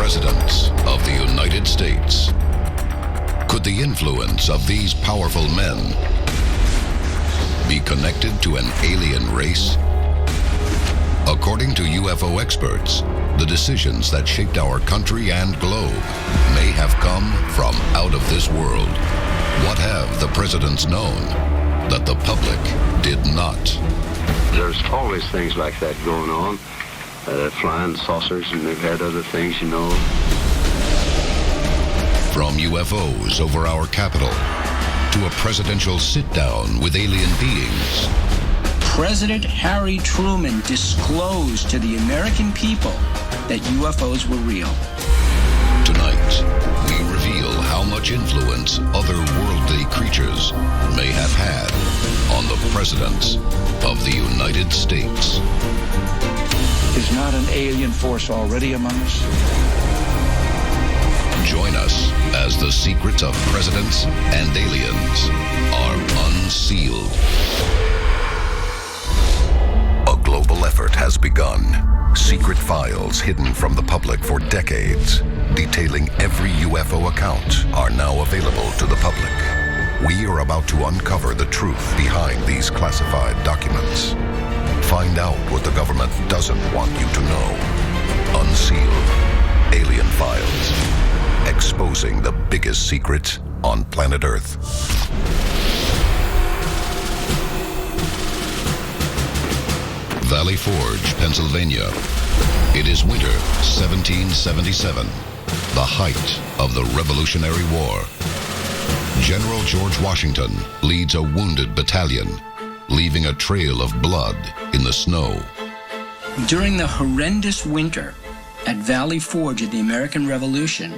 presidents of the United States. Could the influence of these powerful men be connected to an alien race? According to UFO experts, the decisions that shaped our country and globe may have come from out of this world. What have the presidents known that the public did not? There's always things like that going on. Flying saucers, and they've had other things, you know. From UFOs over our capital to a presidential sit-down with alien beings. President Harry Truman disclosed to the American people that UFOs were real. Tonight, we reveal how much influence otherworldly creatures may have had on the presidents of the United States. Is not an alien force already among us? Join us as the secrets of presidents and aliens are unsealed. A global effort has begun. Secret files hidden from the public for decades, detailing every UFO account, are now available to the public. We are about to uncover the truth behind these classified documents. Find out what the government doesn't want you to know. Unsealed Alien Files. Exposing the biggest secret on planet Earth. Valley Forge, Pennsylvania. It is winter 1777, the height of the Revolutionary War. General George Washington leads a wounded battalion, leaving a trail of blood in the snow. During the horrendous winter at Valley Forge of the American Revolution,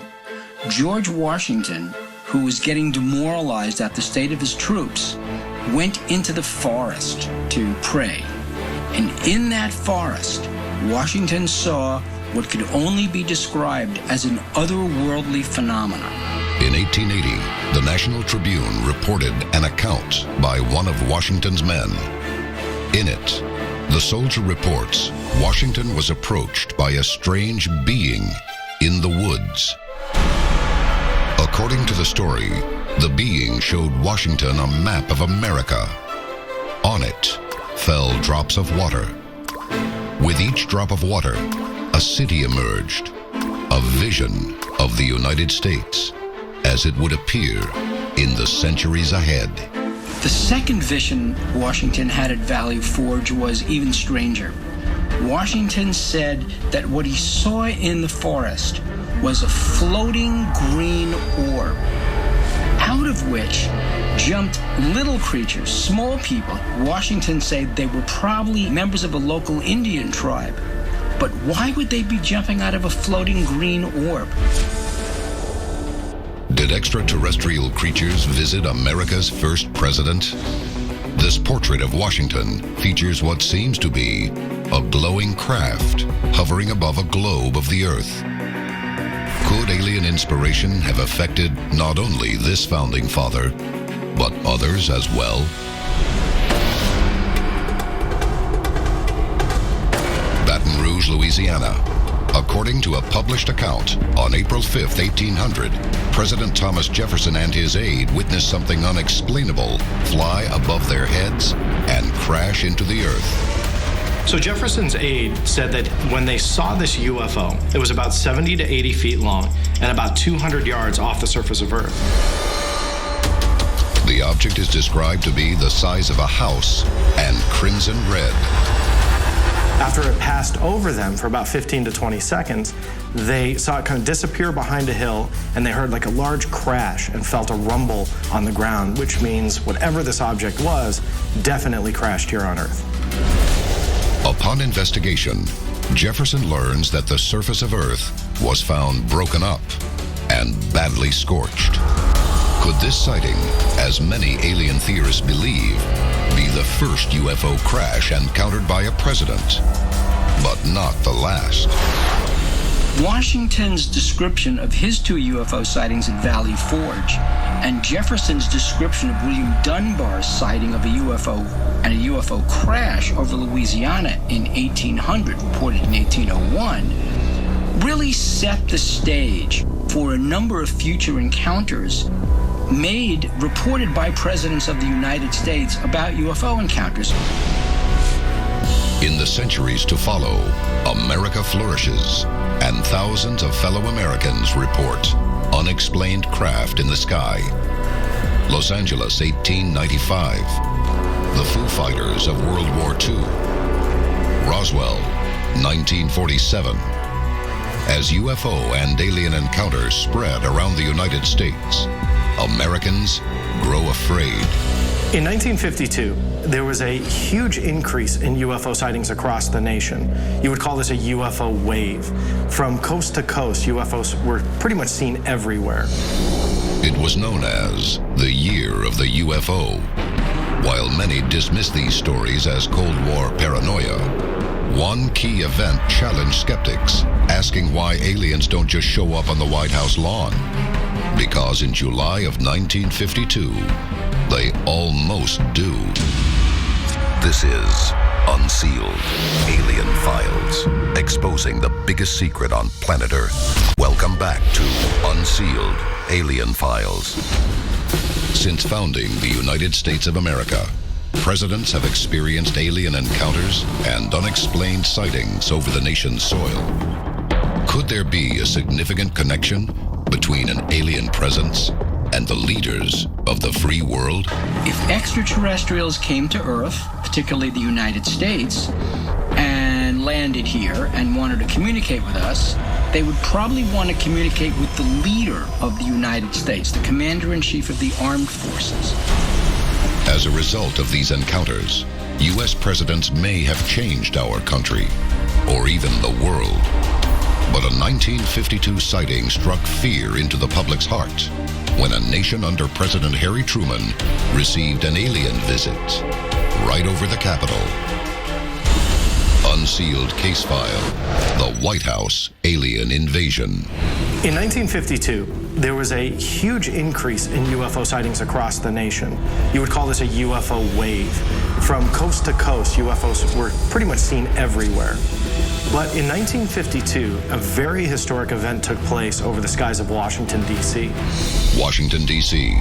George Washington, who was getting demoralized at the state of his troops, went into the forest to pray. And in that forest, Washington saw what could only be described as an otherworldly phenomenon. In 1880, the National Tribune reported an account by one of Washington's men. In it, the soldier reports Washington was approached by a strange being in the woods. According to the story, the being showed Washington a map of America. On it fell drops of water. With each drop of water, a city emerged, a vision of the United States as it would appear in the centuries ahead. The second vision Washington had at Valley Forge was even stranger. Washington said that what he saw in the forest was a floating green orb, out of which jumped little creatures, small people. Washington said they were probably members of a local Indian tribe. But why would they be jumping out of a floating green orb? Did extraterrestrial creatures visit America's first president? This portrait of Washington features what seems to be a glowing craft hovering above a globe of the Earth. Could alien inspiration have affected not only this founding father, but others as well? Baton Rouge, Louisiana. According to a published account, on April 5, 1800, President Thomas Jefferson and his aide witnessed something unexplainable fly above their heads and crash into the Earth. So Jefferson's aide said that when they saw this UFO, it was about 70 to 80 feet long and about 200 yards off the surface of Earth. The object is described to be the size of a house and crimson red. After it passed over them for about 15 to 20 seconds, they saw it kind of disappear behind a hill, and they heard like a large crash and felt a rumble on the ground, which means whatever this object was definitely crashed here on Earth. Upon investigation, Jefferson learns that the surface of Earth was found broken up and badly scorched. Could this sighting, as many alien theorists believe, be the first UFO crash encountered by a president, but not the last? Washington's description of his two UFO sightings at Valley Forge and Jefferson's description of William Dunbar's sighting of a UFO and a UFO crash over Louisiana in 1800, reported in 1801, really really set the stage for a number of future encounters reported by presidents of the United States about UFO encounters. In the centuries to follow, America flourishes, and thousands of fellow Americans report unexplained craft in the sky. Los Angeles, 1895. The Foo Fighters of World War II. Roswell, 1947. As UFO and alien encounters spread around the United States, Americans grow afraid. In 1952, there was a huge increase in UFO sightings across the nation. You would call this a UFO wave. From coast to coast, UFOs were pretty much seen everywhere. It was known as the Year of the UFO. While many dismiss these stories as Cold War paranoia, one key event challenged skeptics, asking why aliens don't just show up on the White House lawn. Because in July of 1952, they almost do. This is Unsealed Alien Files, exposing the biggest secret on planet Earth. Welcome back to Unsealed Alien Files. Since founding the United States of America, presidents have experienced alien encounters and unexplained sightings over the nation's soil. Could there be a significant connection between an alien presence and the leaders of the free world? If extraterrestrials came to Earth, particularly the United States, and landed here and wanted to communicate with us, they would probably want to communicate with the leader of the United States, the Commander-in-Chief of the Armed Forces. As a result of these encounters, U.S. presidents may have changed our country, or even the world. But a 1952 sighting struck fear into the public's heart when a nation under President Harry Truman received an alien visit right over the Capitol. Unsealed case file, the White House alien invasion. In 1952, there was a huge increase in UFO sightings across the nation. You would call this a UFO wave. From coast to coast, UFOs were pretty much seen everywhere. But in 1952, a very historic event took place over the skies of Washington, D.C. Washington, D.C.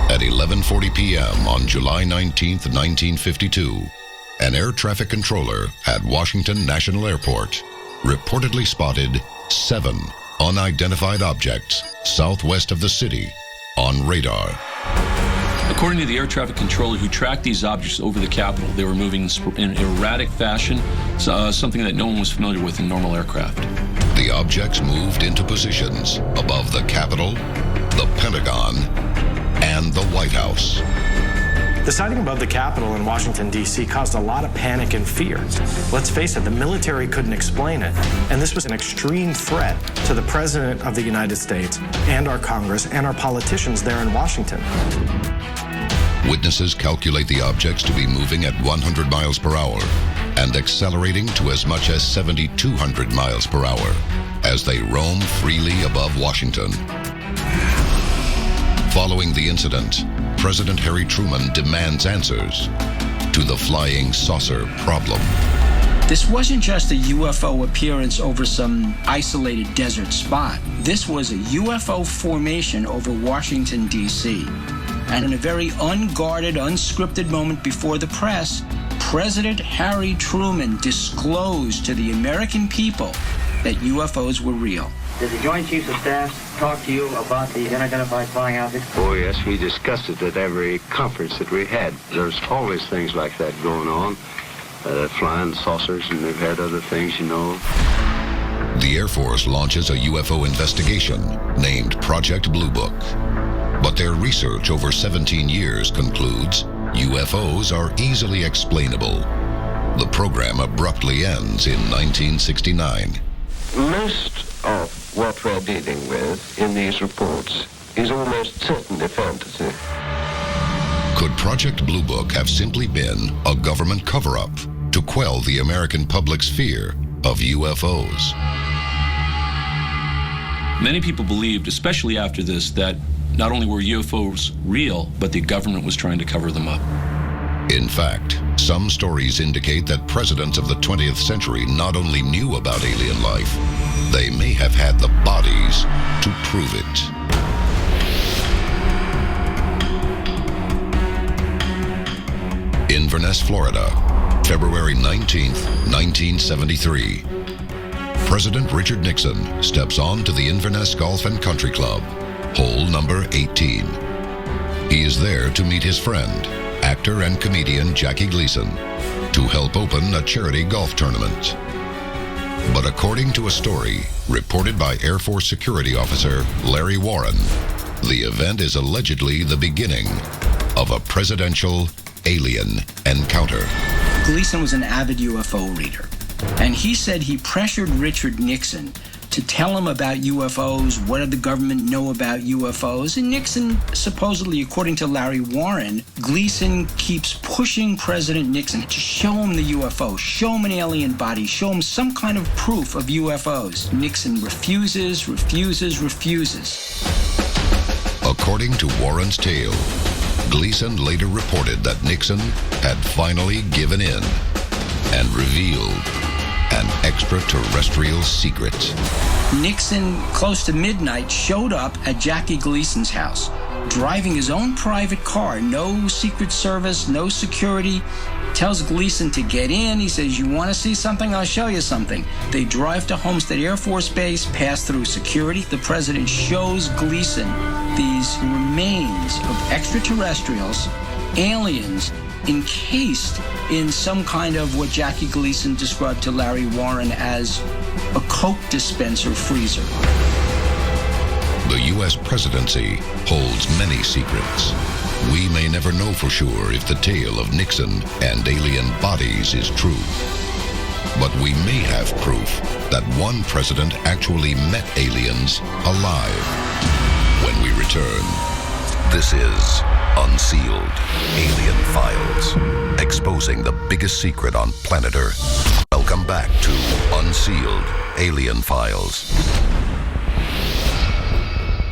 At 11:40 p.m. on July 19, 1952, an air traffic controller at Washington National Airport reportedly spotted 7 unidentified objects southwest of the city on radar. According to the air traffic controller who tracked these objects over the Capitol, they were moving in erratic fashion, something that no one was familiar with in normal aircraft. The objects moved into positions above the Capitol, the Pentagon, and the White House. The sighting above the Capitol in Washington, D.C. caused a lot of panic and fear. Let's face it, the military couldn't explain it, and this was an extreme threat to the President of the United States and our Congress and our politicians there in Washington. Witnesses calculate the objects to be moving at 100 miles per hour and accelerating to as much as 7,200 miles per hour as they roam freely above Washington. Following the incident, President Harry Truman demands answers to the flying saucer problem. This wasn't just a UFO appearance over some isolated desert spot. This was a UFO formation over Washington, D.C. And in a very unguarded, unscripted moment before the press, President Harry Truman disclosed to the American people that UFOs were real. Did the Joint Chiefs of Staff talk to you about these unidentified flying objects? Oh, yes, we discussed it at every conference that we had. There's always things like that going on. Flying saucers, and they've had other things, you know. The Air Force launches a UFO investigation named Project Blue Book. But their research over 17 years concludes UFOs are easily explainable. The program abruptly ends in 1969. Most of what we're dealing with in these reports is almost certainly fantasy. Could Project Blue Book have simply been a government cover-up to quell the American public's fear of UFOs? Many people believed, especially after this, that not only were UFOs real, but the government was trying to cover them up. In fact, some stories indicate that presidents of the 20th century not only knew about alien life, they may have had the bodies to prove it. Inverness, Florida, February 19th, 1973. President Richard Nixon steps on to the Inverness Golf and Country Club, hole number 18. He is there to meet his friend, actor and comedian Jackie Gleason, to help open a charity golf tournament. But according to a story reported by Air Force security officer Larry Warren, the event is allegedly the beginning of a presidential alien encounter. Gleason was an avid UFO reader, and he said he pressured Richard Nixon to tell him about UFOs, what did the government know about UFOs, and Nixon, supposedly, according to Larry Warren, Gleason keeps pushing President Nixon to show him the UFO, show him an alien body, show him some kind of proof of UFOs. Nixon refuses. According to Warren's tale, Gleason later reported that Nixon had finally given in and revealed an extraterrestrial secret. Nixon, close to midnight, showed up at Jackie Gleason's house, driving his own private car, no Secret Service, no security. Tells Gleason to get in. He says, you want to see something? I'll show you something. They drive to Homestead Air Force Base, pass through security. The president shows Gleason these remains of extraterrestrials, aliens, encased in some kind of what Jackie Gleason described to Larry Warren as a Coke dispenser freezer. The U.S. presidency holds many secrets. We may never know for sure if the tale of Nixon and alien bodies is true. But we may have proof that one president actually met aliens alive. When we return, this is Unsealed Alien Files, exposing the biggest secret on planet Earth. Welcome back to Unsealed Alien Files.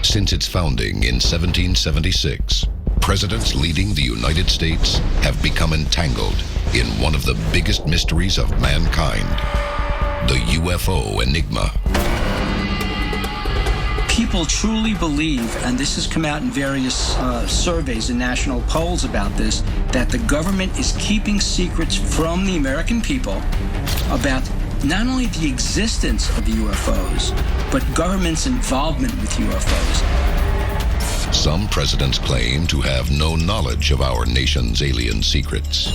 Since its founding in 1776, presidents leading the United States have become entangled in one of the biggest mysteries of mankind, the UFO enigma. People truly believe, and this has come out in various surveys and national polls about this, that the government is keeping secrets from the American people about not only the existence of UFOs, but government's involvement with UFOs. Some presidents claim to have no knowledge of our nation's alien secrets.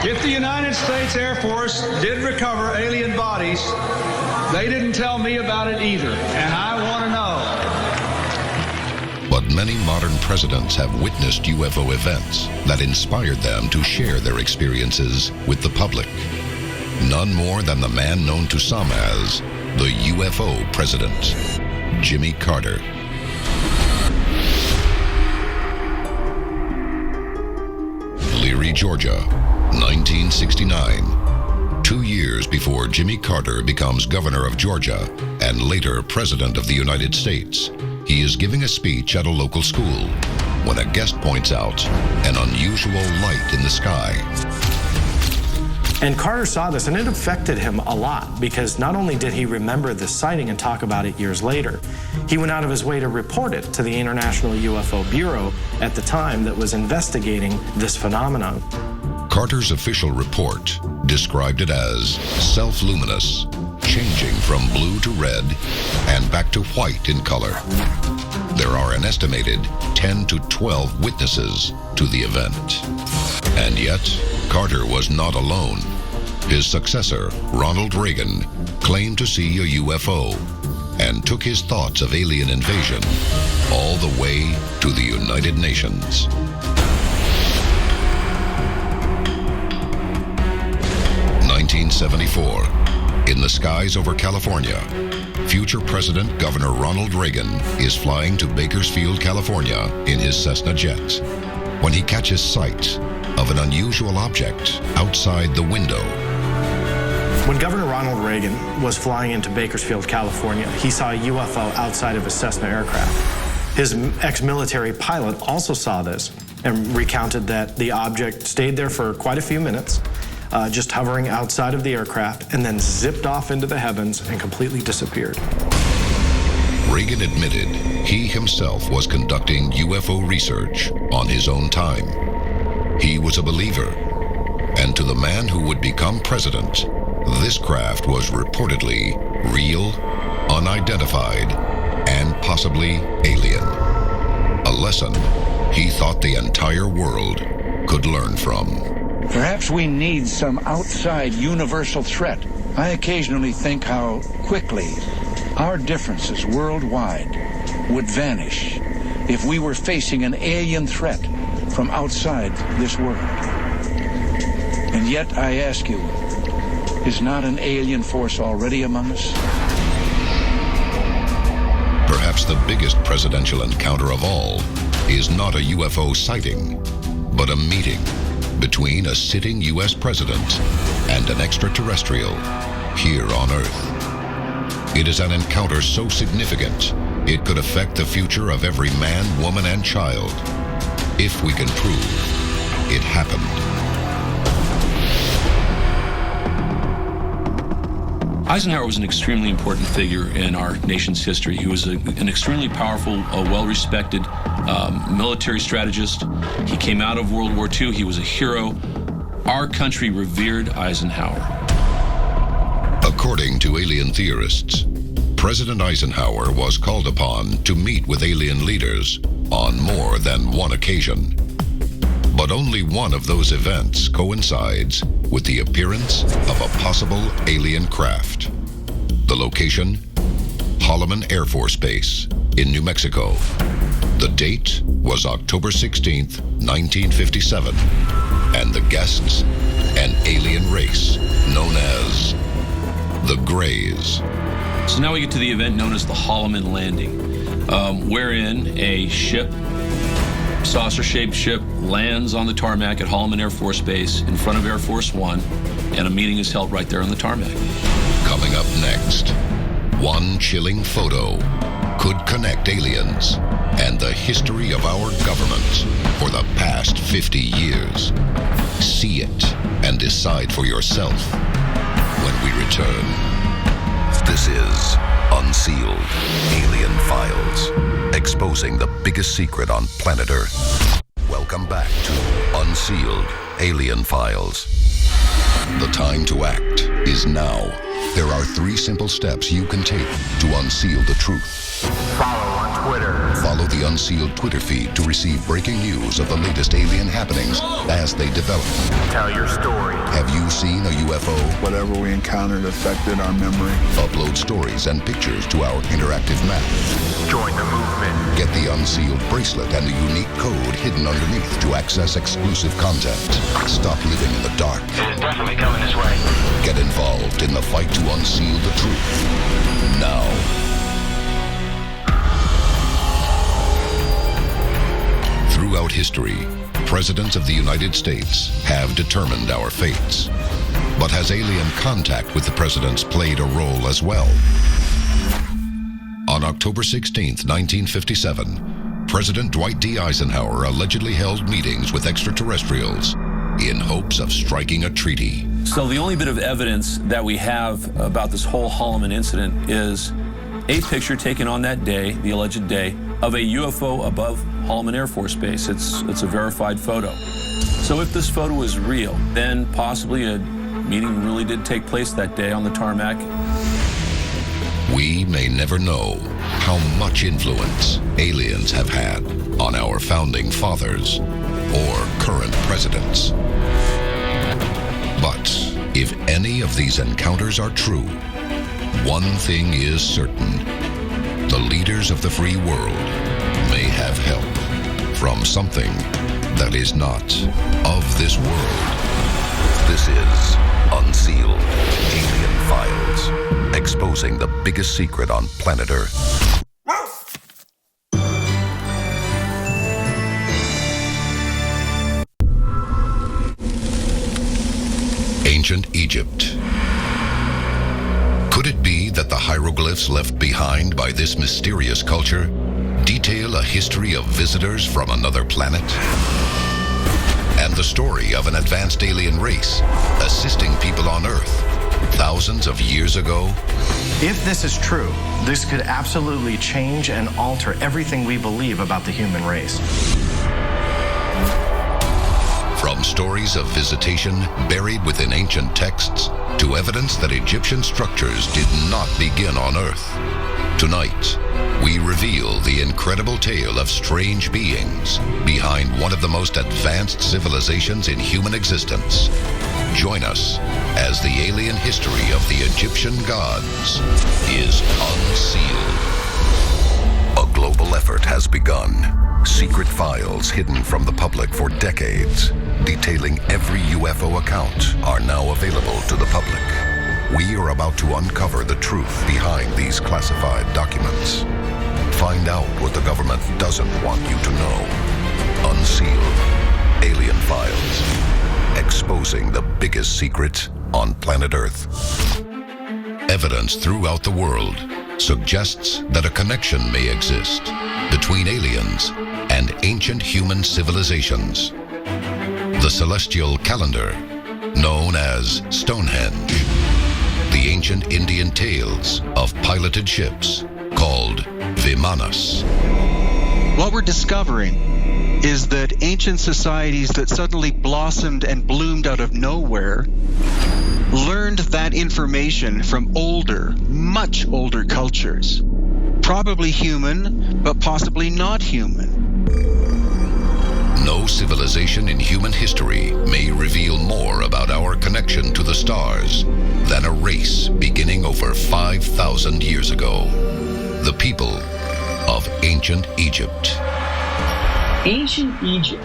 If the United States Air Force did recover alien bodies, they didn't tell me about it either, and I want to know. But many modern presidents have witnessed UFO events that inspired them to share their experiences with the public. None more than the man known to some as the UFO president, Jimmy Carter. Leary, Georgia, 1969. 2 years before Jimmy Carter becomes governor of Georgia and later president of the United States, he is giving a speech at a local school when a guest points out an unusual light in the sky. And Carter saw this, and it affected him a lot because not only did he remember this sighting and talk about it years later, he went out of his way to report it to the International UFO Bureau at the time that was investigating this phenomenon. Carter's official report described it as self-luminous, changing from blue to red and back to white in color. There are an estimated 10 to 12 witnesses to the event. And yet, Carter was not alone. His successor, Ronald Reagan, claimed to see a UFO and took his thoughts of alien invasion all the way to the United Nations. 1974, in the skies over California, future President Governor Ronald Reagan is flying to Bakersfield, California in his Cessna jet when he catches sight of an unusual object outside the window. When Governor Ronald Reagan was flying into Bakersfield, California, he saw a UFO outside of a Cessna aircraft. His ex-military pilot also saw this and recounted that the object stayed there for quite a few minutes, just hovering outside of the aircraft, and then zipped off into the heavens and completely disappeared. Reagan admitted he himself was conducting UFO research on his own time. He was a believer, and to the man who would become president, this craft was reportedly real, unidentified, and possibly alien. A lesson he thought the entire world could learn from. Perhaps we need some outside universal threat. I occasionally think how quickly our differences worldwide would vanish if we were facing an alien threat from outside this world. And yet, I ask you, is not an alien force already among us? Perhaps the biggest presidential encounter of all is not a UFO sighting, but a meeting between a sitting U.S. president and an extraterrestrial here on Earth. It is an encounter so significant, it could affect the future of every man, woman, and child, if we can prove it happened. Eisenhower was an extremely important figure in our nation's history. He was an extremely powerful, well-respected military strategist. He came out of World War II. He was a hero. Our country revered Eisenhower. According to alien theorists, President Eisenhower was called upon to meet with alien leaders on more than one occasion. But only one of those events coincides with the appearance of a possible alien craft. The location, Holloman Air Force Base in New Mexico. The date was October 16th, 1957, and the guests, an alien race known as the Greys. So now we get to the event known as the Holloman Landing, wherein a ship, saucer-shaped ship, lands on the tarmac at Holloman Air Force Base in front of Air Force One, and a meeting is held right there on the tarmac. Coming up next, one chilling photo could connect aliens and the history of our government for the past 50 years. See it and decide for yourself when we return. This is Unsealed Alien Files, exposing the biggest secret on planet Earth. Welcome back to Unsealed Alien Files. The time to act is now. There are 3 simple steps you can take to unseal the truth. Follow on Twitter. Follow the Unsealed Twitter feed to receive breaking news of the latest alien happenings as they develop. Tell your story. Have you seen a UFO? Whatever we encountered affected our memory. Upload stories and pictures to our interactive map. Join the movement. Get the Unsealed bracelet and the unique code hidden underneath to access exclusive content. Stop living in the dark. It is definitely coming this way. Get involved in the fight to unseal the truth. Now. Throughout history, presidents of the United States have determined our fates. But has alien contact with the presidents played a role as well? On October 16th, 1957, President Dwight D. Eisenhower allegedly held meetings with extraterrestrials in hopes of striking a treaty. So the only bit of evidence that we have about this whole Holloman incident is a picture taken on that day, the alleged day, of a UFO above Holloman Air Force Base. It's a verified photo. So if this photo is real, then possibly a meeting really did take place that day on the tarmac. We may never know how much influence aliens have had on our founding fathers or current presidents. But if any of these encounters are true, one thing is certain. The leaders of the free world may have help from something that is not of this world. This is Unsealed Alien Files, exposing the biggest secret on planet Earth. Ancient Egypt. Could it be that the hieroglyphs left behind by this mysterious culture detail a history of visitors from another planet? and the story of an advanced alien race assisting people on Earth thousands of years ago? If this is true, this could absolutely change and alter everything we believe about the human race. From stories of visitation buried within ancient texts to evidence that Egyptian structures did not begin on Earth, tonight we reveal the incredible tale of strange beings behind one of the most advanced civilizations in human existence. Join us as the alien history of the Egyptian gods is unsealed. A global effort has begun. Secret files hidden from the public for decades, detailing every UFO account, are now available to the public. We are about to uncover the truth behind these classified documents. Find out what the government doesn't want you to know. Unsealed. Alien Files. Exposing the biggest secret on planet Earth. Evidence throughout the world suggests that a connection may exist between aliens and ancient human civilizations. The celestial calendar, known as Stonehenge. The ancient Indian tales of piloted ships called Vimanas. What we're discovering is that ancient societies that suddenly blossomed and bloomed out of nowhere learned that information from older, much older cultures. Probably human, but possibly not human. No civilization in human history may reveal more about our connection to the stars than a race beginning over 5,000 years ago. The people of ancient Egypt. Ancient Egypt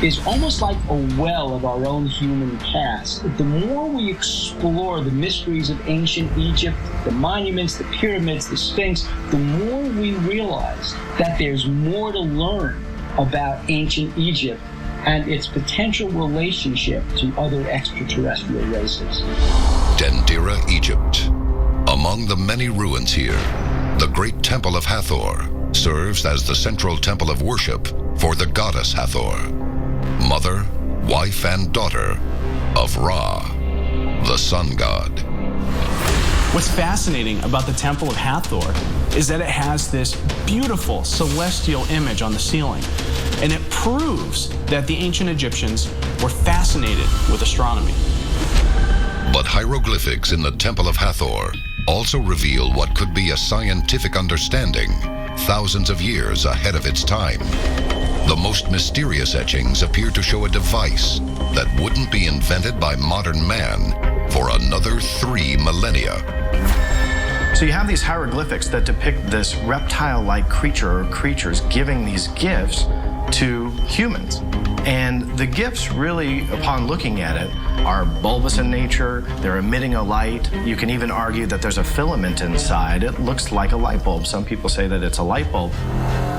is almost like a well of our own human past. The more we explore the mysteries of ancient Egypt, the monuments, the pyramids, the Sphinx, the more we realize that there's more to learn about ancient Egypt and its potential relationship to other extraterrestrial races. Dendera, Egypt. Among the many ruins here, the great Temple of Hathor serves as the central temple of worship for the goddess Hathor, mother, wife, and daughter of Ra, the sun god. What's fascinating about the Temple of Hathor is that it has this beautiful celestial image on the ceiling, and it proves that the ancient Egyptians were fascinated with astronomy. But hieroglyphics in the Temple of Hathor also reveal what could be a scientific understanding thousands of years ahead of its time. The most mysterious etchings appear to show a device that wouldn't be invented by modern man for another 3 millennia. So you have these hieroglyphics that depict this reptile-like creature or creatures giving these gifts to humans. And the gifts really, upon looking at it, are bulbous in nature, they're emitting a light. You can even argue that there's a filament inside. It looks like a light bulb. Some people say that it's a light bulb.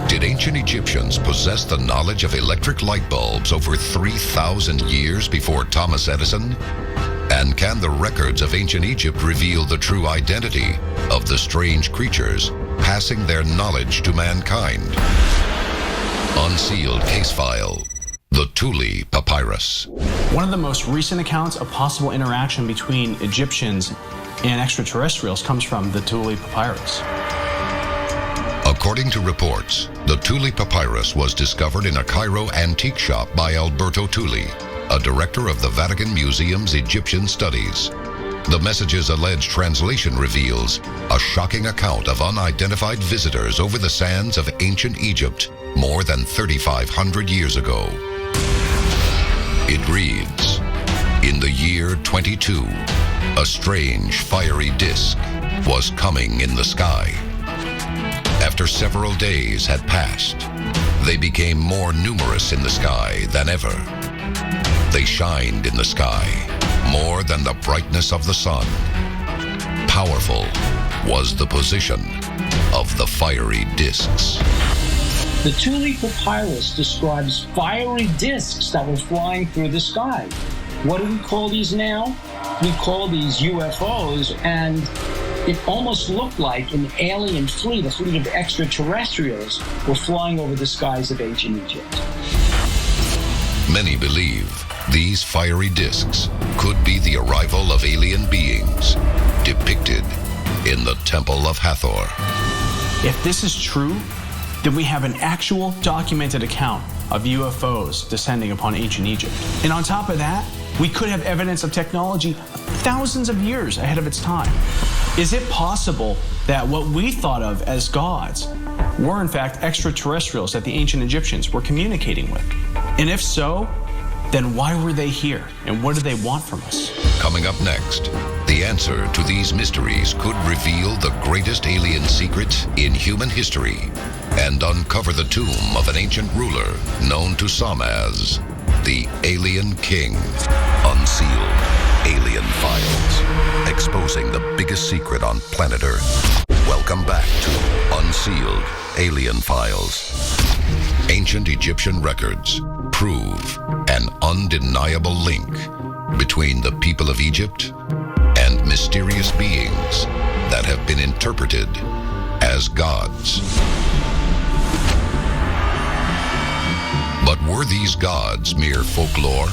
Did ancient Egyptians possess the knowledge of electric light bulbs over 3,000 years before Thomas Edison? And can the records of ancient Egypt reveal the true identity of the strange creatures passing their knowledge to mankind? Unsealed case file. The Thule Papyrus. One of the most recent accounts of possible interaction between Egyptians and extraterrestrials comes from the Thule Papyrus. According to reports, the Thule Papyrus was discovered in a Cairo antique shop by Alberto Thule, a director of the Vatican Museum's Egyptian Studies. The message's alleged translation reveals a shocking account of unidentified visitors over the sands of ancient Egypt more than 3,500 years ago. It reads, in the year 22, a strange fiery disk was coming in the sky. After several days had passed, they became more numerous in the sky than ever. They shined in the sky more than the brightness of the sun. Powerful was the position of the fiery disks. The Thule Papyrus describes fiery disks that were flying through the sky. What do we call these now? We call these UFOs, and it almost looked like an alien fleet, a fleet of extraterrestrials, were flying over the skies of ancient Egypt. Many believe these fiery discs could be the arrival of alien beings depicted in the Temple of Hathor. If this is true, then we have an actual documented account of UFOs descending upon ancient Egypt. And on top of that, we could have evidence of technology thousands of years ahead of its time. Is it possible that what we thought of as gods were in fact extraterrestrials that the ancient Egyptians were communicating with? And if so, then why were they here? And what do they want from us? Coming up next, the answer to these mysteries could reveal the greatest alien secret in human history and uncover the tomb of an ancient ruler known to some as the Alien King. Unsealed Alien Files, exposing the biggest secret on planet Earth. Welcome back to Unsealed Alien Files. Ancient Egyptian records prove an undeniable link between the people of Egypt and mysterious beings that have been interpreted as gods. But were these gods mere folklore?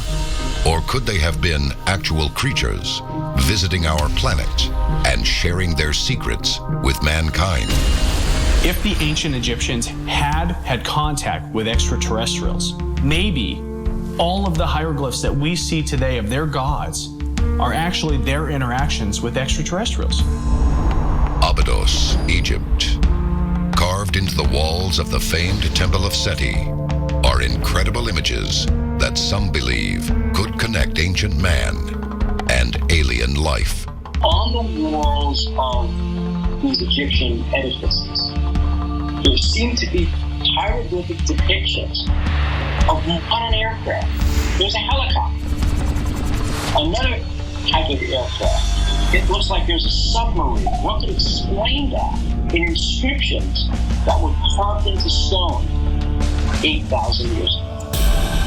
Or could they have been actual creatures visiting our planet and sharing their secrets with mankind? If the ancient Egyptians had contact with extraterrestrials, maybe all of the hieroglyphs that we see today of their gods are actually their interactions with extraterrestrials. Abydos, Egypt. Carved into the walls of the famed Temple of Seti are incredible images that some believe could connect ancient man and alien life. On the walls of these Egyptian edifices, there seem to be hieroglyphic depictions of modern aircraft. There's a helicopter, another type of aircraft. It looks like there's a submarine. What could explain that in inscriptions that were carved into stone 8,000 years ago?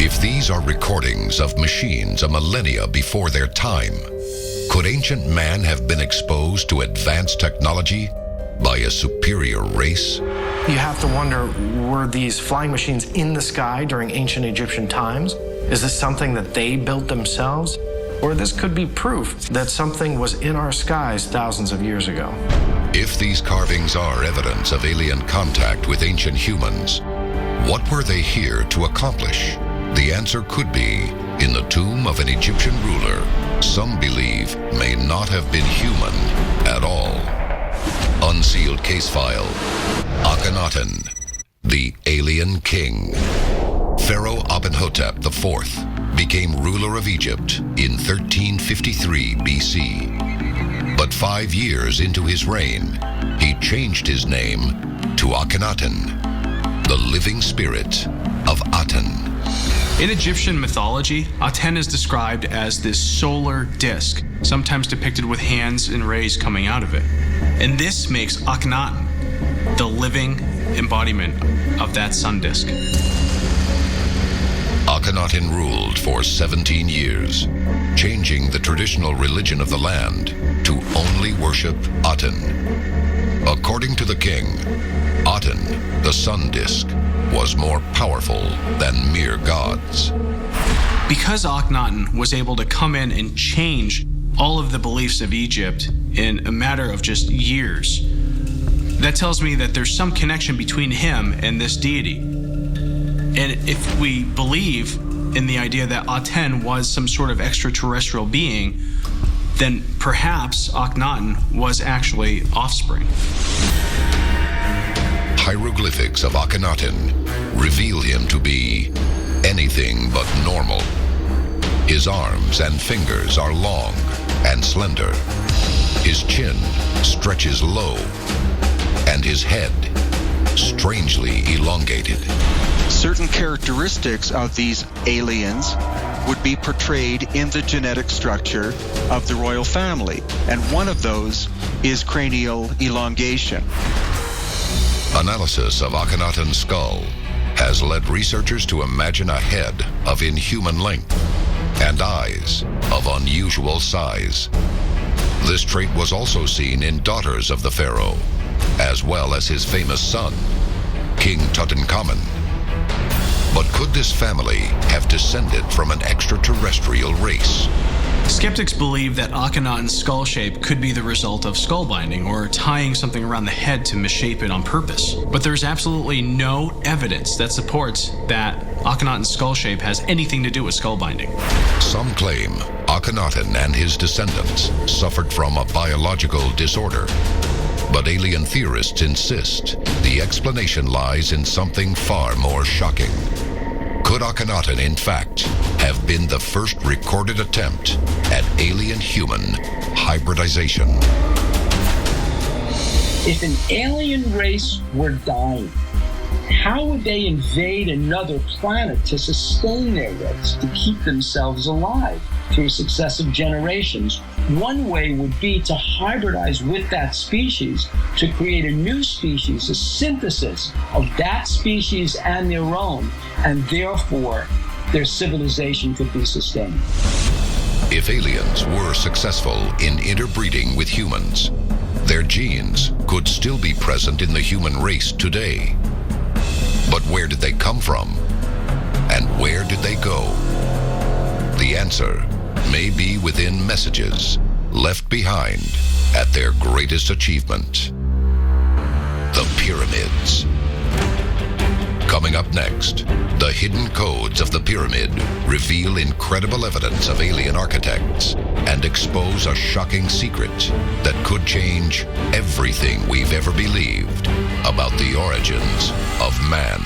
If these are recordings of machines a millennia before their time, could ancient man have been exposed to advanced technology by a superior race? You have to wonder, were these flying machines in the sky during ancient Egyptian times? Is this something that they built themselves? Or this could be proof that something was in our skies thousands of years ago. If these carvings are evidence of alien contact with ancient humans, what were they here to accomplish? The answer could be in the tomb of an Egyptian ruler some believe may not have been human at all. Unsealed case file. Akhenaten, the Alien King. Pharaoh Amenhotep IV became ruler of Egypt in 1353 BC. But 5 years into his reign, he changed his name to Akhenaten, the living spirit of Aten. In Egyptian mythology, Aten is described as this solar disk, sometimes depicted with hands and rays coming out of it. And this makes Akhenaten the living embodiment of that sun disk. Akhenaten ruled for 17 years, changing the traditional religion of the land to only worship Aten. According to the king, Aten, the sun disk, was more powerful than mere gods. Because Akhenaten was able to come in and change all of the beliefs of Egypt in a matter of just years, that tells me that there's some connection between him and this deity. And if we believe in the idea that Aten was some sort of extraterrestrial being, then perhaps Akhenaten was actually offspring. Hieroglyphics of Akhenaten reveal him to be anything but normal. His arms and fingers are long and slender. His chin stretches low, and his head strangely elongated. Certain characteristics of these aliens would be portrayed in the genetic structure of the royal family, and one of those is cranial elongation. Analysis of Akhenaten's skull has led researchers to imagine a head of inhuman length and eyes of unusual size. This trait was also seen in daughters of the pharaoh, as well as his famous son, King Tutankhamun. But could this family have descended from an extraterrestrial race? Skeptics believe that Akhenaten's skull shape could be the result of skull binding or tying something around the head to misshape it on purpose. But there's absolutely no evidence that supports that Akhenaten's skull shape has anything to do with skull binding. Some claim Akhenaten and his descendants suffered from a biological disorder. But alien theorists insist the explanation lies in something far more shocking. Could Akhenaten, in fact, have been the first recorded attempt at alien-human hybridization? If an alien race were dying, how would they invade another planet to sustain their race, to keep themselves alive through successive generations? One way would be to hybridize with that species to create a new species, a synthesis of that species and their own, and therefore their civilization could be sustained. If aliens were successful in interbreeding with humans, their genes could still be present in the human race today. But where did they come from? And where did they go? The answer may be within messages left behind at their greatest achievement, the pyramids. Coming up next, the hidden codes of the pyramid reveal incredible evidence of alien architects and expose a shocking secret that could change everything we've ever believed about the origins of man.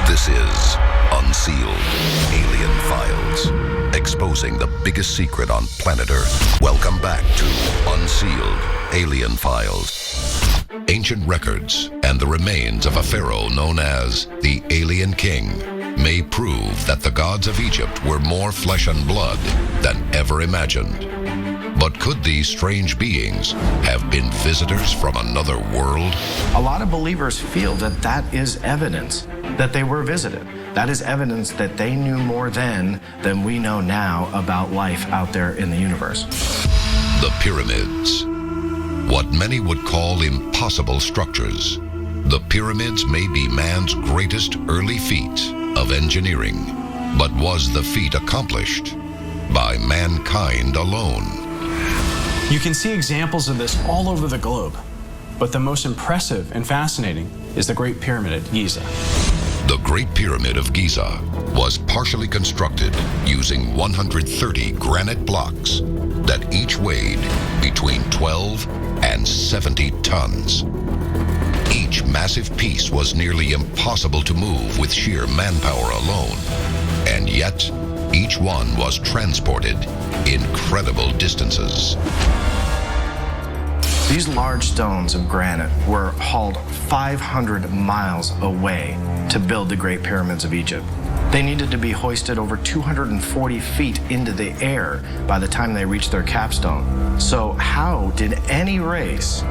This is Unsealed Alien Files, exposing the biggest secret on planet Earth. Welcome back to Unsealed Alien Files. Ancient records and the remains of a pharaoh known as the Alien King may prove that the gods of Egypt were more flesh and blood than ever imagined. But could these strange beings have been visitors from another world? A lot of believers feel that that is evidence that they were visited. That is evidence that they knew more then than we know now about life out there in the universe. The pyramids. What many would call impossible structures. The pyramids may be man's greatest early feat of engineering. But was the feat accomplished by mankind alone? You can see examples of this all over the globe, but the most impressive and fascinating is the Great Pyramid at Giza. The Great Pyramid of Giza was partially constructed using 130 granite blocks that each weighed between 12 and 70 tons. Each massive piece was nearly impossible to move with sheer manpower alone, and yet each one was transported incredible distances. These large stones of granite were hauled 500 miles away to build the Great Pyramids of Egypt. They needed to be hoisted over 240 feet into the air by the time they reached their capstone. So how did any race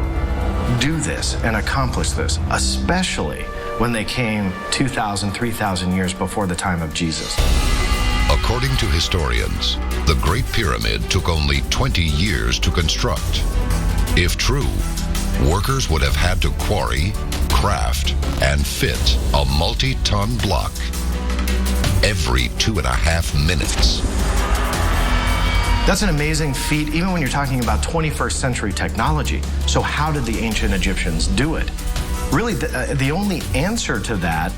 do this and accomplish this, especially when they came 2,000, 3,000 years before the time of Jesus? According to historians, the Great Pyramid took only 20 years to construct. If true, workers would have had to quarry, craft, and fit a multi-ton block every 2.5 minutes. That's an amazing feat, even when you're talking about 21st century technology. So how did the ancient Egyptians do it? Really, the only answer to that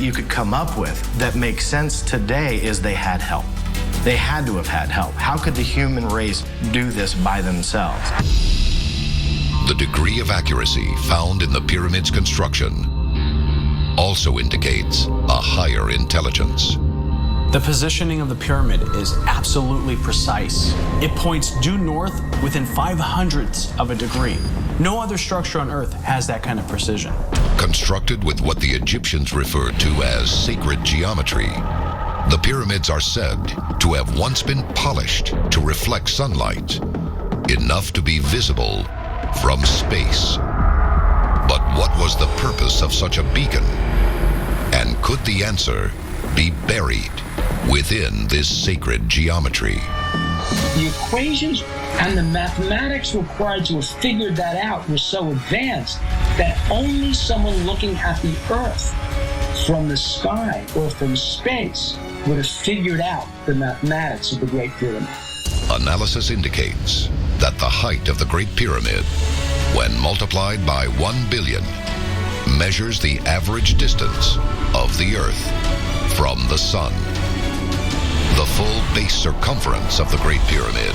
you could come up with that makes sense today is they had help. They had to have had help. How could the human race do this by themselves? The degree of accuracy found in the pyramid's construction also indicates a higher intelligence. The positioning of the pyramid is absolutely precise. It points due north within 0.05 of a degree. No other structure on Earth has that kind of precision. Constructed with what the Egyptians referred to as sacred geometry, the pyramids are said to have once been polished to reflect sunlight, enough to be visible from space. But what was the purpose of such a beacon? And could the answer be buried within this sacred geometry? The equations And the mathematics required to have figured that out were so advanced that only someone looking at the Earth from the sky or from space would have figured out the mathematics of the Great Pyramid. Analysis indicates that the height of the Great Pyramid, when multiplied by 1 billion, measures the average distance of the Earth from the Sun. The full base circumference of the Great Pyramid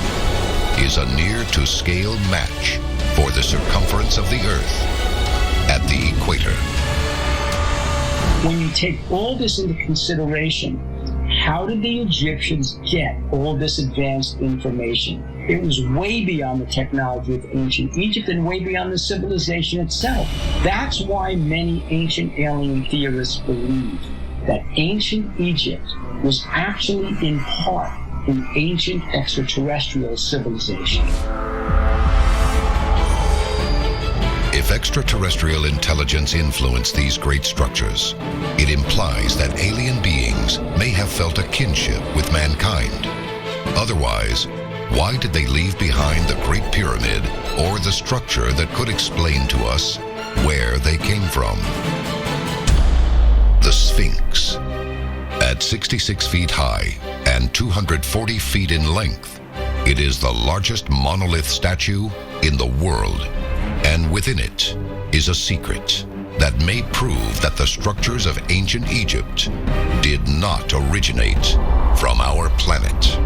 is a near-to-scale match for the circumference of the Earth at the equator. When you take all this into consideration, how did the Egyptians get all this advanced information? It was way beyond the technology of ancient Egypt and way beyond the civilization itself. That's why many ancient alien theorists believe that ancient Egypt was actually in part an ancient extraterrestrial civilization. If extraterrestrial intelligence influenced these great structures, it implies that alien beings may have felt a kinship with mankind. Otherwise, why did they leave behind the Great Pyramid or the structure that could explain to us where they came from? The Sphinx. At 66 feet high and 240 feet in length, it is the largest monolith statue in the world. And within it is a secret that may prove that the structures of ancient Egypt did not originate from our planet.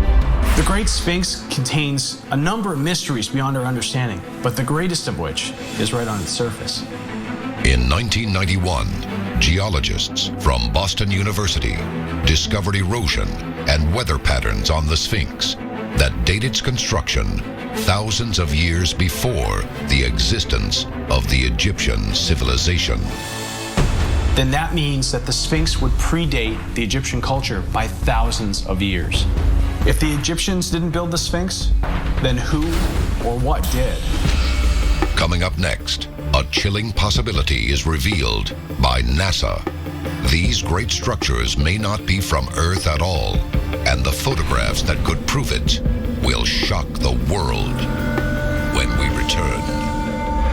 The Great Sphinx contains a number of mysteries beyond our understanding, but the greatest of which is right on its surface. In 1991, geologists from Boston University discovered erosion and weather patterns on the Sphinx that date its construction thousands of years before the existence of the Egyptian civilization. Then that means that the Sphinx would predate the Egyptian culture by thousands of years. If the Egyptians didn't build the Sphinx, then who or what did? Coming up next, a chilling possibility is revealed by NASA. These great structures may not be from Earth at all, and the photographs that could prove it will shock the world when we return.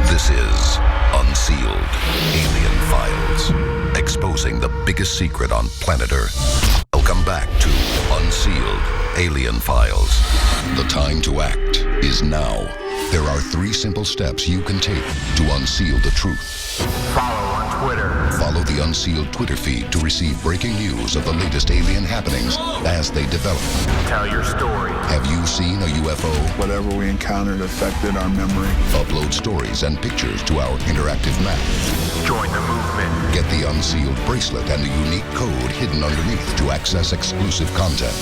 This is Unsealed Alien Files, exposing the biggest secret on planet Earth. Welcome back to Unsealed Alien Files. The time to act is now. There are 3 simple steps you can take to unseal the truth. Follow on Twitter. Follow the Unsealed Twitter feed to receive breaking news of the latest alien happenings as they develop. Tell your story. Have you seen a UFO? Whatever we encountered affected our memory. Upload stories and pictures to our interactive map. Join the movement. Get the Unsealed bracelet and the unique code hidden underneath to access exclusive content.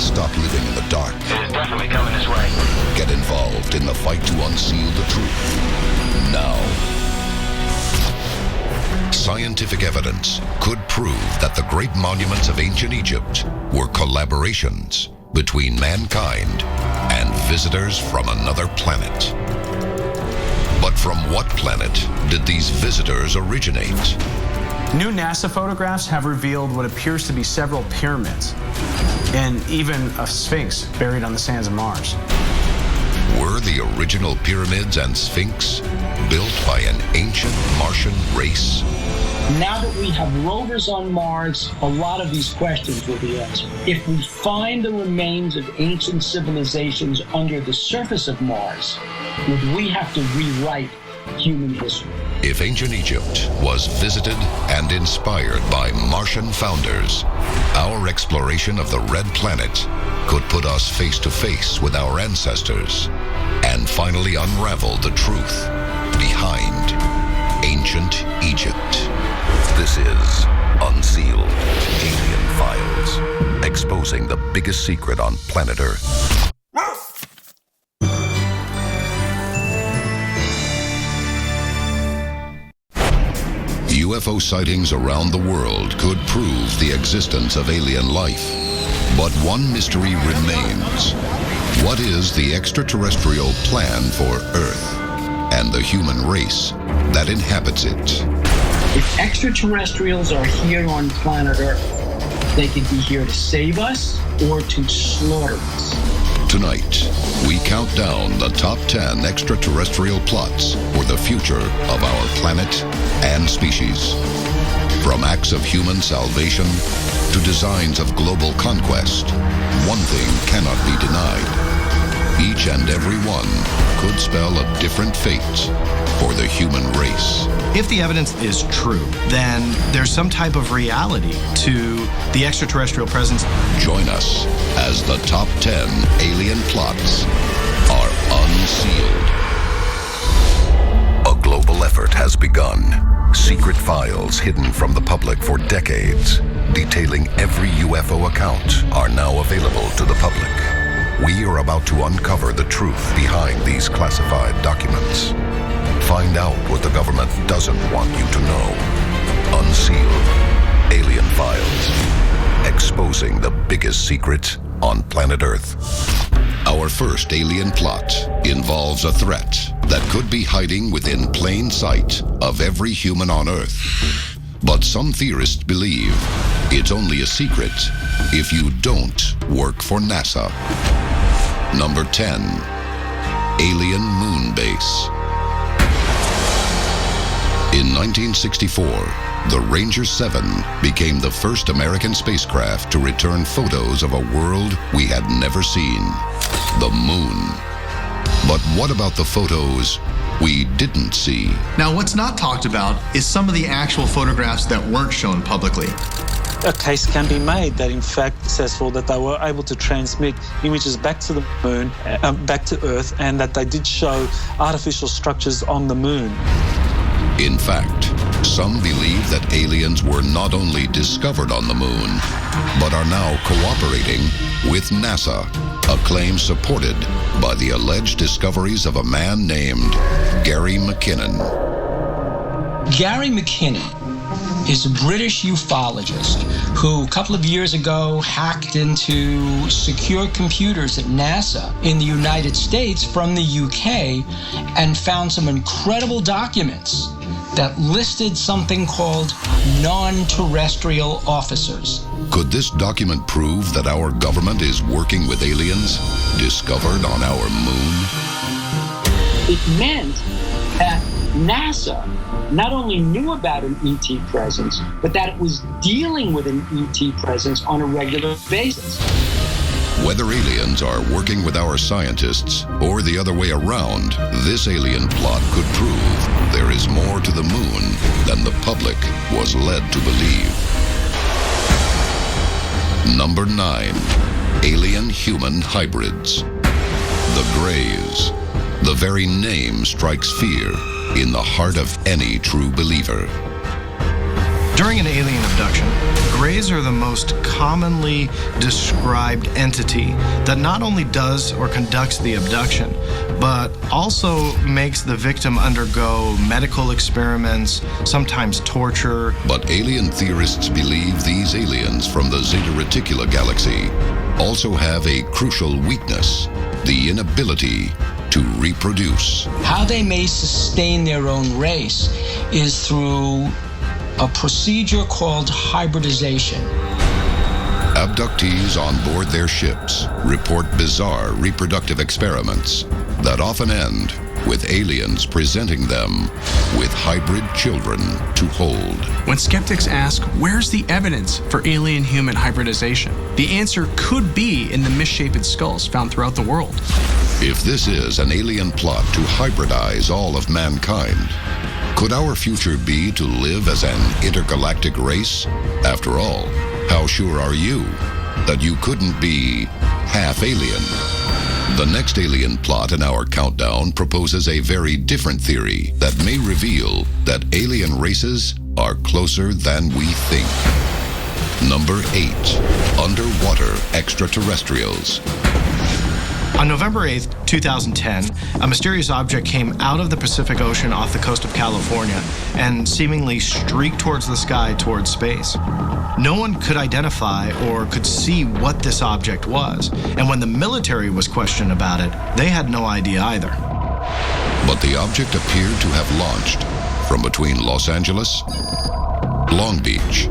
Stop living in the dark. It is definitely coming this way. Get involved in the fight to unseal the truth. Now. Scientific evidence could prove that the great monuments of ancient Egypt were collaborations between mankind and visitors from another planet. But from what planet did these visitors originate? New NASA photographs have revealed what appears to be several pyramids and even a Sphinx buried on the sands of Mars. Were the original pyramids and Sphinx built by an ancient Martian race? Now that we have rovers on Mars, a lot of these questions will be answered. If we find the remains of ancient civilizations under the surface of Mars, would we have to rewrite human history? If ancient Egypt was visited and inspired by Martian founders, our exploration of the Red Planet could put us face to face with our ancestors and finally unravel the truth behind ancient Egypt. This is Unsealed Alien Files, exposing the biggest secret on planet Earth. UFO sightings around the world could prove the existence of alien life. But one mystery remains. What is the extraterrestrial plan for Earth and the human race that inhabits it? If extraterrestrials are here on planet Earth, they could be here to save us or to slaughter us. Tonight, we count down the top 10 extraterrestrial plots for the future of our planet and species. From acts of human salvation to designs of global conquest, one thing cannot be denied. Each and every one could spell a different fate for the human race. If the evidence is true, then there's some type of reality to the extraterrestrial presence. Join us as the top 10 alien plots are unsealed. A global effort has begun. Secret files hidden from the public for decades, detailing every UFO account, are now available to the public. We are about to uncover the truth behind these classified documents. Find out what the government doesn't want you to know. Unsealed Alien Files. Exposing the biggest secret on planet Earth. Our first alien plot involves a threat that could be hiding within plain sight of every human on Earth. But some theorists believe it's only a secret if you don't work for NASA. Number 10. Alien Moon Base. In 1964, the Ranger 7 became the first American spacecraft to return photos of a world we had never seen, the moon. But what about the photos we didn't see? Now, what's not talked about is some of the actual photographs that weren't shown publicly. A case can be made that, in fact, successful, that they were able to transmit images back to the moon, back to Earth, and that they did show artificial structures on the moon. In fact, some believe that aliens were not only discovered on the moon, but are now cooperating with NASA, a claim supported by the alleged discoveries of a man named Gary McKinnon. Gary McKinnon is a British ufologist who a couple of years ago hacked into secure computers at NASA in the United States from the UK and found some incredible documents that listed something called non-terrestrial officers. Could this document prove that our government is working with aliens discovered on our moon? It meant that NASA not only knew about an ET presence, but that it was dealing with an ET presence on a regular basis. Whether aliens are working with our scientists or the other way around, this alien plot could prove there is more to the moon than the public was led to believe. Number 9. Alien-human hybrids. The Greys. The very name strikes fear in the heart of any true believer. During an alien abduction, Greys are the most commonly described entity that not only does or conducts the abduction, but also makes the victim undergo medical experiments, sometimes torture. But alien theorists believe these aliens from the Zeta Reticula galaxy also have a crucial weakness: the inability to reproduce. How they may sustain their own race is through a procedure called hybridization. Abductees on board their ships report bizarre reproductive experiments that often end with aliens presenting them with hybrid children to hold. When skeptics ask, where's the evidence for alien-human hybridization? The answer could be in the misshapen skulls found throughout the world. If this is an alien plot to hybridize all of mankind, could our future be to live as an intergalactic race? After all, how sure are you that you couldn't be half alien? The next alien plot in our countdown proposes a very different theory that may reveal that alien races are closer than we think. Number 8. Underwater extraterrestrials. On November 8th, 2010, a mysterious object came out of the Pacific Ocean off the coast of California and seemingly streaked towards the sky towards space. No one could identify or could see what this object was, and when the military was questioned about it, they had no idea either. But the object appeared to have launched from between Los Angeles, Long Beach,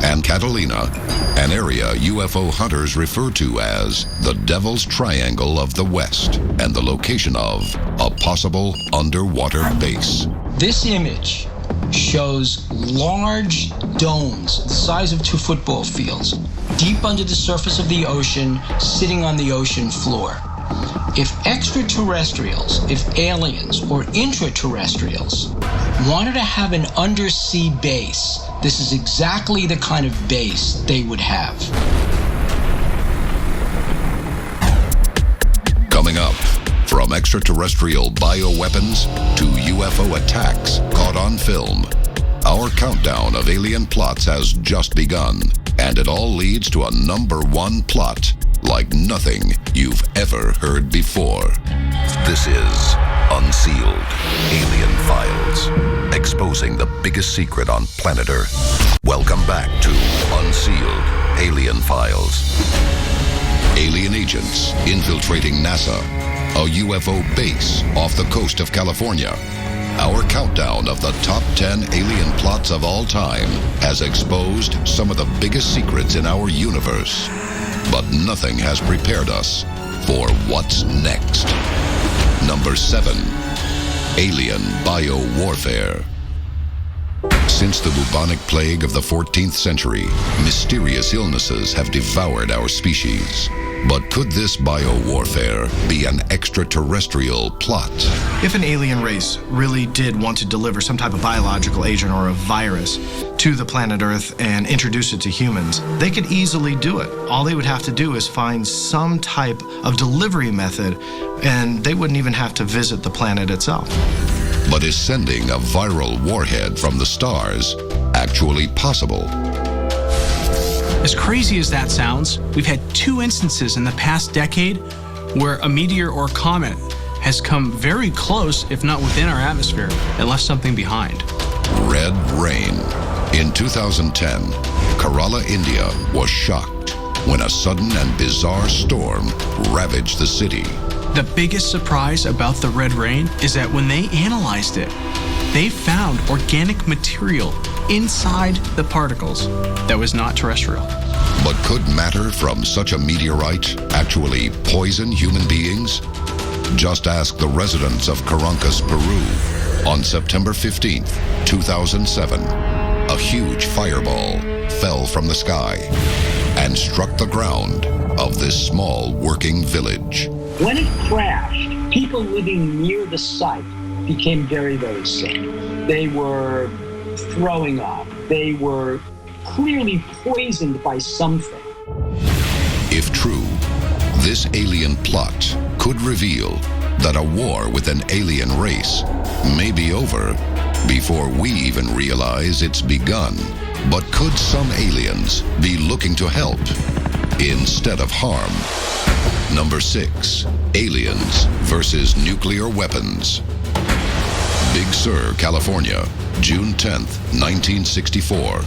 and Catalina, an area UFO hunters refer to as the Devil's Triangle of the West, and the location of a possible underwater base. This image shows large domes the size of 2 football fields, deep under the surface of the ocean, sitting on the ocean floor. If extraterrestrials, if aliens or intraterrestrials wanted to have an undersea base, this is exactly the kind of base they would have. Coming up, from extraterrestrial bioweapons to UFO attacks caught on film, our countdown of alien plots has just begun, and it all leads to a #1 plot like nothing you've ever heard before. This is Unsealed Alien Files, exposing the biggest secret on planet Earth. Welcome back to Unsealed Alien Files. Alien agents infiltrating NASA, a UFO base off the coast of California. Our countdown of the top 10 alien plots of all time has exposed some of the biggest secrets in our universe. But nothing has prepared us for what's next. Number 7, Alien Biowarfare. Since the bubonic plague of the 14th century, mysterious illnesses have devoured our species. But could this biowarfare be an extraterrestrial plot? If an alien race really did want to deliver some type of biological agent or a virus to the planet Earth and introduce it to humans, they could easily do it. All they would have to do is find some type of delivery method, and they wouldn't even have to visit the planet itself. But is sending a viral warhead from the stars actually possible? As crazy as that sounds, we've had 2 instances in the past decade where a meteor or comet has come very close, if not within our atmosphere, and left something behind. Red rain. In 2010, Kerala, India was shocked when a sudden and bizarre storm ravaged the city. The biggest surprise about the red rain is that when they analyzed it, they found organic material inside the particles that was not terrestrial. But could matter from such a meteorite actually poison human beings? Just ask the residents of Caracas, Peru. On September 15th, 2007, a huge fireball fell from the sky and struck the ground of this small working village. When it crashed, people living near the site became very, very sick. They were throwing up. They were clearly poisoned by something. If true, this alien plot could reveal that a war with an alien race may be over before we even realize it's begun. But could some aliens be looking to help instead of harm? Number 6, aliens versus nuclear weapons. Big Sur, California, June 10th, 1964.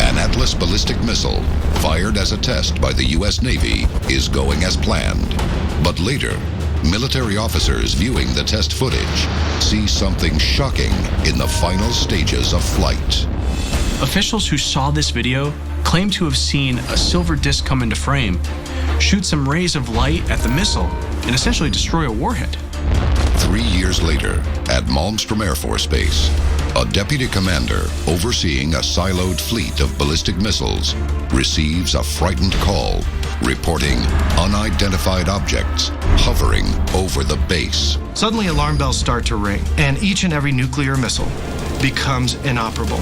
An Atlas ballistic missile, fired as a test by the U.S. Navy, is going as planned. But later, military officers viewing the test footage see something shocking in the final stages of flight. Officials who saw this video claim to have seen a silver disc come into frame, shoot some rays of light at the missile, and essentially destroy a warhead. 3 years later, at Malmstrom Air Force Base, a deputy commander overseeing a siloed fleet of ballistic missiles receives a frightened call reporting unidentified objects hovering over the base. Suddenly, alarm bells start to ring, and each and every nuclear missile becomes inoperable.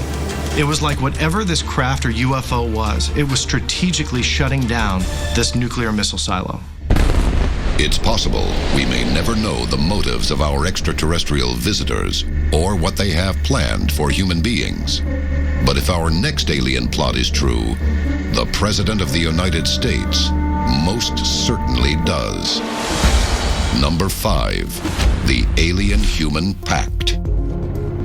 It was like whatever this craft or UFO was, it was strategically shutting down this nuclear missile silo. It's possible we may never know the motives of our extraterrestrial visitors or what they have planned for human beings. But if our next alien plot is true, the President of the United States most certainly does. Number 5, the Alien-Human Pact.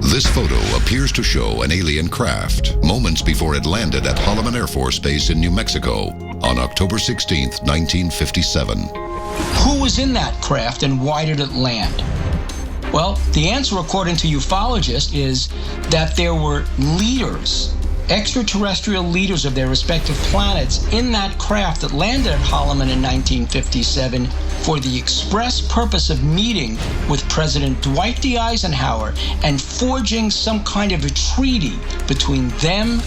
This photo appears to show an alien craft moments before it landed at Holloman Air Force Base in New Mexico on October 16, 1957. Who was in that craft and why did it land? Well, the answer, according to ufologists, is that there were leaders extraterrestrial leaders of their respective planets in that craft that landed at Holloman in 1957 for the express purpose of meeting with President Dwight D. Eisenhower and forging some kind of a treaty between them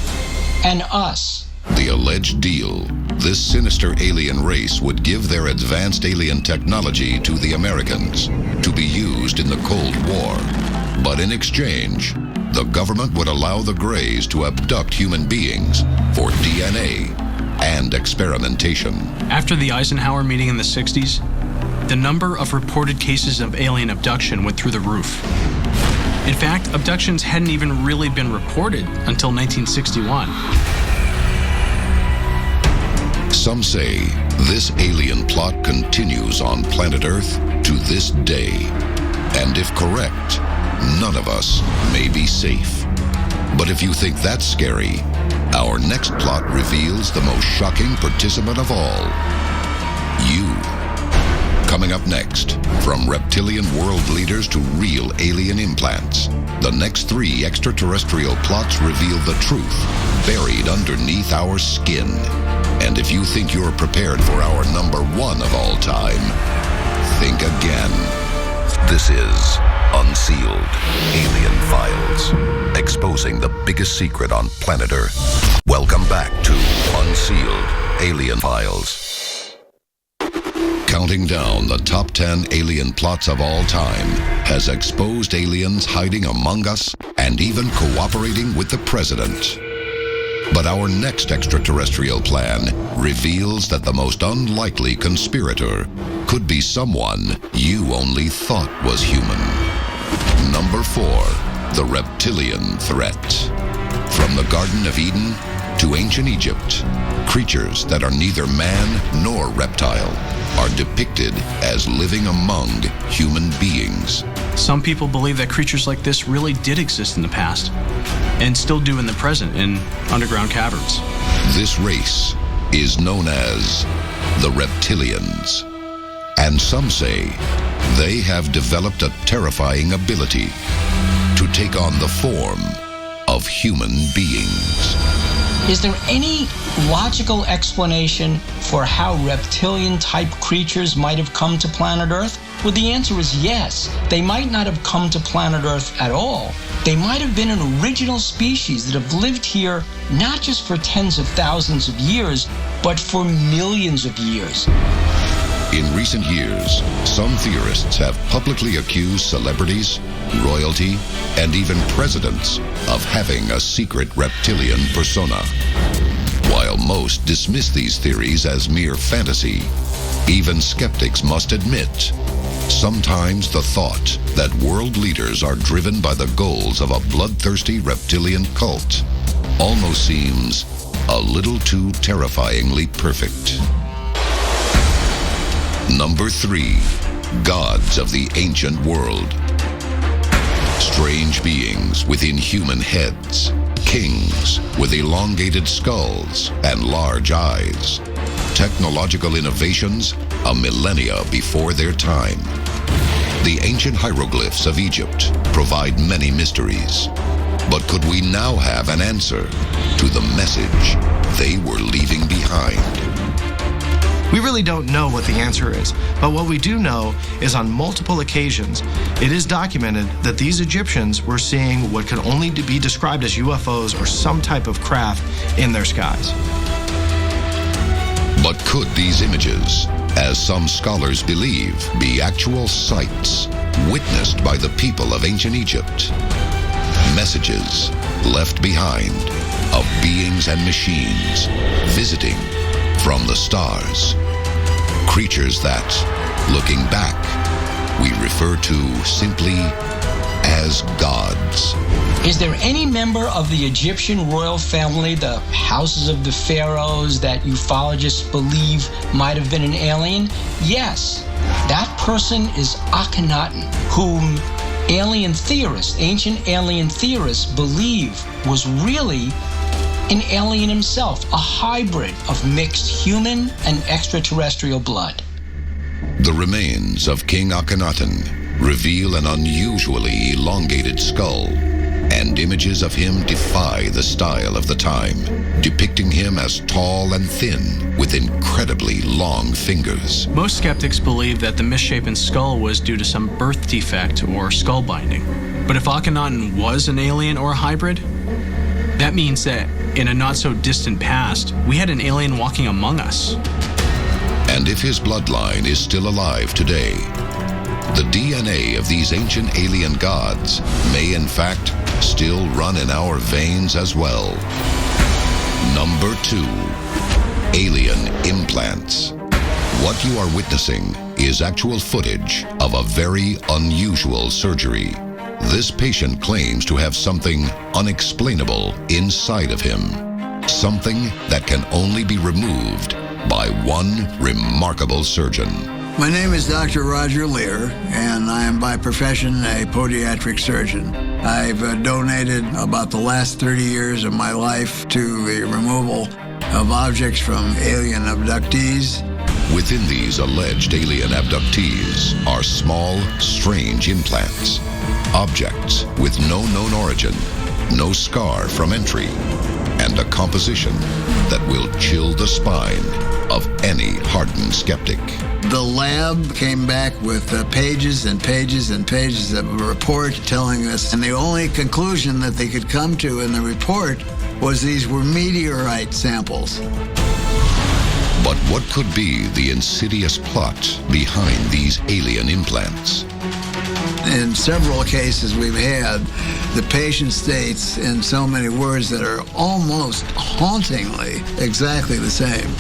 and us. The alleged deal: this sinister alien race would give their advanced alien technology to the Americans to be used in the Cold War. But in exchange, the government would allow the Greys to abduct human beings for DNA and experimentation. After the Eisenhower meeting in the 60s, the number of reported cases of alien abduction went through the roof. In fact, abductions hadn't even really been reported until 1961. Some say this alien plot continues on planet Earth to this day. And if correct, none of us may be safe. But if you think that's scary, our next plot reveals the most shocking participant of all: you. Coming up next, from reptilian world leaders to real alien implants, the next 3 extraterrestrial plots reveal the truth buried underneath our skin. And if you think you're prepared for our number 1 of all time, think again. This is Unsealed Alien Files, exposing the biggest secret on planet Earth. Welcome back to Unsealed Alien Files. Counting down the top 10 alien plots of all time has exposed aliens hiding among us and even cooperating with the president. But our next extraterrestrial plan reveals that the most unlikely conspirator could be someone you only thought was human. Number 4, the reptilian threat. From the Garden of Eden to ancient Egypt, creatures that are neither man nor reptile are depicted as living among human beings. Some people believe that creatures like this really did exist in the past, and still do in the present in underground caverns. This race is known as the Reptilians, and some say they have developed a terrifying ability to take on the form of human beings. Is there any logical explanation for how reptilian-type creatures might have come to planet Earth? Well, the answer is yes. They might not have come to planet Earth at all. They might have been an original species that have lived here not just for tens of thousands of years, but for millions of years. In recent years, some theorists have publicly accused celebrities, royalty, and even presidents of having a secret reptilian persona. While most dismiss these theories as mere fantasy, even skeptics must admit, sometimes the thought that world leaders are driven by the goals of a bloodthirsty reptilian cult almost seems a little too terrifyingly perfect. Number 3, gods of the ancient world. Strange beings with inhuman heads, kings with elongated skulls and large eyes. Technological innovations a millennia before their time. The ancient hieroglyphs of Egypt provide many mysteries. But could we now have an answer to the message they were leaving behind? We really don't know what the answer is, but what we do know is on multiple occasions, it is documented that these Egyptians were seeing what could only be described as UFOs or some type of craft in their skies. But could these images, as some scholars believe, be actual sights witnessed by the people of ancient Egypt? Messages left behind of beings and machines visiting from the stars. Creatures that, looking back, we refer to simply as gods. Is there any member of the Egyptian royal family, the houses of the pharaohs, that ufologists believe might have been an alien? Yes. That person is Akhenaten, whom ancient alien theorists believe was really an alien himself, a hybrid of mixed human and extraterrestrial blood. The remains of King Akhenaten reveal an unusually elongated skull and images of him defy the style of the time, depicting him as tall and thin with incredibly long fingers. Most skeptics believe that the misshapen skull was due to some birth defect or skull binding. But if Akhenaten was an alien or a hybrid, that means that in a not-so-distant past, we had an alien walking among us. And if his bloodline is still alive today, the DNA of these ancient alien gods may in fact still run in our veins as well. Number 2, alien implants. What you are witnessing is actual footage of a very unusual surgery. This patient claims to have something unexplainable inside of him, something that can only be removed by one remarkable surgeon. My name is Dr. Roger Lear, and I am by profession a podiatric surgeon. I've donated about the last 30 years of my life to the removal of objects from alien abductees. Within these alleged alien abductees are small, strange implants, objects with no known origin, no scar from entry, and a composition that will chill the spine of any hardened skeptic. The lab came back with pages and pages and pages of a report telling us, and the only conclusion that they could come to in the report was these were meteorite samples. But what could be the insidious plot behind these alien implants? In several cases we've had, the patient states in so many words that are almost hauntingly exactly the same.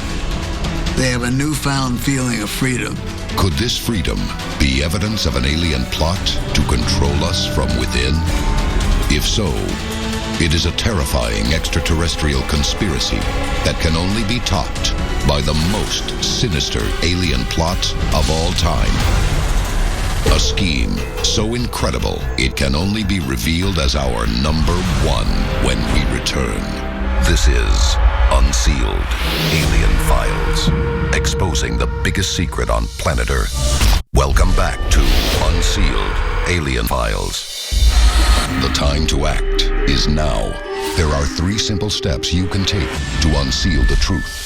They have a newfound feeling of freedom. Could this freedom be evidence of an alien plot to control us from within? If so, it is a terrifying extraterrestrial conspiracy that can only be topped by the most sinister alien plot of all time. A scheme so incredible it can only be revealed as our number 1 when we return. This is Unsealed Alien Files, exposing the biggest secret on planet Earth. Welcome back to Unsealed Alien Files. The time to act is now. There are 3 simple steps you can take to unseal the truth.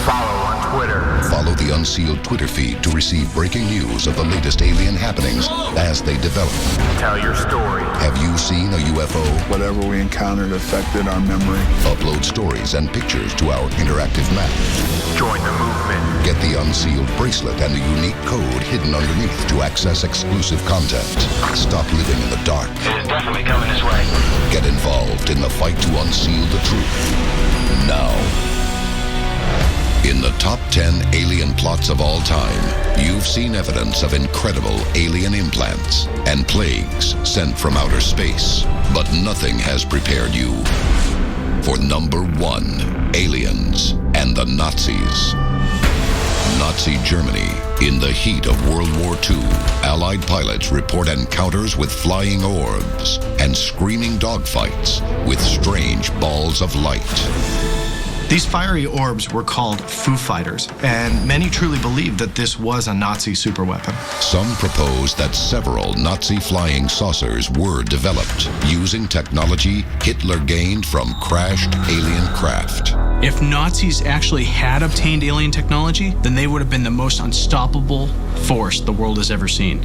Follow on Twitter. Follow the Unsealed Twitter feed to receive breaking news of the latest alien happenings as they develop. Tell your story. Have you seen a UFO? Whatever we encountered affected our memory. Upload stories and pictures to our interactive map. Join the movement. Get the Unsealed bracelet and the unique code hidden underneath to access exclusive content. Stop living in the dark. It is definitely coming his way. Get involved in the fight to unseal the truth. Now. In the top 10 alien plots of all time, you've seen evidence of incredible alien implants and plagues sent from outer space. But nothing has prepared you for number 1, aliens and the Nazis. Nazi Germany. In the heat of World War II, Allied pilots report encounters with flying orbs and screaming dogfights with strange balls of light. These fiery orbs were called Foo Fighters, and many truly believed that this was a Nazi superweapon. Some propose that several Nazi flying saucers were developed using technology Hitler gained from crashed alien craft. If Nazis actually had obtained alien technology, then they would have been the most unstoppable force the world has ever seen.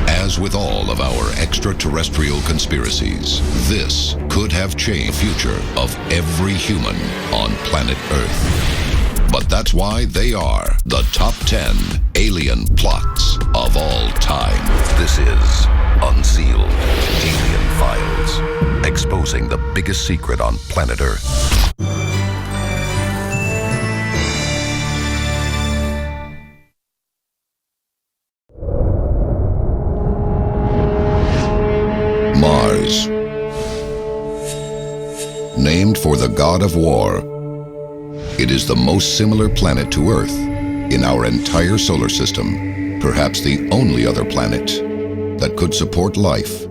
As with all of our extraterrestrial conspiracies, this could have changed the future of every human on planet Earth. But that's why they are the top 10 alien plots of all time. This is Unsealed Alien Files, exposing the biggest secret on planet Earth. Mars. Named for the god of war, it is the most similar planet to Earth in our entire solar system, perhaps the only other planet that could support life,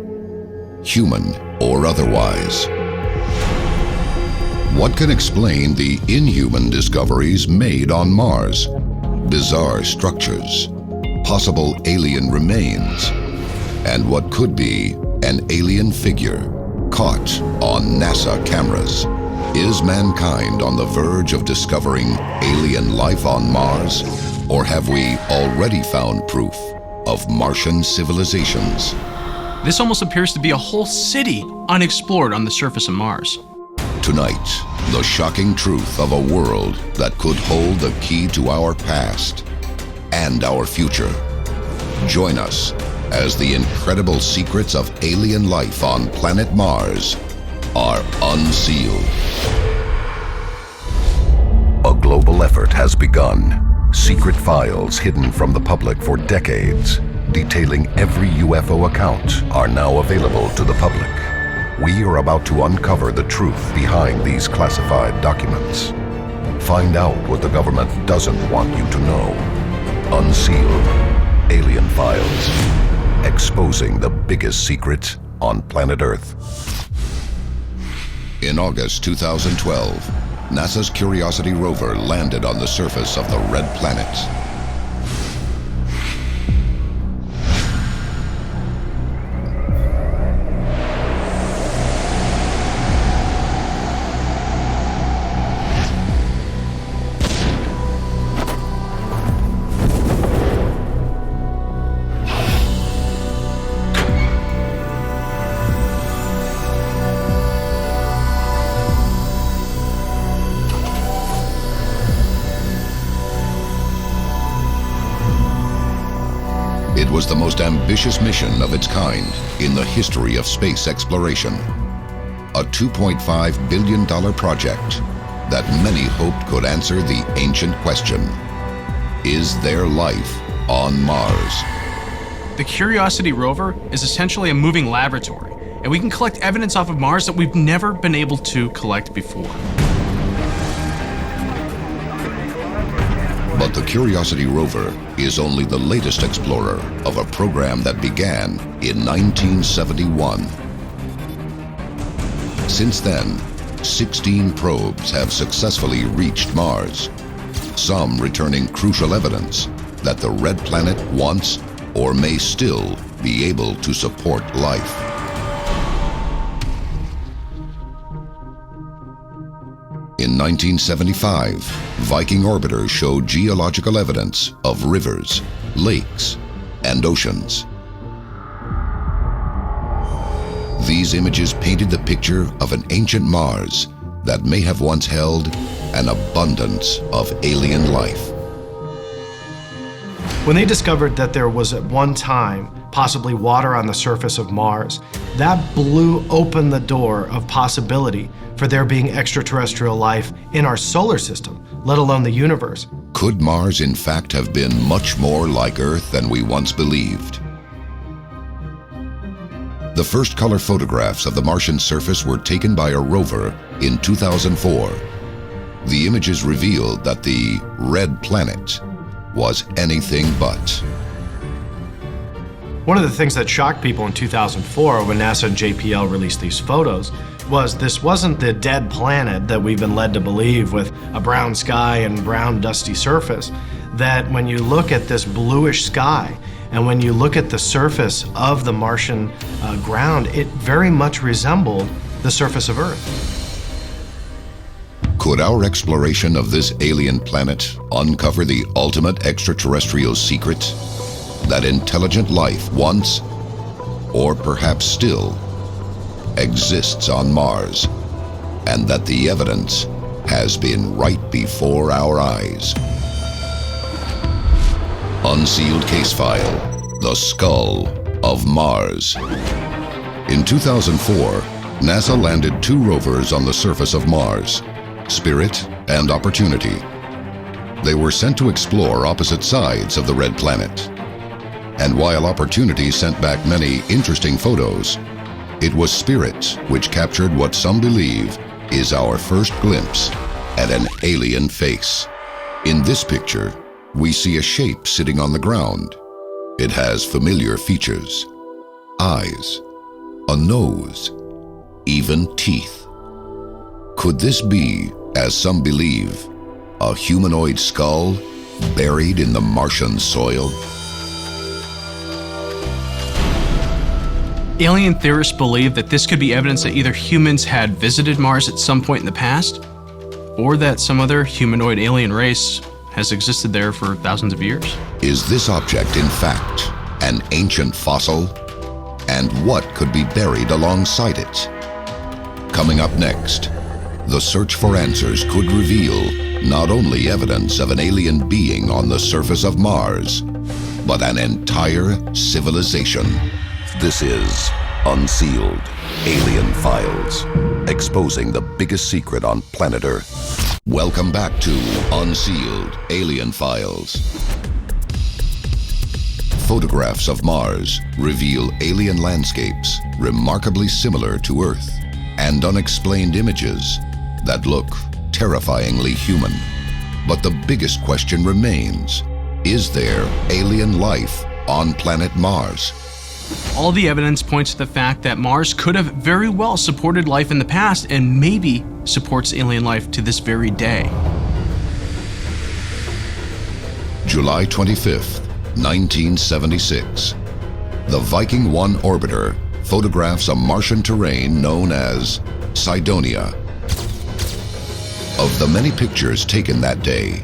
human or otherwise. What can explain the inhuman discoveries made on Mars? Bizarre structures, possible alien remains, and what could be an alien figure caught on NASA cameras. Is mankind on the verge of discovering alien life on Mars? Or have we already found proof of Martian civilizations? This almost appears to be a whole city unexplored on the surface of Mars. Tonight, the shocking truth of a world that could hold the key to our past and our future. Join us as the incredible secrets of alien life on planet Mars are unsealed. A global effort has begun. Secret files hidden from the public for decades, detailing every UFO account, are now available to the public. We are about to uncover the truth behind these classified documents. Find out what the government doesn't want you to know. Unsealed Alien Files, exposing the biggest secret on planet Earth. In August 2012, NASA's Curiosity rover landed on the surface of the Red Planet. It was the most ambitious mission of its kind in the history of space exploration. A $2.5 billion project that many hoped could answer the ancient question: is there life on Mars? The Curiosity rover is essentially a moving laboratory, and we can collect evidence off of Mars that we've never been able to collect before. But the Curiosity rover is only the latest explorer of a program that began in 1971. Since then, 16 probes have successfully reached Mars, some returning crucial evidence that the Red Planet wants or may still be able to support life. In 1975, Viking orbiters showed geological evidence of rivers, lakes, and oceans. These images painted the picture of an ancient Mars that may have once held an abundance of alien life. When they discovered that there was at one time possibly water on the surface of Mars, that blew open the door of possibility for there being extraterrestrial life in our solar system, let alone the universe. Could Mars in fact have been much more like Earth than we once believed? The first color photographs of the Martian surface were taken by a rover in 2004. The images revealed that the Red Planet was anything but. One of the things that shocked people in 2004 when NASA and JPL released these photos was this wasn't the dead planet that we've been led to believe with a brown sky and brown dusty surface. That when you look at this bluish sky and when you look at the surface of the Martian ground, it very much resembled the surface of Earth. Could our exploration of this alien planet uncover the ultimate extraterrestrial secret? That intelligent life once, or perhaps still, exists on Mars, and that the evidence has been right before our eyes. Unsealed case file: The Skull of Mars. In 2004, NASA landed 2 rovers on the surface of Mars, Spirit and Opportunity. They were sent to explore opposite sides of the Red Planet. And while Opportunity sent back many interesting photos, it was Spirit which captured what some believe is our first glimpse at an alien face. In this picture, we see a shape sitting on the ground. It has familiar features: eyes, a nose, even teeth. Could this be, as some believe, a humanoid skull buried in the Martian soil? Alien theorists believe that this could be evidence that either humans had visited Mars at some point in the past, or that some other humanoid alien race has existed there for thousands of years. Is this object, in fact, an ancient fossil? And what could be buried alongside it? Coming up next, the search for answers could reveal not only evidence of an alien being on the surface of Mars, but an entire civilization. This is Unsealed Alien Files, exposing the biggest secret on planet Earth. Welcome back to Unsealed Alien Files. Photographs of Mars reveal alien landscapes remarkably similar to Earth and unexplained images that look terrifyingly human. But the biggest question remains, is there alien life on planet Mars? All the evidence points to the fact that Mars could have very well supported life in the past and maybe supports alien life to this very day. July 25th, 1976. The Viking 1 orbiter photographs a Martian terrain known as Cydonia. Of the many pictures taken that day,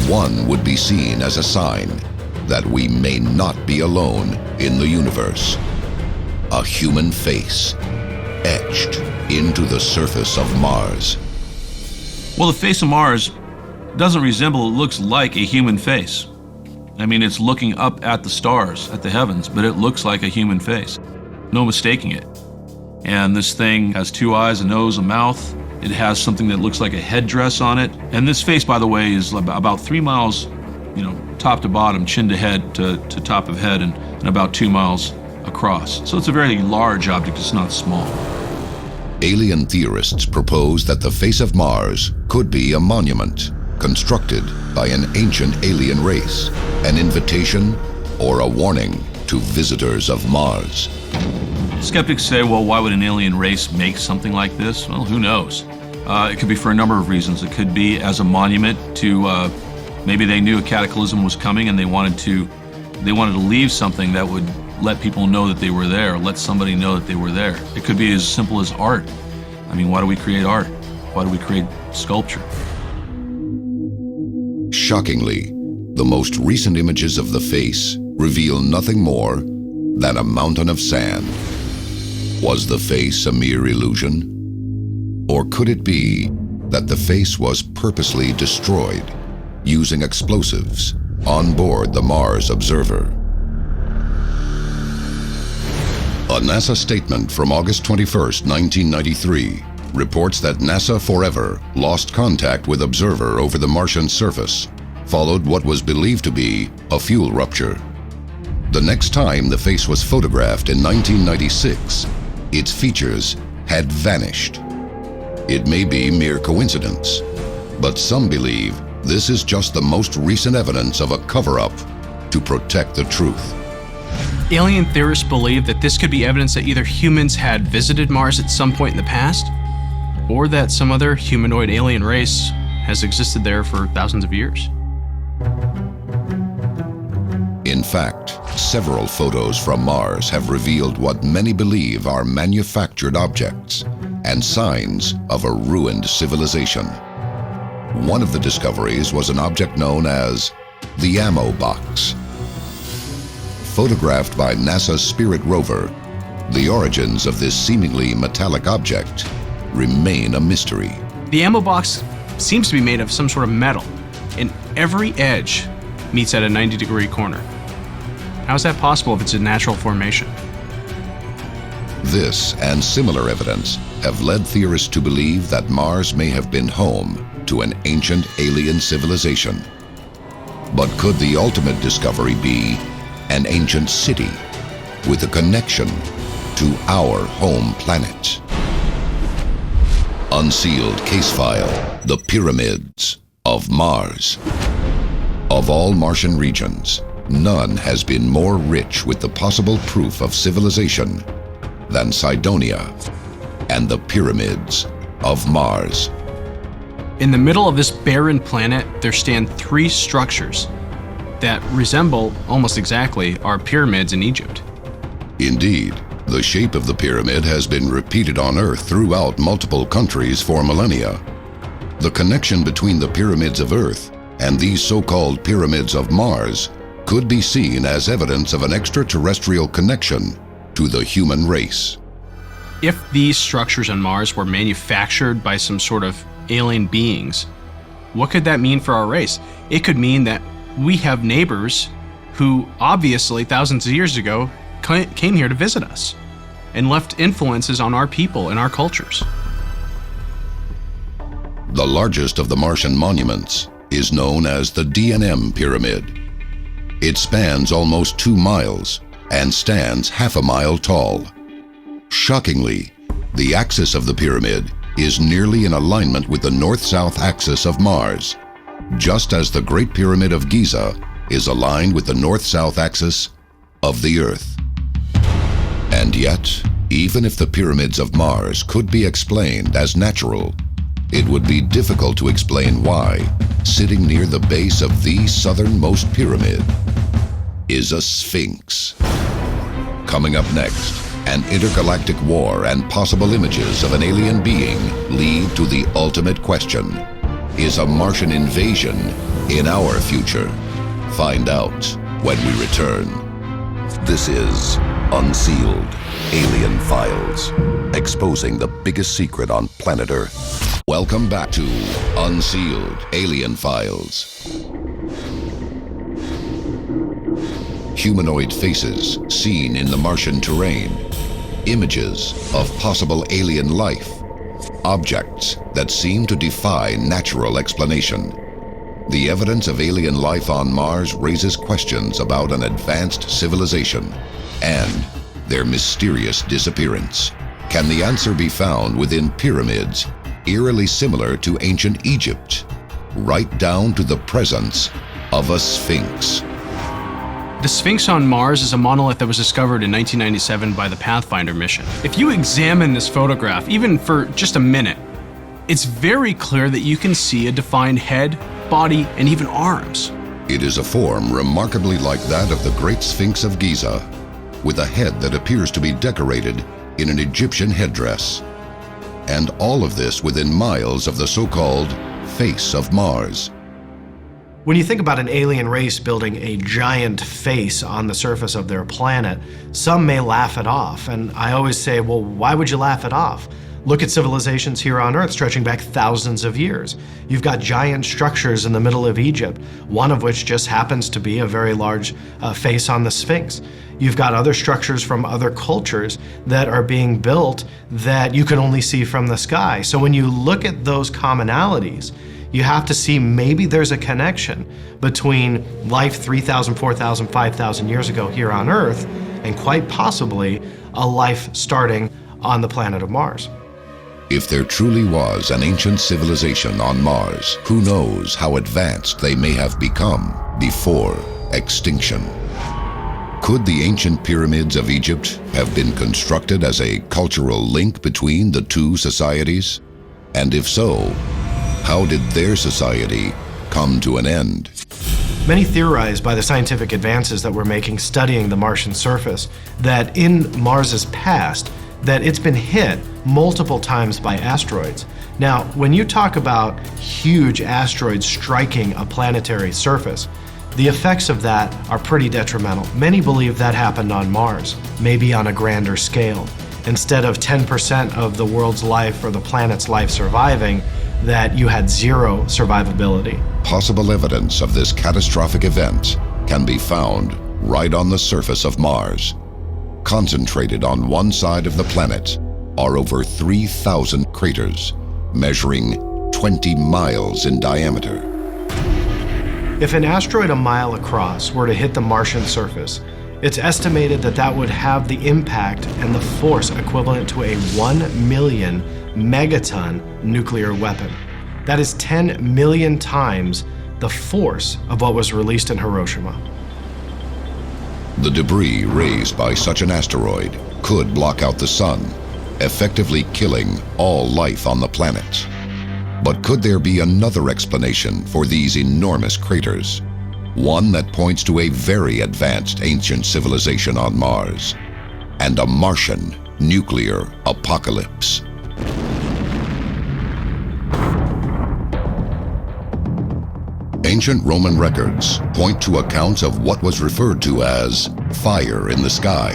one would be seen as a sign that we may not be alone in the universe. A human face etched into the surface of Mars. Well, the face of Mars doesn't resemble, it looks like a human face. I mean, it's looking up at the stars, at the heavens, but it looks like a human face. No mistaking it. And this thing has two eyes, a nose, a mouth. It has something that looks like a headdress on it. And this face, by the way, is about 3 miles, top to bottom, chin to head to top of head, and about 2 miles across. So it's a very large object, it's not small. Alien theorists propose that the face of Mars could be a monument constructed by an ancient alien race, an invitation or a warning to visitors of Mars. Skeptics say, well, why would an alien race make something like this? Well, who knows? It could be for a number of reasons. It could be as a monument to, maybe they knew a cataclysm was coming and they wanted to leave something that would let people know that they were there, let somebody know that they were there. It could be as simple as art. I mean, why do we create art? Why do we create sculpture? Shockingly, the most recent images of the face reveal nothing more than a mountain of sand. Was the face a mere illusion? Or could it be that the face was purposely destroyed using explosives on board the Mars Observer? A NASA statement from August 21st, 1993 reports that NASA Forever lost contact with Observer over the Martian surface, followed what was believed to be a fuel rupture. The next time the face was photographed in 1996, its features had vanished. It may be mere coincidence, but some believe this is just the most recent evidence of a cover-up to protect the truth. Alien theorists believe that this could be evidence that either humans had visited Mars at some point in the past, or that some other humanoid alien race has existed there for thousands of years. In fact, several photos from Mars have revealed what many believe are manufactured objects and signs of a ruined civilization. One of the discoveries was an object known as the Ammo Box. Photographed by NASA's Spirit rover, the origins of this seemingly metallic object remain a mystery. The ammo box seems to be made of some sort of metal, and every edge meets at a 90-degree corner. How is that possible if it's a natural formation? This and similar evidence have led theorists to believe that Mars may have been home to an ancient alien civilization. But could the ultimate discovery be an ancient city with a connection to our home planet? Unsealed case file, The Pyramids of Mars. Of all Martian regions, none has been more rich with the possible proof of civilization than Cydonia and the Pyramids of Mars. In the middle of this barren planet, there stand three structures that resemble almost exactly our pyramids in Egypt. Indeed, The shape of the pyramid has been repeated on Earth throughout multiple countries for millennia. The connection between the pyramids of Earth and these so-called pyramids of Mars could be seen as evidence of an extraterrestrial connection to the human race. If these structures on Mars were manufactured by some sort of alien beings, what could that mean for our race? It could mean that we have neighbors who obviously thousands of years ago came here to visit us and left influences on our people and our cultures. The largest of the Martian monuments is known as the DNM Pyramid. It spans almost 2 miles and stands half a mile tall. Shockingly, the axis of the pyramid is nearly in alignment with the north-south axis of Mars, just as the Great Pyramid of Giza is aligned with the north-south axis of the Earth. And yet, even if the pyramids of Mars could be explained as natural, it would be difficult to explain why, sitting near the base of the southernmost pyramid, is a sphinx. Coming up next, an intergalactic war and possible images of an alien being lead to the ultimate question: is a Martian invasion in our future? Find out when we return. This is Unsealed Alien Files, exposing the biggest secret on planet Earth. Welcome back to Unsealed Alien Files. Humanoid faces seen in the Martian terrain, images of possible alien life, objects that seem to defy natural explanation. The evidence of alien life on Mars raises questions about an advanced civilization and their mysterious disappearance. Can the answer be found within pyramids eerily similar to ancient Egypt, right down to the presence of a sphinx? The Sphinx on Mars is a monolith that was discovered in 1997 by the Pathfinder mission. If you examine this photograph, even for just a minute, it's very clear that you can see a defined head, body, and even arms. It is a form remarkably like that of the Great Sphinx of Giza, with a head that appears to be decorated in an Egyptian headdress. And all of this within miles of the so-called face of Mars. When you think about an alien race building a giant face on the surface of their planet, some may laugh it off. And I always say, well, why would you laugh it off? Look at civilizations here on Earth stretching back thousands of years. You've got giant structures in the middle of Egypt, one of which just happens to be a very large face on the Sphinx. You've got other structures from other cultures that are being built that you can only see from the sky. So when you look at those commonalities, you have to see maybe there's a connection between life 3,000, 4,000, 5,000 years ago here on Earth and quite possibly a life starting on the planet of Mars. If there truly was an ancient civilization on Mars, who knows how advanced they may have become before extinction? Could the ancient pyramids of Egypt have been constructed as a cultural link between the two societies? And if so, how did their society come to an end? Many theorize by the scientific advances that we're making studying the Martian surface that in Mars's past, that it's been hit multiple times by asteroids. Now, when you talk about huge asteroids striking a planetary surface, the effects of that are pretty detrimental. Many believe that happened on Mars, maybe on a grander scale. Instead of 10% of the world's life or the planet's life surviving, that you had zero survivability. Possible evidence of this catastrophic event can be found right on the surface of Mars. Concentrated on one side of the planet are over 3,000 craters, measuring 20 miles in diameter. If an asteroid a mile across were to hit the Martian surface, it's estimated that that would have the impact and the force equivalent to a 1 million megaton nuclear weapon. That is 10 million times the force of what was released in Hiroshima. The debris raised by such an asteroid could block out the sun, effectively killing all life on the planet. But could there be another explanation for these enormous craters? One that points to a very advanced ancient civilization on Mars. and a Martian nuclear apocalypse. Ancient Roman records point to accounts of what was referred to as fire in the sky.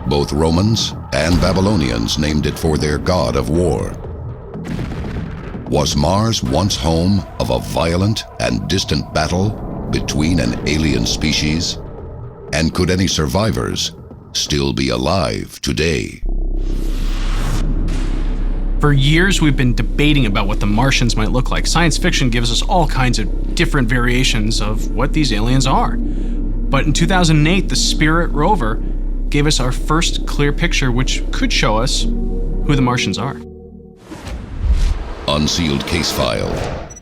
Both Romans and Babylonians named it for their god of war. Was Mars once home of a violent and distant battle between an alien species? And could any survivors still be alive today? For years, we've been debating about what the Martians might look like. Science fiction gives us all kinds of different variations of what these aliens are. But in 2008, the Spirit rover gave us our first clear picture, which could show us who the Martians are. Unsealed case file,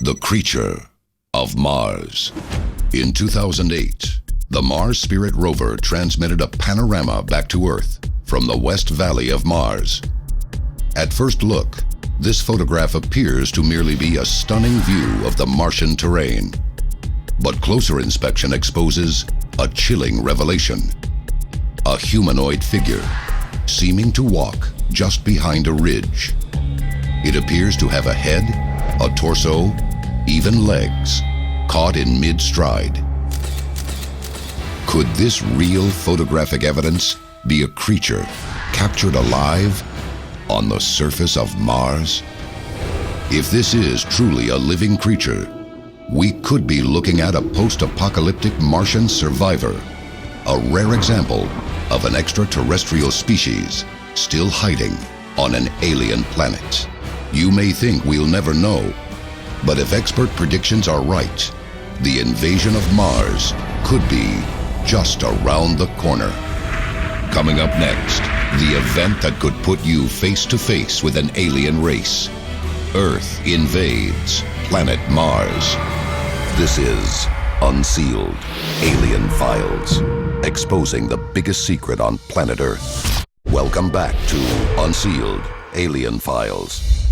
The Creature of Mars. In 2008, the Mars Spirit rover transmitted a panorama back to Earth from the West Valley of Mars. At first look, this photograph appears to merely be a stunning view of the Martian terrain. But closer inspection exposes a chilling revelation. A humanoid figure, seeming to walk just behind a ridge. It appears to have a head, a torso, even legs, caught in mid-stride. Could this real photographic evidence be a creature captured alive on the surface of Mars? If this is truly a living creature, we could be looking at a post-apocalyptic Martian survivor, a rare example of an extraterrestrial species still hiding on an alien planet. You may think we'll never know, but if expert predictions are right, the invasion of Mars could be just around the corner. Coming up next, the event that could put you face to face with an alien race. Earth invades planet Mars. This is Unsealed Alien Files, exposing the biggest secret on planet Earth. Welcome back to Unsealed Alien Files.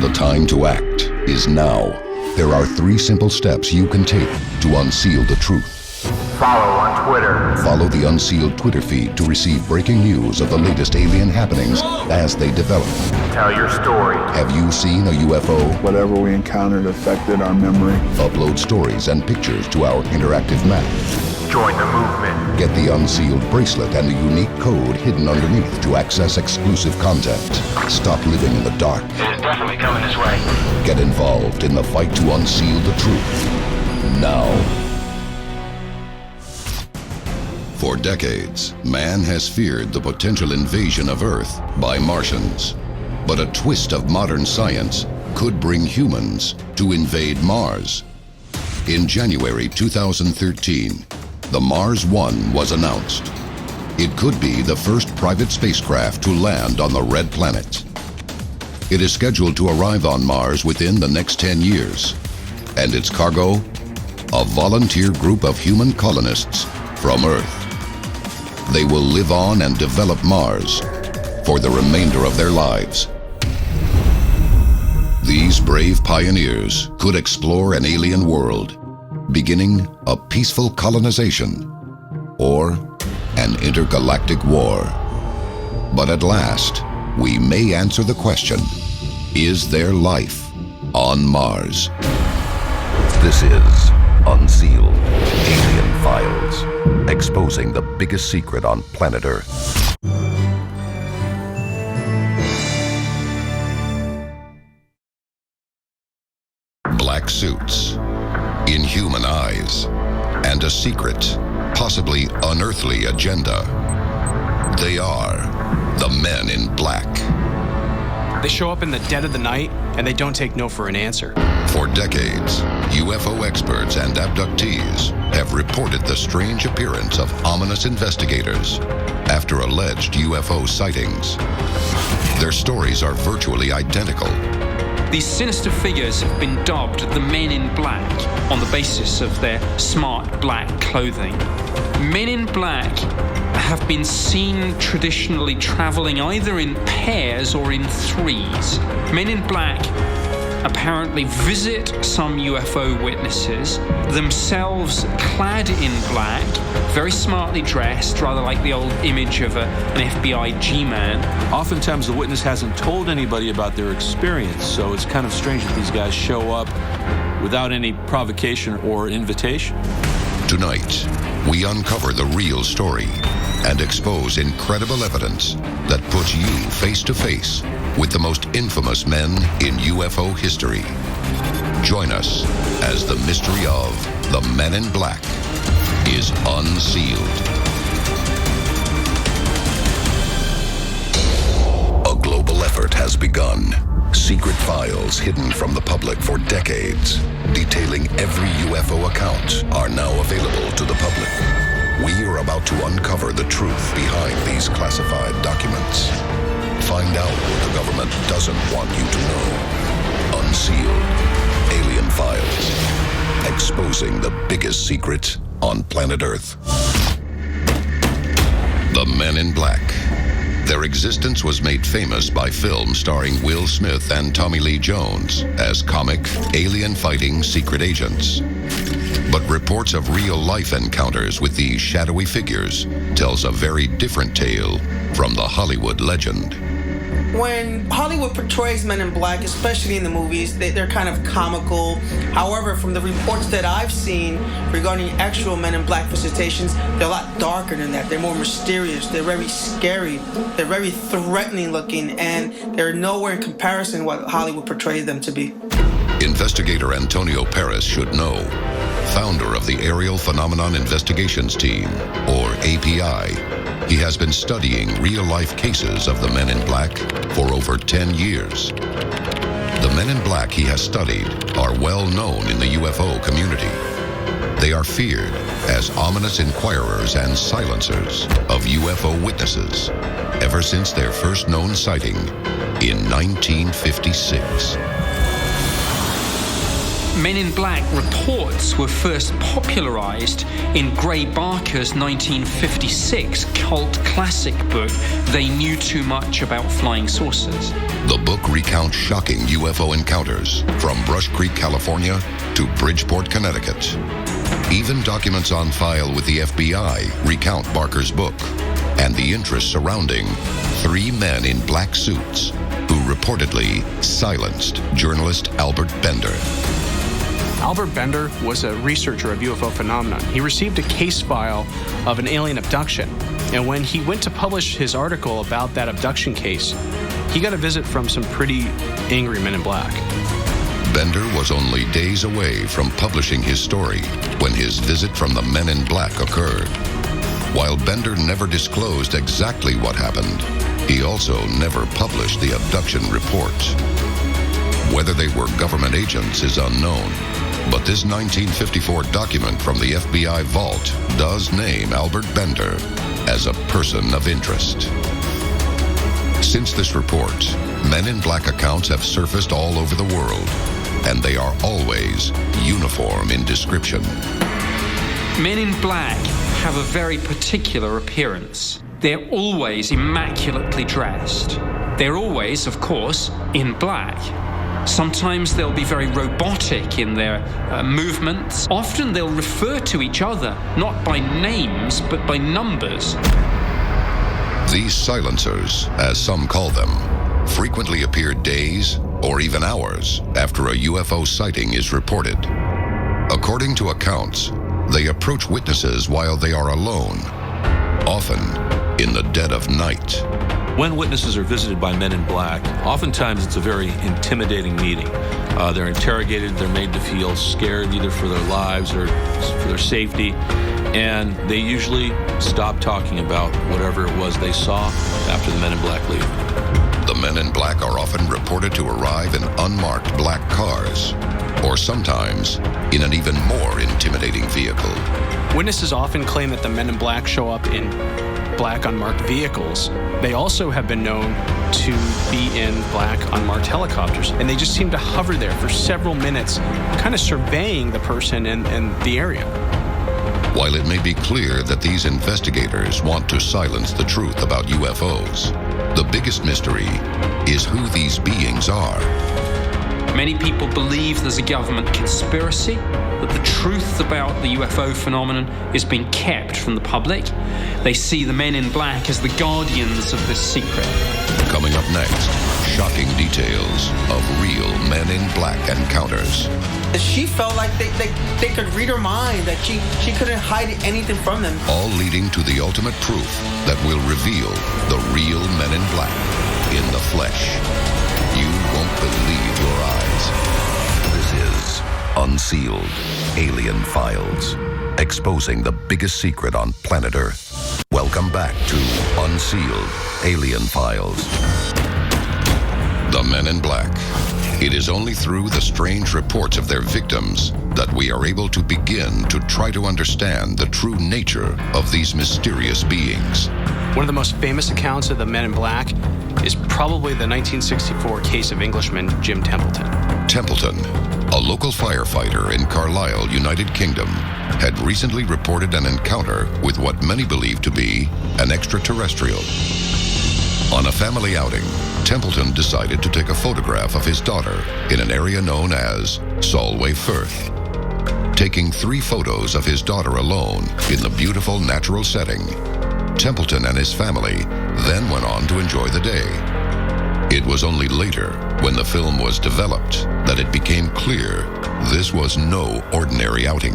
The time to act is now. There are 3 simple steps you can take to unseal the truth. Follow on Twitter. Follow the Unsealed Twitter feed to receive breaking news of the latest alien happenings as they develop. Tell your story. Have you seen a UFO? Whatever we encountered affected our memory. Upload stories and pictures to our interactive map. Join the movement. Get the Unsealed bracelet and the unique code hidden underneath to access exclusive content. Stop living in the dark. It is definitely coming this way. Get involved in the fight to unseal the truth. Now. For decades, man has feared the potential invasion of Earth by Martians. But a twist of modern science could bring humans to invade Mars. In January 2013, the Mars 1 was announced. It could be the first private spacecraft to land on the Red Planet. It is scheduled to arrive on Mars within the next 10 years. And its cargo? A volunteer group of human colonists from Earth. They will live on and develop Mars for the remainder of their lives. These brave pioneers could explore an alien world, beginning a peaceful colonization or an intergalactic war. But at last, we may answer the question, is there life on Mars? This is Unsealed Alien Files, exposing the biggest secret on planet Earth. Black suits, inhuman eyes, and a secret, possibly unearthly agenda. They are the Men in Black. They show up in the dead of the night, and they don't take no for an answer. For decades, UFO experts and abductees have reported the strange appearance of ominous investigators after alleged UFO sightings. Their stories are virtually identical. These sinister figures have been dubbed the Men in Black on the basis of their smart black clothing. Men in Black have been seen traditionally traveling either in pairs or in threes. Men in Black apparently visit some UFO witnesses, themselves clad in black, very smartly dressed, rather like the old image of an FBI G-man. Oftentimes the witness hasn't told anybody about their experience, so it's kind of strange that these guys show up without any provocation or invitation. Tonight, we uncover the real story and expose incredible evidence that puts you face to face with the most infamous men in UFO history. Join us as the mystery of the Men in Black is unsealed. A global effort has begun. Secret files hidden from the public for decades, detailing every UFO account, are now available to the public. We are about to uncover the truth behind these classified documents. Find out what the government doesn't want you to know. Unsealed Alien Files. Exposing the biggest secret on planet Earth. The Men in Black. Their existence was made famous by films starring Will Smith and Tommy Lee Jones as comic, alien-fighting secret agents. But reports of real-life encounters with these shadowy figures tells a very different tale from the Hollywood legend. When Hollywood portrays Men in Black, especially in the movies, they're kind of comical. However, from the reports that I've seen regarding actual Men in Black visitations, they're a lot darker than that. They're more mysterious. They're very scary. They're very threatening looking, and they're nowhere in comparison what Hollywood portrays them to be. Investigator Antonio Perez should know. Founder of the Aerial Phenomenon Investigations Team, or API, he has been studying real-life cases of the Men in Black for over 10 years. The Men in Black he has studied are well known in the UFO community. They are feared as ominous inquirers and silencers of UFO witnesses ever since their first known sighting in 1956. Men in Black reports were first popularized in Gray Barker's 1956 cult classic book, They Knew Too Much About Flying Saucers. The book recounts shocking UFO encounters from Brush Creek, California to Bridgeport, Connecticut. Even documents on file with the FBI recount Barker's book and the interest surrounding 3 men in black suits who reportedly silenced journalist Albert Bender. Albert Bender was a researcher of UFO phenomena. He received a case file of an alien abduction, and when he went to publish his article about that abduction case, he got a visit from some pretty angry Men in Black. Bender was only days away from publishing his story when his visit from the Men in Black occurred. While Bender never disclosed exactly what happened, he also never published the abduction report. Whether they were government agents is unknown, but this 1954 document from the FBI vault does name Albert Bender as a person of interest. Since this report, Men in Black accounts have surfaced all over the world, and they are always uniform in description. Men in Black have a very particular appearance. They're always immaculately dressed. They're always, of course, in black. Sometimes they'll be very robotic in their movements. Often they'll refer to each other, not by names, but by numbers. These silencers, as some call them, frequently appear days or even hours after a UFO sighting is reported. According to accounts, they approach witnesses while they are alone, often in the dead of night. When witnesses are visited by Men in Black, oftentimes it's a very intimidating meeting. They're interrogated, they're made to feel scared either for their lives or for their safety, and they usually stop talking about whatever it was they saw after the Men in Black leave. The Men in Black are often reported to arrive in unmarked black cars, or sometimes in an even more intimidating vehicle. Witnesses often claim that the Men in Black show up in black unmarked vehicles. They also have been known to be in black unmarked helicopters, and they just seem to hover there for several minutes, kind of surveying the person and the area. While it may be clear that these investigators want to silence the truth about UFOs, the biggest mystery is who these beings are. Many people believe there's a government conspiracy, that the truth about the UFO phenomenon is being kept from the public. They see the Men in Black as the guardians of this secret. Coming up next, shocking details of real Men in Black encounters. She felt like they could read her mind, that she couldn't hide anything from them. All leading to the ultimate proof that will reveal the real Men in Black in the flesh. You won't believe your eyes. This is Unsealed Alien Files, exposing the biggest secret on planet Earth. Welcome back to Unsealed Alien Files. The Men in Black. It is only through the strange reports of their victims that we are able to begin to try to understand the true nature of these mysterious beings. One of the most famous accounts of the Men in Black is probably the 1964 case of Englishman Jim Templeton. Templeton, a local firefighter in Carlisle, United Kingdom, had recently reported an encounter with what many believe to be an extraterrestrial. On a family outing, Templeton decided to take a photograph of his daughter in an area known as Solway Firth. Taking 3 photos of his daughter alone in the beautiful natural setting, Templeton and his family then went on to enjoy the day. It was only later, when the film was developed, that it became clear this was no ordinary outing.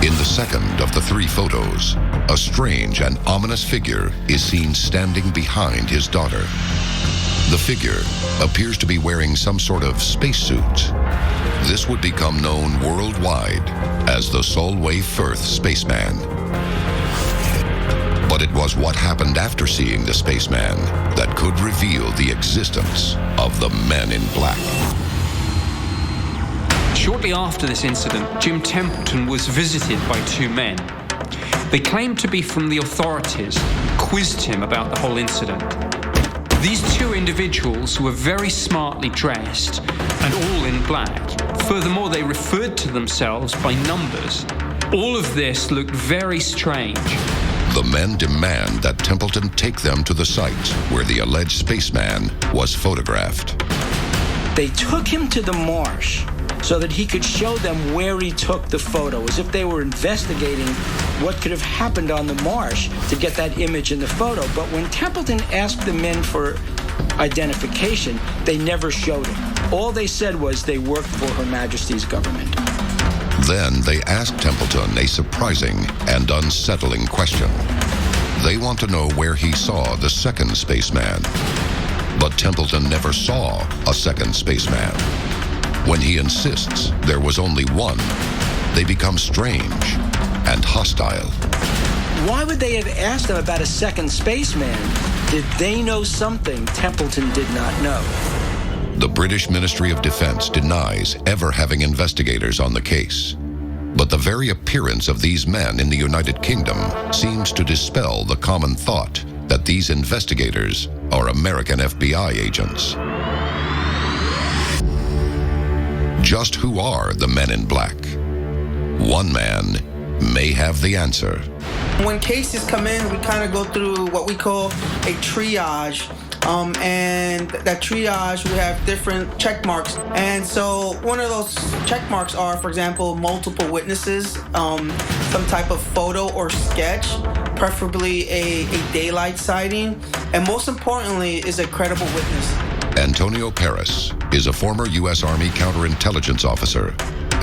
In the second of the 3 photos, a strange and ominous figure is seen standing behind his daughter. The figure appears to be wearing some sort of spacesuit. This would become known worldwide as the Solway Firth Spaceman. But it was what happened after seeing the spaceman that could reveal the existence of the Men in Black. Shortly after this incident, Jim Templeton was visited by 2 men. They claimed to be from the authorities, quizzed him about the whole incident. These 2 individuals were very smartly dressed and all in black. Furthermore, they referred to themselves by numbers. All of this looked very strange. The men demand that Templeton take them to the site where the alleged spaceman was photographed. They took him to the marsh so that he could show them where he took the photo, as if they were investigating what could have happened on the marsh to get that image in the photo. But when Templeton asked the men for identification, they never showed him. All they said was they worked for Her Majesty's government. Then they asked Templeton a surprising and unsettling question. They want to know where he saw the second spaceman. But Templeton never saw a second spaceman. When he insists there was only one, they become strange and hostile. Why would they have asked them about a second spaceman? Did they know something Templeton did not know? The British Ministry of Defense denies ever having investigators on the case. But the very appearance of these men in the United Kingdom seems to dispel the common thought that these investigators are American FBI agents. Just who are the Men in Black? One man may have the answer. When cases come in, we kind of go through what we call a triage. And that triage, we have different check marks. And so one of those check marks are, for example, multiple witnesses, some type of photo or sketch, preferably a daylight sighting, and most importantly is a credible witness. Antonio Paris is a former U.S. Army counterintelligence officer,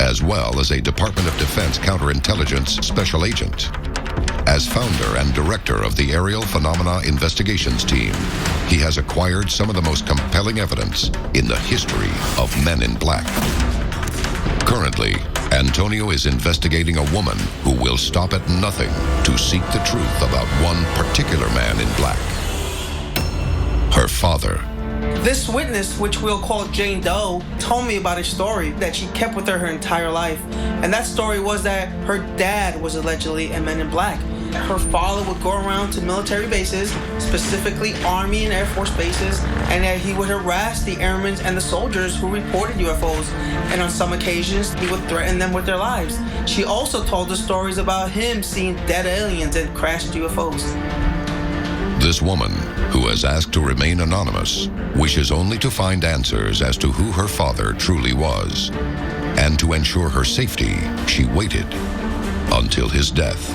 as well as a Department of Defense counterintelligence special agent. As founder and director of the Aerial Phenomena Investigations Team, he has acquired some of the most compelling evidence in the history of Men in Black. Currently, Antonio is investigating a woman who will stop at nothing to seek the truth about one particular man in black. Her father. This witness, which we'll call Jane Doe, told me about a story that she kept with her entire life. And that story was that her dad was allegedly a Man in Black. Her father would go around to military bases, specifically Army and Air Force bases, and that he would harass the airmen and the soldiers who reported UFOs. And on some occasions, he would threaten them with their lives. She also told the stories about him seeing dead aliens and crashed UFOs. This woman, who has asked to remain anonymous, wishes only to find answers as to who her father truly was. And to ensure her safety, she waited until his death.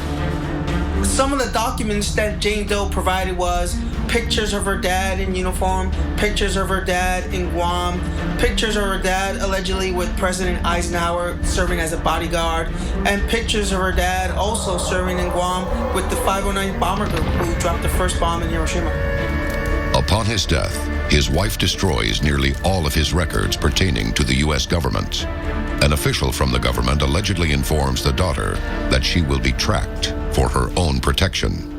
Some of the documents that Jane Doe provided was pictures of her dad in uniform, pictures of her dad in Guam, pictures of her dad allegedly with President Eisenhower serving as a bodyguard, and pictures of her dad also serving in Guam with the 509 bomber group who dropped the first bomb in Hiroshima. Upon his death, his wife destroys nearly all of his records pertaining to the U.S. government. An official from the government allegedly informs the daughter that she will be tracked for her own protection.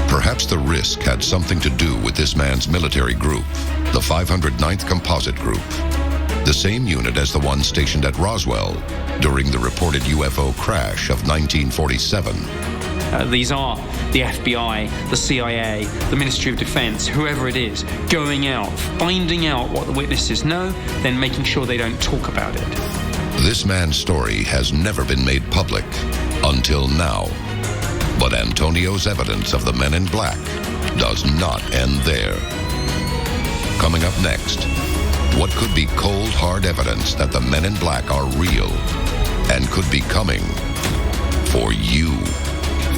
Perhaps the risk had something to do with this man's military group, the 509th Composite Group, the same unit as the one stationed at Roswell during the reported UFO crash of 1947. These are the FBI, the CIA, the Ministry of Defense, whoever it is, going out, finding out what the witnesses know, then making sure they don't talk about it. This man's story has never been made public until now. But Antonio's evidence of the Men in Black does not end there. Coming up next, what could be cold, hard evidence that the Men in Black are real and could be coming for you?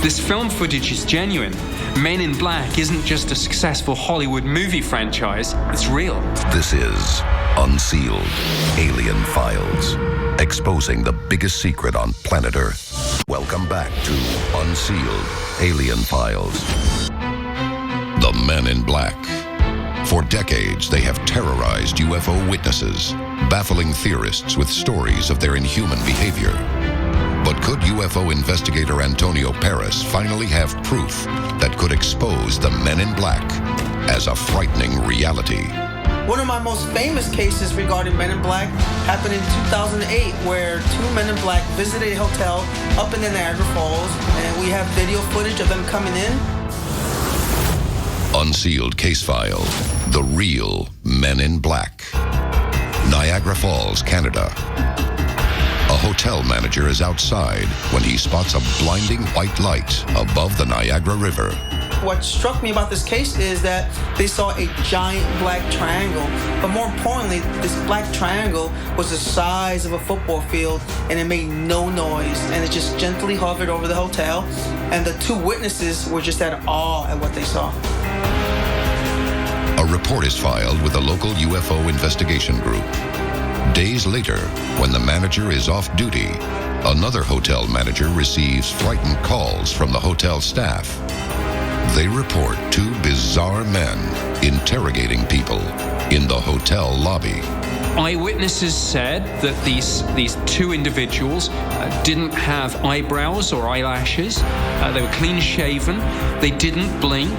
This film footage is genuine. Men in Black isn't just a successful Hollywood movie franchise, it's real. This is Unsealed Alien Files, exposing the biggest secret on planet Earth. Welcome back to Unsealed Alien Files. The Men in Black. For decades, they have terrorized UFO witnesses, baffling theorists with stories of their inhuman behavior. But could UFO investigator Antonio Paris finally have proof that could expose the Men in Black as a frightening reality? One of my most famous cases regarding Men in Black happened in 2008, where two Men in Black visited a hotel up in the Niagara Falls, and we have video footage of them coming in. Unsealed case file, The Real Men in Black. Niagara Falls, Canada. A hotel manager is outside when he spots a blinding white light above the Niagara River. What struck me about this case is that they saw a giant black triangle, but more importantly, this black triangle was the size of a football field, and it made no noise, and it just gently hovered over the hotel, and the two witnesses were just at awe at what they saw. A report is filed with a local UFO investigation group. Days later, when the manager is off duty, another hotel manager receives frightened calls from the hotel staff. They report two bizarre men interrogating people in the hotel lobby. Eyewitnesses said that these two individuals didn't have eyebrows or eyelashes. They were clean shaven. They didn't blink.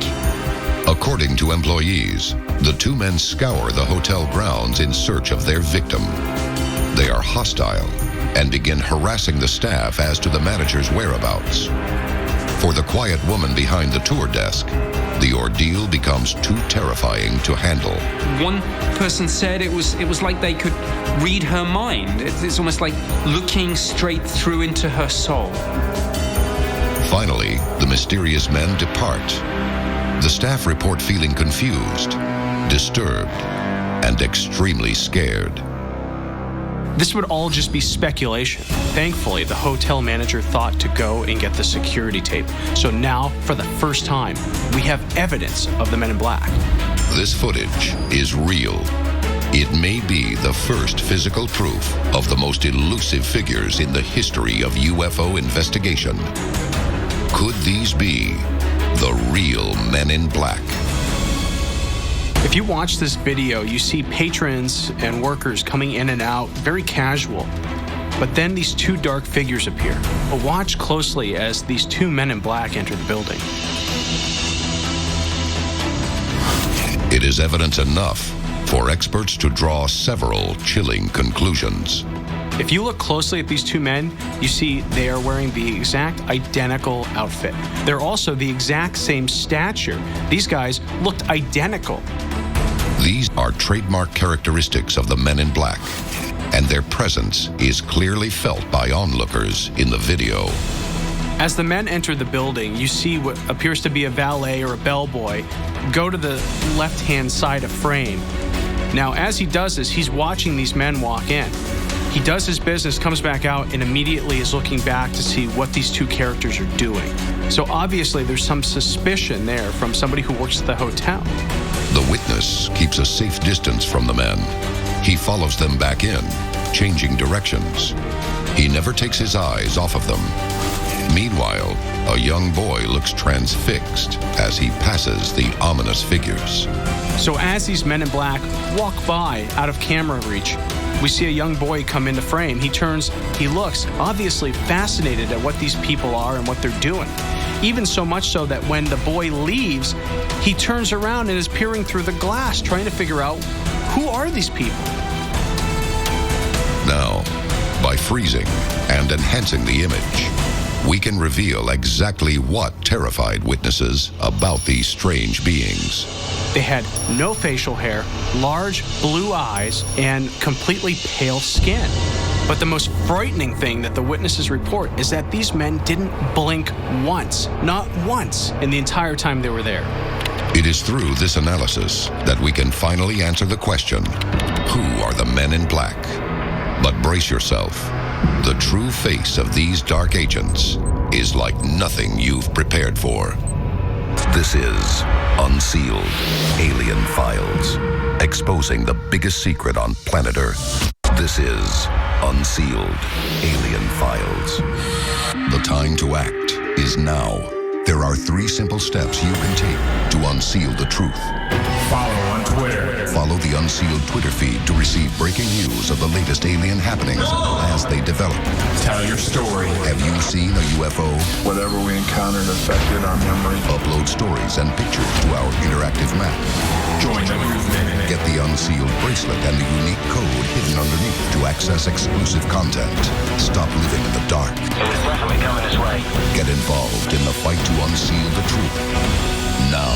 According to employees, the two men scour the hotel grounds in search of their victim. They are hostile and begin harassing the staff as to the manager's whereabouts. For the quiet woman behind the tour desk, the ordeal becomes too terrifying to handle. One person said it was like they could read her mind. It's almost like looking straight through into her soul. Finally, the mysterious men depart. The staff report feeling confused, disturbed, and extremely scared. This would all just be speculation. Thankfully, the hotel manager thought to go and get the security tape. So now, for the first time, we have evidence of the Men in Black. This footage is real. It may be the first physical proof of the most elusive figures in the history of UFO investigation. Could these be the real Men in Black? If you watch this video, you see patrons and workers coming in and out, very casual. But then these two dark figures appear. But watch closely as these two Men in Black enter the building. It is evidence enough for experts to draw several chilling conclusions. If you look closely at these two men, you see they are wearing the exact identical outfit. They're also the exact same stature. These guys looked identical. These are trademark characteristics of the Men in Black, and their presence is clearly felt by onlookers in the video. As the men enter the building, you see what appears to be a valet or a bellboy go to the left-hand side of frame. Now, as he does this, he's watching these men walk in. He does his business, comes back out, and immediately is looking back to see what these two characters are doing. So obviously there's some suspicion there from somebody who works at the hotel. The witness keeps a safe distance from the men. He follows them back in, changing directions. He never takes his eyes off of them. Meanwhile, a young boy looks transfixed as he passes the ominous figures. So as these men in black walk by out of camera reach, we see a young boy come into frame. He turns, he looks, obviously fascinated at what these people are and what they're doing. Even so much so that when the boy leaves, he turns around and is peering through the glass, trying to figure out, who are these people? Now, by freezing and enhancing the image, we can reveal exactly what terrified witnesses about these strange beings. They had no facial hair, large blue eyes, and completely pale skin. But the most frightening thing that the witnesses report is that these men didn't blink once, not once, in the entire time they were there. It is through this analysis that we can finally answer the question, who are the men in black? But brace yourself. The true face of these dark agents is like nothing you've prepared for. This is Unsealed Alien Files, exposing the biggest secret on planet Earth. This is Unsealed Alien Files. The time to act is now. There are 3 simple steps you can take to unseal the truth. Follow on Twitter. Follow the Unsealed Twitter feed to receive breaking news of the latest alien happenings as they develop. Tell your story. Have you seen a UFO? Whatever we encountered affected our memory. Upload stories and pictures to our interactive map. Join the movement. Get the Unsealed bracelet and the unique code hidden underneath to access exclusive content. Stop living in the dark. It was definitely coming this way. Get involved in the fight to unseal the truth. Now.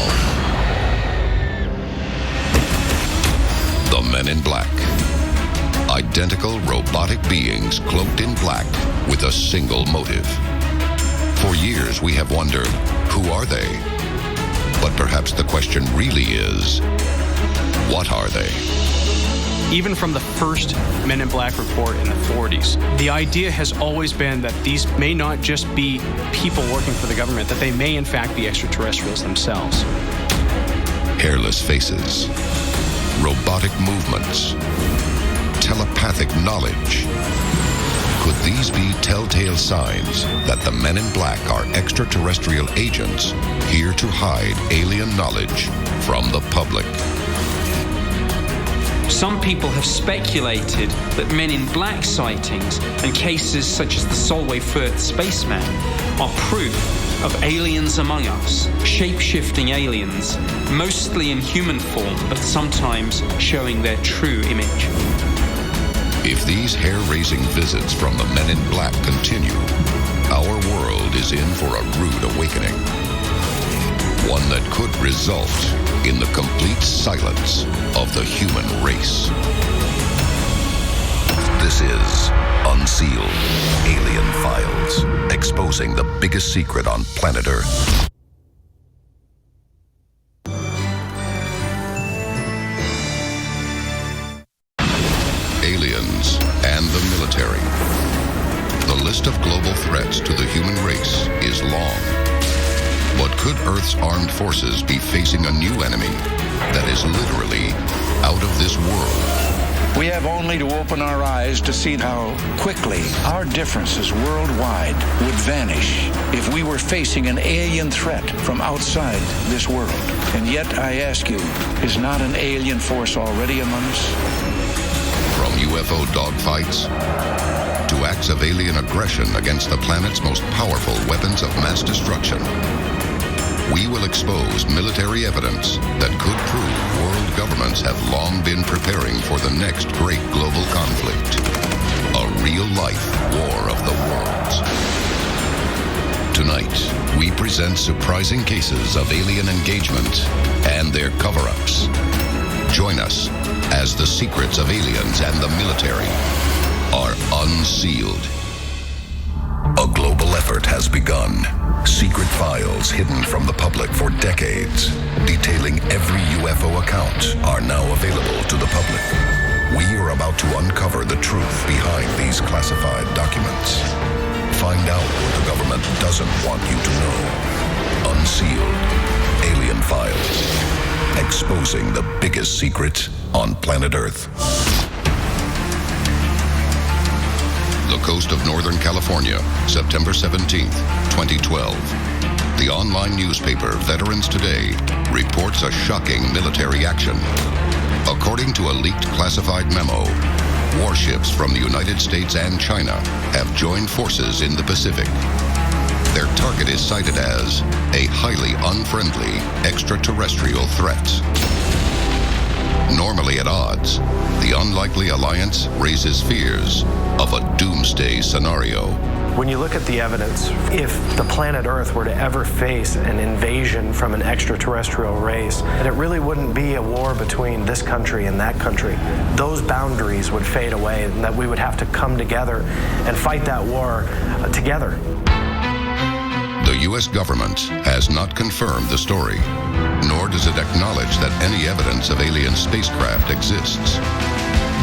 The Men in Black. Identical robotic beings cloaked in black with a single motive. For years we have wondered, who are they? But perhaps the question really is, what are they? Even from the first Men in Black report in the 40s, the idea has always been that these may not just be people working for the government, that they may in fact be extraterrestrials themselves. Hairless faces, robotic movements, telepathic knowledge. Could these be telltale signs that the Men in Black are extraterrestrial agents here to hide alien knowledge from the public? Some people have speculated that Men in Black sightings and cases such as the Solway Firth spaceman are proof of aliens among us, shape-shifting aliens, mostly in human form, but sometimes showing their true image. If these hair-raising visits from the Men in Black continue, our world is in for a rude awakening. One that could result in the complete silence of the human race. This is Unsealed Alien Files, exposing the biggest secret on planet Earth. Aliens and the military. The list of global threats to the human race is long. But could Earth's armed forces be facing a new enemy that is literally out of this world? We have only to open our eyes to see how quickly our differences worldwide would vanish if we were facing an alien threat from outside this world. And yet, I ask you, is not an alien force already among us? From UFO dogfights to acts of alien aggression against the planet's most powerful weapons of mass destruction, we will expose military evidence that could prove world governments have long been preparing for the next great global conflict, a real-life war of the worlds. Tonight, we present surprising cases of alien engagement and their cover-ups. Join us as the secrets of aliens and the military are unsealed. A global effort has begun. Secret files hidden from the public for decades, detailing every UFO account, are now available to the public. We are about to uncover the truth behind these classified documents. Find out what the government doesn't want you to know. Unsealed Alien Files. Exposing the biggest secret on planet Earth. The coast of Northern California, September 17th, 2012. The online newspaper Veterans Today reports a shocking military action. According to a leaked classified memo, warships from the United States and China have joined forces in the Pacific. Their target is cited as a highly unfriendly extraterrestrial threat. Normally at odds, the unlikely alliance raises fears of a doomsday scenario. When you look at the evidence, if the planet Earth were to ever face an invasion from an extraterrestrial race, and it really wouldn't be a war between this country and that country. Those boundaries would fade away, and that we would have to come together and fight that war together. The U.S. government has not confirmed the story, nor does it acknowledge that any evidence of alien spacecraft exists.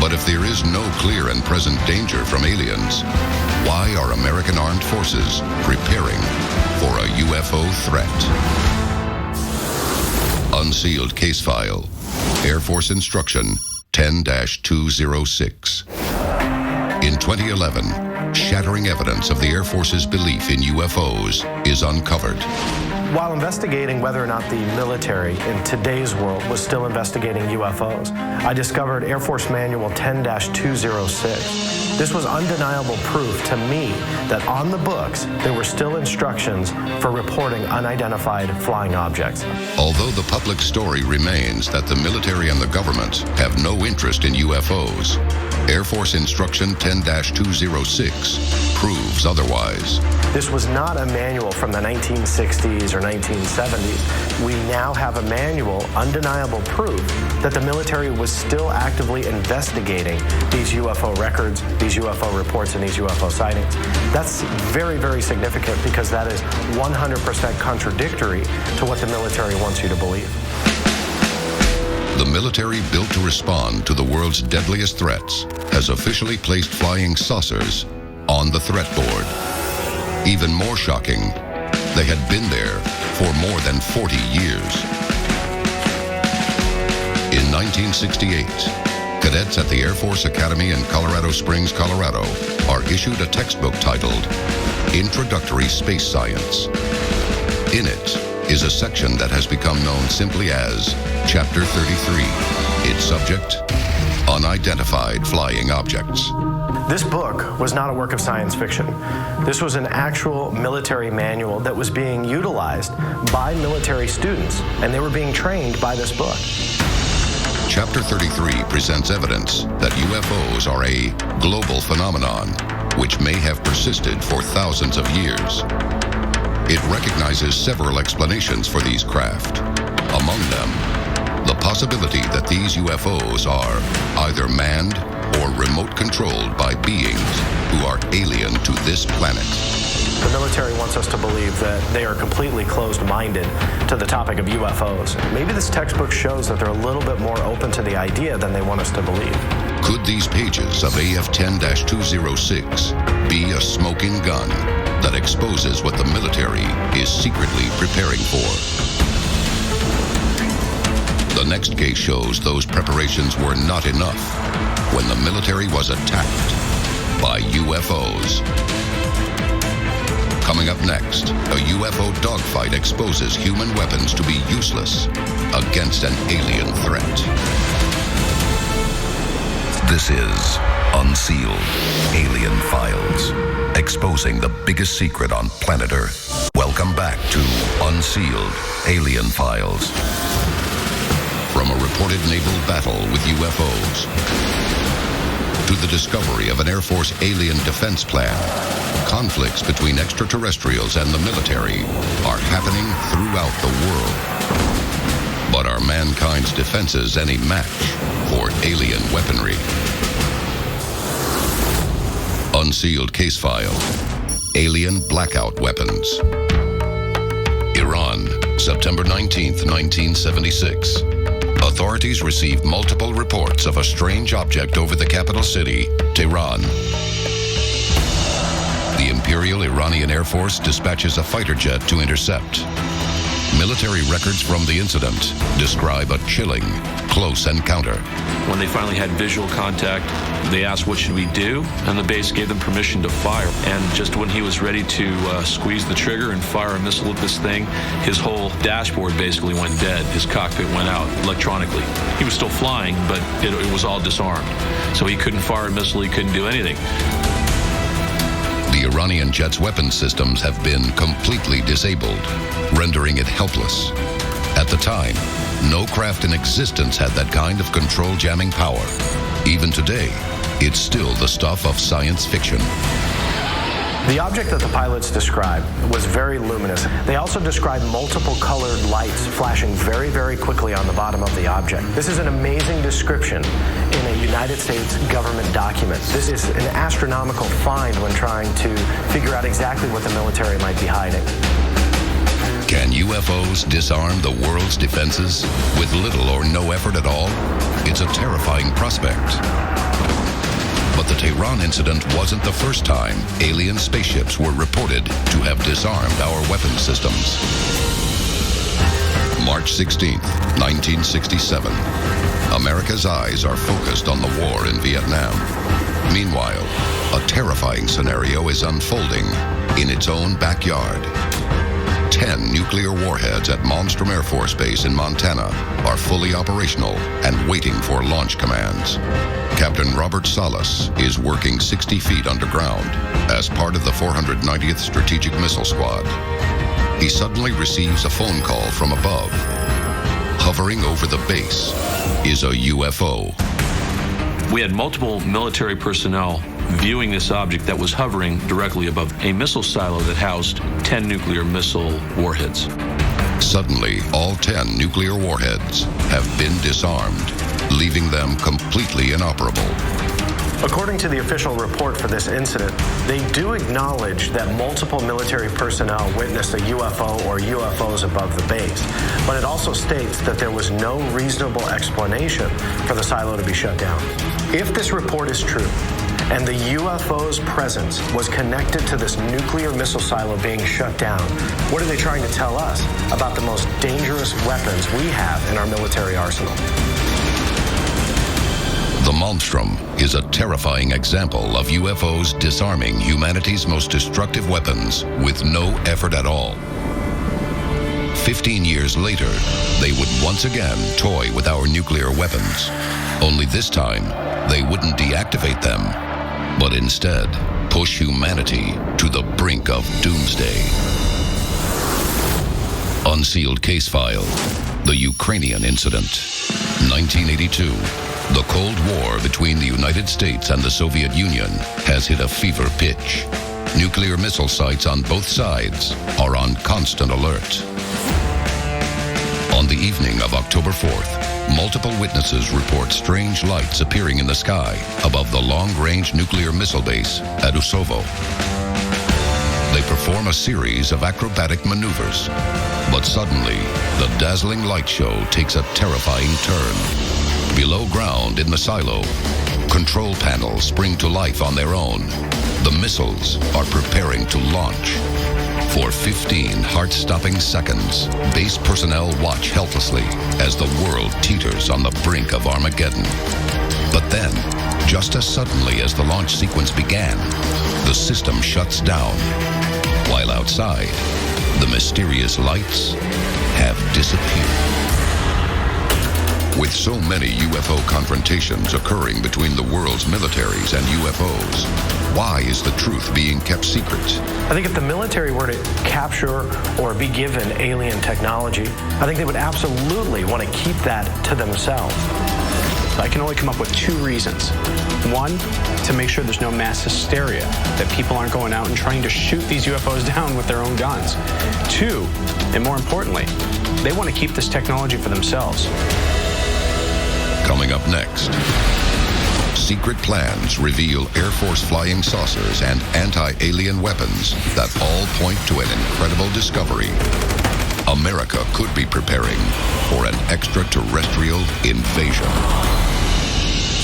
But if there is no clear and present danger from aliens, why are American armed forces preparing for a UFO threat? Unsealed case file, Air Force Instruction 10-206. In 2011, shattering evidence of the Air Force's belief in UFOs is uncovered. While investigating whether or not the military in today's world was still investigating UFOs, I discovered Air Force Manual 10-206. This was undeniable proof to me that on the books there were still instructions for reporting unidentified flying objects. Although the public story remains that the military and the government have no interest in UFOs, Air Force Instruction 10-206 proves otherwise. This was not a manual from the 1960s or 1970s. We now have a manual, undeniable proof that the military was still actively investigating these UFO records, these UFO reports, and these UFO sightings. That's very, very significant because that is 100% contradictory to what the military wants you to believe. The military built to respond to the world's deadliest threats has officially placed flying saucers on the threat board. Even more shocking, they had been there for more than 40 years. In 1968, cadets at the Air Force Academy in Colorado Springs, Colorado, are issued a textbook titled Introductory Space Science. In it is a section that has become known simply as Chapter 33. Its subject, Unidentified Flying Objects. This book was not a work of science fiction. This was an actual military manual that was being utilized by military students, and they were being trained by this book. Chapter 33 presents evidence that UFOs are a global phenomenon which may have persisted for thousands of years. It recognizes several explanations for these craft. Among them, the possibility that these UFOs are either manned or remote controlled by beings who are alien to this planet. The military wants us to believe that they are completely closed-minded to the topic of UFOs. Maybe this textbook shows that they're a little bit more open to the idea than they want us to believe. Could these pages of AF 10-206 be a smoking gun that exposes what the military is secretly preparing for? The next case shows those preparations were not enough when the military was attacked by UFOs. Coming up next, a UFO dogfight exposes human weapons to be useless against an alien threat. This is Unsealed Alien Files, exposing the biggest secret on planet Earth. Welcome back to Unsealed Alien Files. From a reported naval battle with UFOs to the discovery of an Air Force alien defense plan, conflicts between extraterrestrials and the military are happening throughout the world. But are mankind's defenses any match for alien weaponry? Unsealed case file, alien blackout weapons. Iran, September 19, 1976. Authorities received multiple reports of a strange object over the capital city, Tehran. The Imperial Iranian Air Force dispatches a fighter jet to intercept. Military records from the incident describe a chilling, close encounter. When they finally had visual contact, they asked, what should we do? And the base gave them permission to fire. And just when he was ready to squeeze the trigger and fire a missile at this thing, his whole dashboard basically went dead. His cockpit went out electronically. He was still flying, but it was all disarmed. So he couldn't fire a missile, he couldn't do anything. The Iranian jet's weapon systems have been completely disabled, rendering it helpless. At the time, no craft in existence had that kind of control jamming power. Even today, it's still the stuff of science fiction. The object that the pilots described was very luminous. They also described multiple colored lights flashing very, very quickly on the bottom of the object. This is an amazing description in a United States government document. This is an astronomical find when trying to figure out exactly what the military might be hiding. Can UFOs disarm the world's defenses with little or no effort at all? It's a terrifying prospect. But the Tehran incident wasn't the first time alien spaceships were reported to have disarmed our weapon systems. March 16th, 1967. America's eyes are focused on the war in Vietnam. Meanwhile, a terrifying scenario is unfolding in its own backyard. 10 nuclear warheads at Malmstrom Air Force Base in Montana are fully operational and waiting for launch commands. Captain Robert Salas is working 60 feet underground as part of the 490th Strategic Missile Squad. He suddenly receives a phone call from above. Hovering over the base is a UFO. We had multiple military personnel viewing this object that was hovering directly above a missile silo that housed 10 nuclear missile warheads. Suddenly, all 10 nuclear warheads have been disarmed, leaving them completely inoperable. According to the official report for this incident, they do acknowledge that multiple military personnel witnessed a UFO or UFOs above the base, but it also states that there was no reasonable explanation for the silo to be shut down. If this report is true, and the UFO's presence was connected to this nuclear missile silo being shut down, what are they trying to tell us about the most dangerous weapons we have in our military arsenal? The Malmstrom is a terrifying example of UFOs disarming humanity's most destructive weapons with no effort at all. 15 years later, they would once again toy with our nuclear weapons. Only this time, they wouldn't deactivate them, but instead push humanity to the brink of doomsday. Unsealed case file, the Ukrainian incident. 1982, the Cold War between the United States and the Soviet Union has hit a fever pitch. Nuclear missile sites on both sides are on constant alert. On the evening of October 4th, multiple witnesses report strange lights appearing in the sky above the long-range nuclear missile base at Usovo. They perform a series of acrobatic maneuvers, but suddenly, the dazzling light show takes a terrifying turn. Below ground in the silo, control panels spring to life on their own. The missiles are preparing to launch. For 15 heart-stopping seconds, base personnel watch helplessly as the world teeters on the brink of Armageddon. But then, just as suddenly as the launch sequence began, the system shuts down. While outside, the mysterious lights have disappeared. With so many UFO confrontations occurring between the world's militaries and UFOs, why is the truth being kept secret? I think if the military were to capture or be given alien technology, I think they would absolutely want to keep that to themselves. I can only come up with two reasons. One, to make sure there's no mass hysteria, that people aren't going out and trying to shoot these UFOs down with their own guns. Two, and more importantly, they want to keep this technology for themselves. Coming up next, secret plans reveal Air Force flying saucers and anti-alien weapons that all point to an incredible discovery. America could be preparing for an extraterrestrial invasion.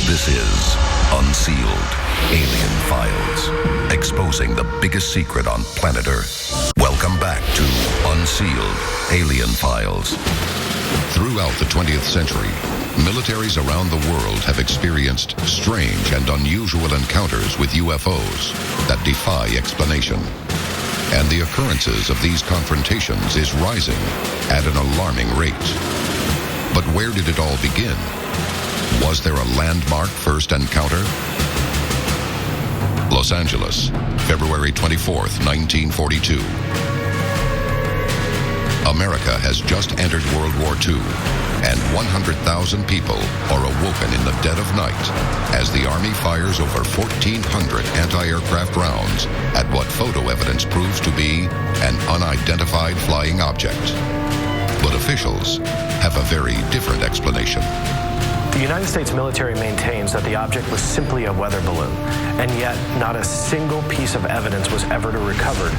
This is Unsealed Alien Files, exposing the biggest secret on planet Earth. Welcome back to Unsealed Alien Files. Throughout the 20th century, militaries around the world have experienced strange and unusual encounters with UFOs that defy explanation. And the occurrences of these confrontations is rising at an alarming rate. But where did it all begin? Was there a landmark first encounter? Los Angeles, February 24th, 1942. America has just entered World War II, and 100,000 people are awoken in the dead of night as the Army fires over 1,400 anti-aircraft rounds at what photo evidence proves to be an unidentified flying object. But officials have a very different explanation. The United States military maintains that the object was simply a weather balloon, and yet not a single piece of evidence was ever recovered.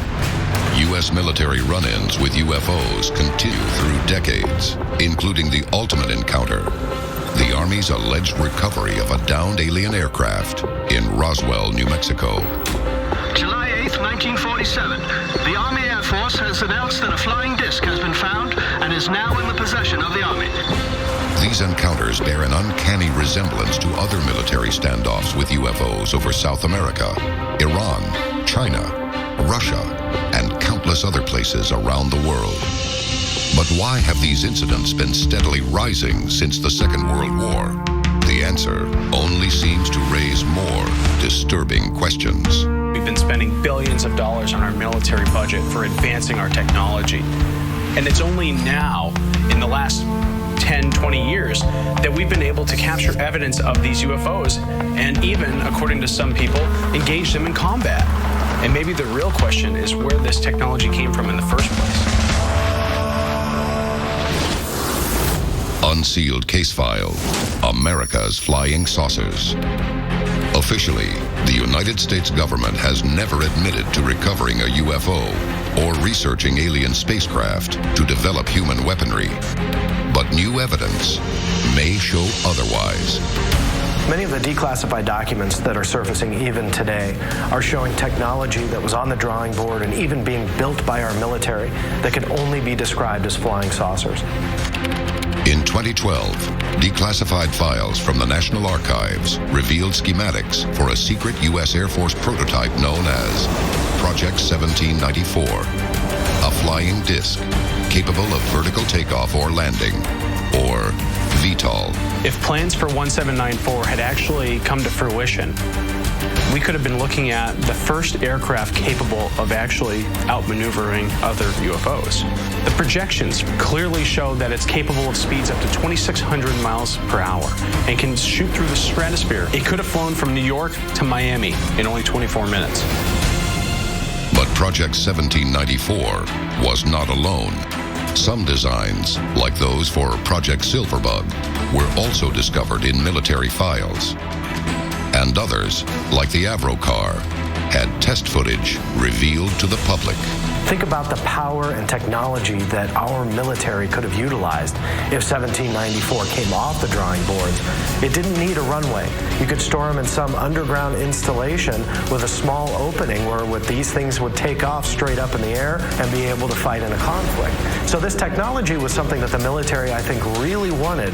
U.S. military run-ins with UFOs continue through decades, including the ultimate encounter, the Army's alleged recovery of a downed alien aircraft in Roswell, New Mexico. July 8th, 1947. The Army Air Force has announced that a flying disc has been found and is now in the possession of the Army. These encounters bear an uncanny resemblance to other military standoffs with UFOs over South America, Iran, China, Russia, and countless other places around the world. But why have these incidents been steadily rising since the Second World War? The answer only seems to raise more disturbing questions. We've been spending billions of dollars on our military budget for advancing our technology. And it's only now, in the last 10, 20 years, that we've been able to capture evidence of these UFOs and even, according to some people, engage them in combat. And maybe the real question is where this technology came from in the first place. Unsealed case file, America's Flying Saucers. Officially, the United States government has never admitted to recovering a UFO or researching alien spacecraft to develop human weaponry. But new evidence may show otherwise. Many of the declassified documents that are surfacing even today are showing technology that was on the drawing board and even being built by our military that could only be described as flying saucers. In 2012, declassified files from the National Archives revealed schematics for a secret U.S. Air Force prototype known as Project 1794, a flying disc capable of vertical takeoff or landing, or VTOL. If plans for 1794 had actually come to fruition, we could have been looking at the first aircraft capable of actually outmaneuvering other UFOs. The projections clearly show that it's capable of speeds up to 2,600 miles per hour and can shoot through the stratosphere. It could have flown from New York to Miami in only 24 minutes. But Project 1794 was not alone. Some designs, like those for Project Silverbug, were also discovered in military files. And others, like the Avro car, had test footage revealed to the public. Think about the power and technology that our military could have utilized if 1794 came off the drawing boards. It didn't need a runway. You could store them in some underground installation with a small opening where these things would take off straight up in the air and be able to fight in a conflict. So this technology was something that the military, I think, really wanted,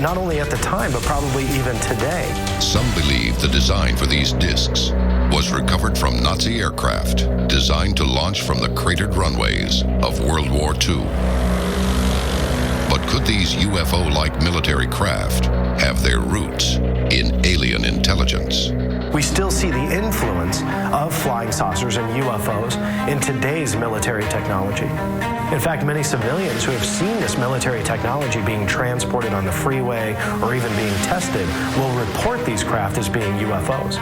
not only at the time, but probably even today. Some believe the design for these discs was recovered from Nazi aircraft designed to launch from the cratered runways of World War II. But could these UFO-like military craft have their roots in alien intelligence? We still see the influence of flying saucers and UFOs in today's military technology. In fact, many civilians who have seen this military technology being transported on the freeway or even being tested will report these craft as being UFOs.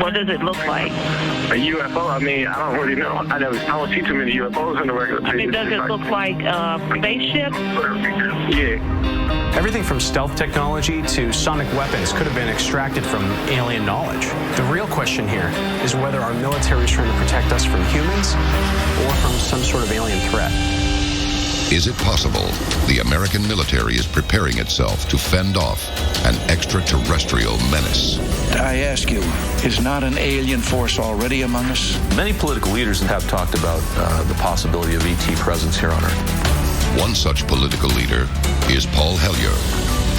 What does it look like? A UFO? I mean, I don't really know. I don't see too many UFOs in the regular I mean, does it look like a spaceship? Yeah. Everything from stealth technology to sonic weapons could have been extracted from alien knowledge. The real question here is whether our military is trying to protect us from humans or from some sort of alien threat. Is it possible the American military is preparing itself to fend off an extraterrestrial menace? I ask you, is not an alien force already among us? Many political leaders have talked about the possibility of ET presence here on Earth. One such political leader is Paul Hellyer.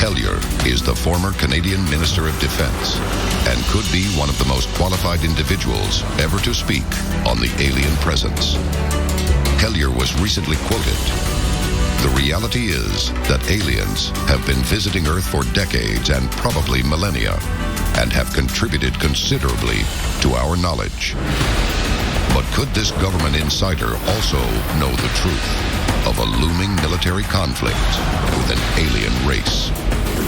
Hellyer is the former Canadian Minister of Defense and could be one of the most qualified individuals ever to speak on the alien presence. Hellyer was recently quoted. The reality is that aliens have been visiting Earth for decades and probably millennia and have contributed considerably to our knowledge. But could this government insider also know the truth of a looming military conflict with an alien race?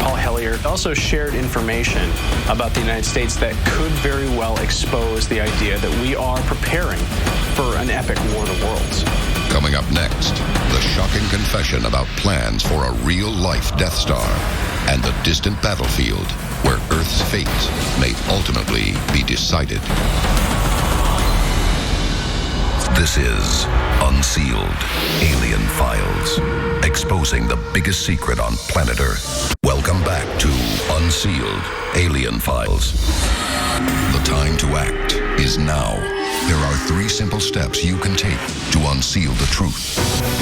Paul Hellyer also shared information about the United States that could very well expose the idea that we are preparing for an epic war of the worlds. Coming up next, the shocking confession about plans for a real-life Death Star and the distant battlefield where Earth's fate may ultimately be decided. This is Unsealed Alien Files, exposing the biggest secret on planet Earth. Welcome back to Unsealed Alien Files. The time to act is now. There are 3 simple steps you can take to unseal the truth.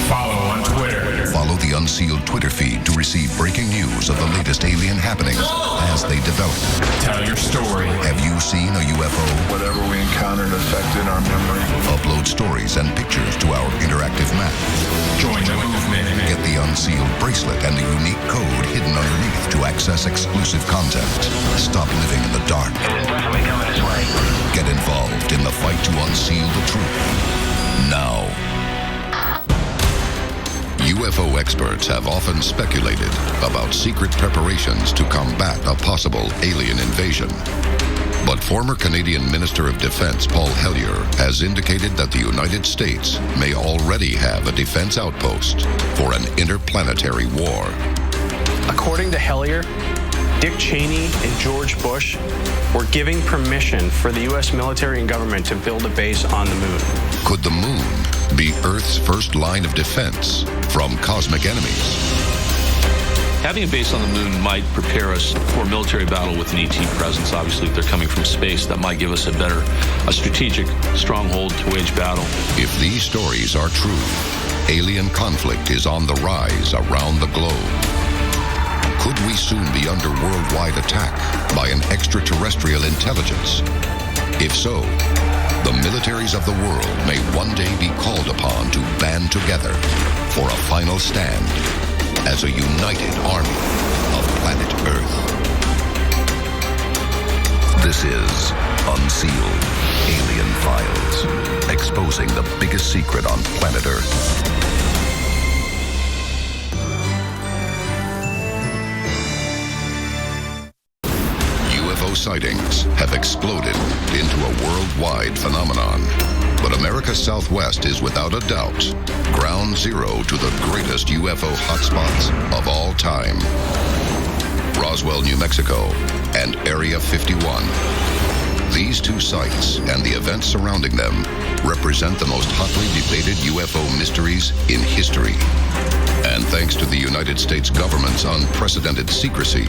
Follow on Twitter. Follow the Unsealed Twitter feed to receive breaking news of the latest alien happenings as they develop. Tell your story. Have you seen a UFO? Whatever we encountered affected our memory. Upload stories and pictures to our interactive map. Join the movement. Get the Unsealed bracelet and the unique code hidden underneath to access exclusive content. Stop living in the dark. It's definitely coming this way. Get involved in the fight to unseal the truth. Now. UFO experts have often speculated about secret preparations to combat a possible alien invasion. But former Canadian Minister of Defense Paul Hellyer has indicated that the United States may already have a defense outpost for an interplanetary war. According to Hellyer, Dick Cheney and George Bush were giving permission for the U.S. military and government to build a base on the moon. Could the moon be Earth's first line of defense from cosmic enemies? Having a base on the moon might prepare us for military battle with an ET presence. Obviously, if they're coming from space, that might give us a strategic stronghold to wage battle. If these stories are true, alien conflict is on the rise around the globe. Could we soon be under worldwide attack by an extraterrestrial intelligence? If so, the militaries of the world may one day be called upon to band together for a final stand as a united army of planet Earth. This is Unsealed Alien Files, exposing the biggest secret on planet Earth. UFO sightings have exploded into a worldwide phenomenon. But America's Southwest is without a doubt ground zero to the greatest UFO hotspots of all time. Roswell, New Mexico, and Area 51. These 2 sites and the events surrounding them represent the most hotly debated UFO mysteries in history. And thanks to the United States government's unprecedented secrecy,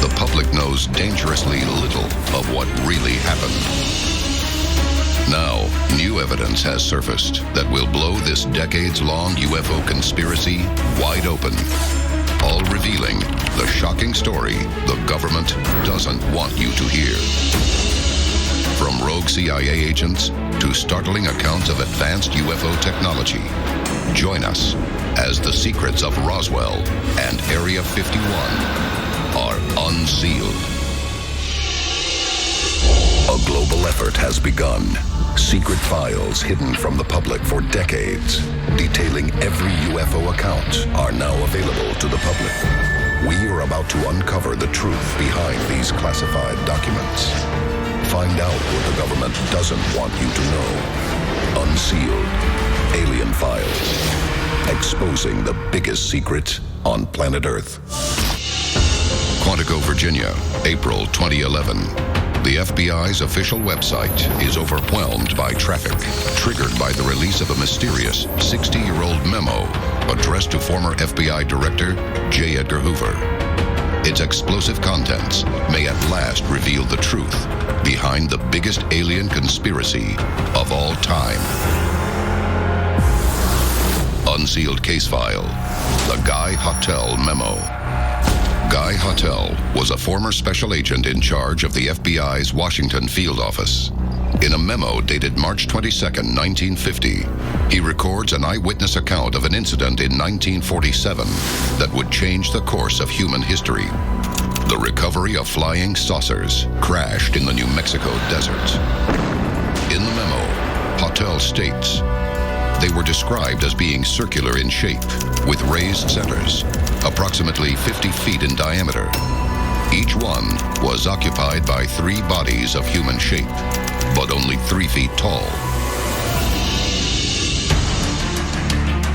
the public knows dangerously little of what really happened. Now, new evidence has surfaced that will blow this decades-long UFO conspiracy wide open, all revealing the shocking story the government doesn't want you to hear. From rogue CIA agents to startling accounts of advanced UFO technology, join us as the secrets of Roswell and Area 51 are unsealed. A global effort has begun. Secret files hidden from the public for decades, detailing every UFO account, are now available to the public. We are about to uncover the truth behind these classified documents. Find out what the government doesn't want you to know. Unsealed Alien Files. Exposing the biggest secret on planet Earth. Quantico, Virginia, April 2011. The FBI's official website is overwhelmed by traffic, triggered by the release of a mysterious 60-year-old memo addressed to former FBI Director J. Edgar Hoover. Its explosive contents may at last reveal the truth behind the biggest alien conspiracy of all time. Unsealed case file, the Guy Hotel Memo. Guy Hotel was a former special agent in charge of the FBI's Washington field office. In a memo dated March 22, 1950, he records an eyewitness account of an incident in 1947 that would change the course of human history. The recovery of flying saucers crashed in the New Mexico desert. In the memo, Hotel states, they were described as being circular in shape, with raised centers, approximately 50 feet in diameter. Each one was occupied by 3 bodies of human shape, but only 3 feet tall.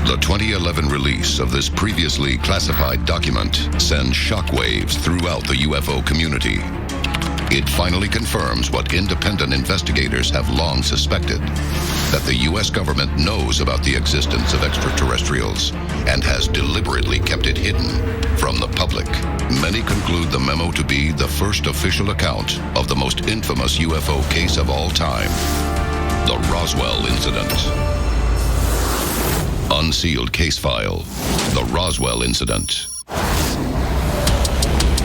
The 2011 release of this previously classified document sends shockwaves throughout the UFO community. It finally confirms what independent investigators have long suspected, that the U.S. government knows about the existence of extraterrestrials and has deliberately kept it hidden from the public. Many conclude the memo to be the first official account of the most infamous UFO case of all time, the Roswell incident. Unsealed case file, the Roswell incident.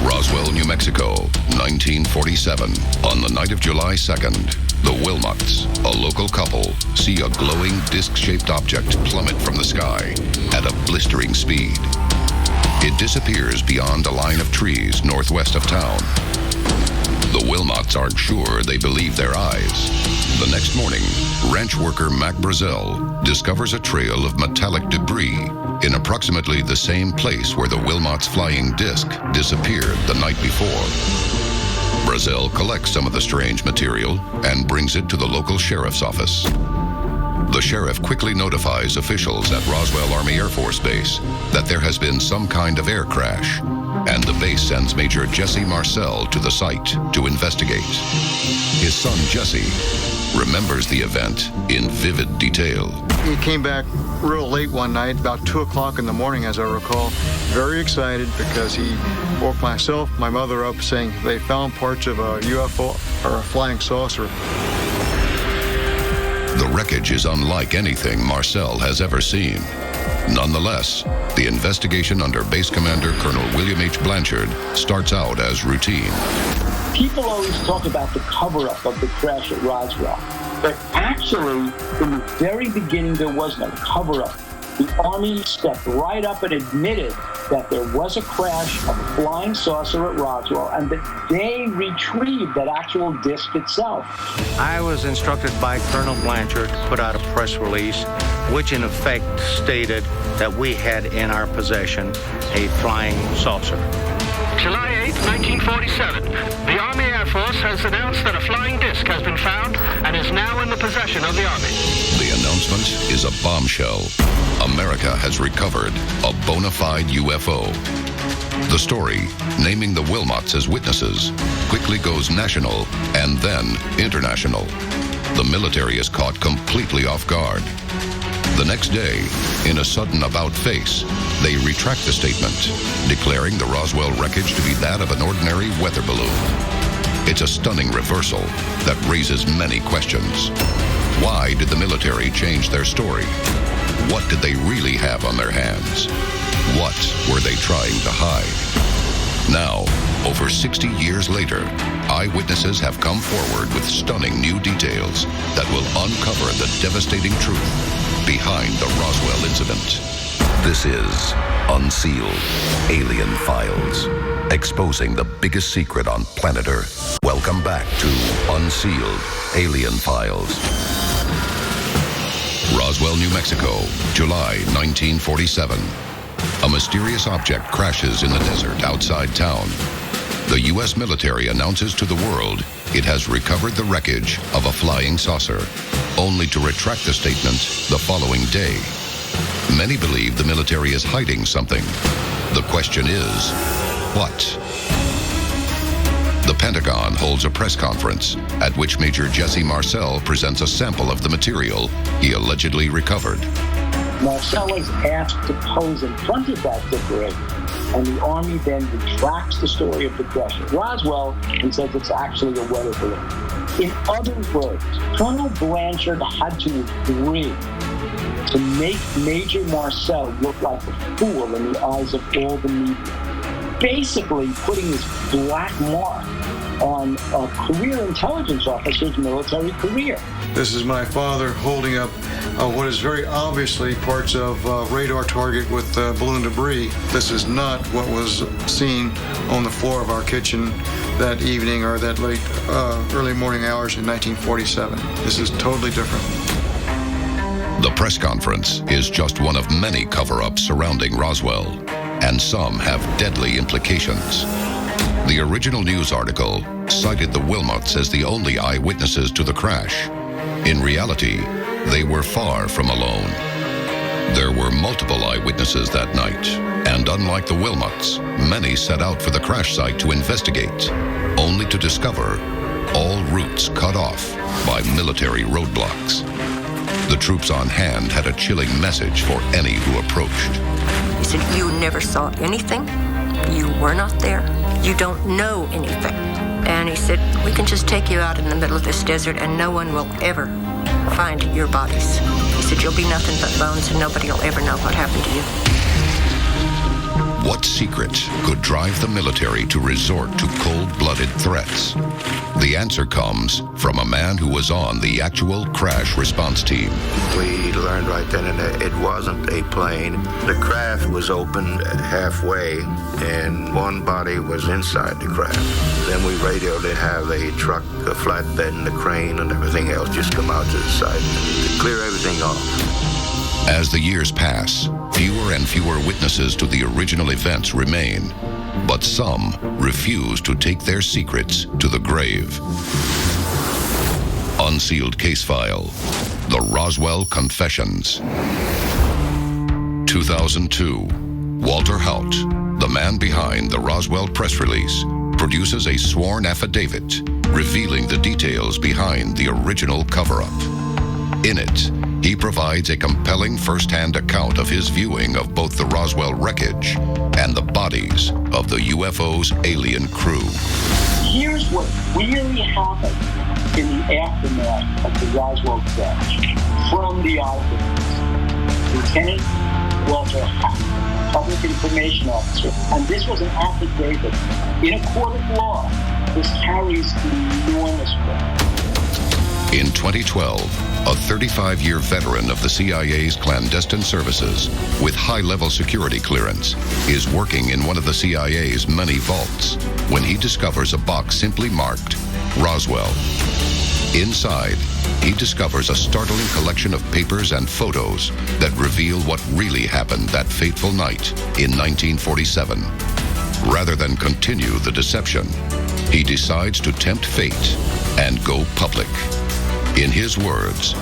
Roswell, New Mexico, 1947. On the night of July 2nd, the Wilmots, a local couple, see a glowing disc-shaped object plummet from the sky at a blistering speed. It disappears beyond a line of trees northwest of town. The Wilmots aren't sure they believe their eyes. The next morning, ranch worker Mac Brazel discovers a trail of metallic debris in approximately the same place where the Wilmots' flying disc disappeared the night before. Brazel collects some of the strange material and brings it to the local sheriff's office. The sheriff quickly notifies officials at Roswell Army Air Force Base that there has been some kind of air crash, and the base sends Major Jesse Marcel to the site to investigate. His son Jesse remembers the event in vivid detail. He came back real late one night, about 2 o'clock in the morning, as I recall, very excited because he woke myself, my mother up saying they found parts of a UFO or a flying saucer. The wreckage is unlike anything Marcel has ever seen. Nonetheless, the investigation under Base Commander Colonel William H. Blanchard starts out as routine. People always talk about the cover-up of the crash at Roswell, but actually, in the very beginning, there was no cover-up. The Army stepped right up and admitted that there was a crash of a flying saucer at Roswell and that they retrieved that actual disc itself. I was instructed by Colonel Blanchard to put out a press release which in effect stated that we had in our possession a flying saucer. July 8, 1947. The Army Air Force has announced that a flying disc has been found and is now in the possession of the Army. The announcement is a bombshell. America has recovered a bona fide UFO. The story, naming the Wilmots as witnesses, quickly goes national and then international. The military is caught completely off guard. The next day, in a sudden about-face, they retract the statement, declaring the Roswell wreckage to be that of an ordinary weather balloon. It's a stunning reversal that raises many questions. Why did the military change their story? What did they really have on their hands? What were they trying to hide? Now, over 60 years later, eyewitnesses have come forward with stunning new details that will uncover the devastating truth behind the Roswell incident. This is Unsealed Alien Files. exposing the biggest secret on planet Earth. Welcome back to Unsealed Alien Files. Roswell, New Mexico, July 1947. A mysterious object crashes in the desert outside town. The U.S. military announces to the world it has recovered the wreckage of a flying saucer, only to retract the statement the following day. Many believe the military is hiding something. The question is, what? The Pentagon holds a press conference at which Major Jesse Marcel presents a sample of the material he allegedly recovered. Marcel is asked to pose in front of that debris, and the Army then retracts the story of the crash at Roswell and says it's actually a weather balloon. In other words, Colonel Blanchard had to agree to make Major Marcel look like a fool in the eyes of all the media, basically putting his black mark on a career intelligence officer's military career. This is my father holding up what is very obviously parts of radar target with balloon debris. This is not what was seen on the floor of our kitchen that evening or that late early morning hours in 1947. This is totally different. The press conference is just one of many cover-ups surrounding Roswell, and some have deadly implications. The original news article cited the Wilmots as the only eyewitnesses to the crash. In reality, they were far from alone. There were multiple eyewitnesses that night, and unlike the Wilmots, many set out for the crash site to investigate, only to discover all routes cut off by military roadblocks. The troops on hand had a chilling message for any who approached. He said, "You never saw anything. You were not there. You don't know anything." And he said, "We can just take you out in the middle of this desert and no one will ever find your bodies." He said, "You'll be nothing but bones and nobody will ever know what happened to you." What secret could drive the military to resort to cold-blooded threats? The answer comes from a man who was on the actual crash response team. We learned right then and there it wasn't a plane. The craft was opened halfway and one body was inside the craft. Then we radioed to have a truck, a flatbed, and a crane and everything else just come out to the side to clear everything off. As the years pass, fewer and fewer witnesses to the original events remain, but some refuse to take their secrets to the grave. Unsealed case file, The Roswell Confessions. 2002, Walter Haut, the man behind the Roswell press release, produces a sworn affidavit revealing the details behind the original cover-up. In it, he provides a compelling first-hand account of his viewing of both the Roswell wreckage and the bodies of the UFO's alien crew. Here's what really happened in the aftermath of the Roswell crash from the eyewitness. Lieutenant Walter Haut, Public Information Officer, and this was an affidavit in a court of law. This carries enormous weight. In 2012, a 35-year veteran of the CIA's clandestine services with high-level security clearance is working in one of the CIA's many vaults when he discovers a box simply marked Roswell. Inside, he discovers a startling collection of papers and photos that reveal what really happened that fateful night in 1947. Rather than continue the deception, he decides to tempt fate and go public. In his words,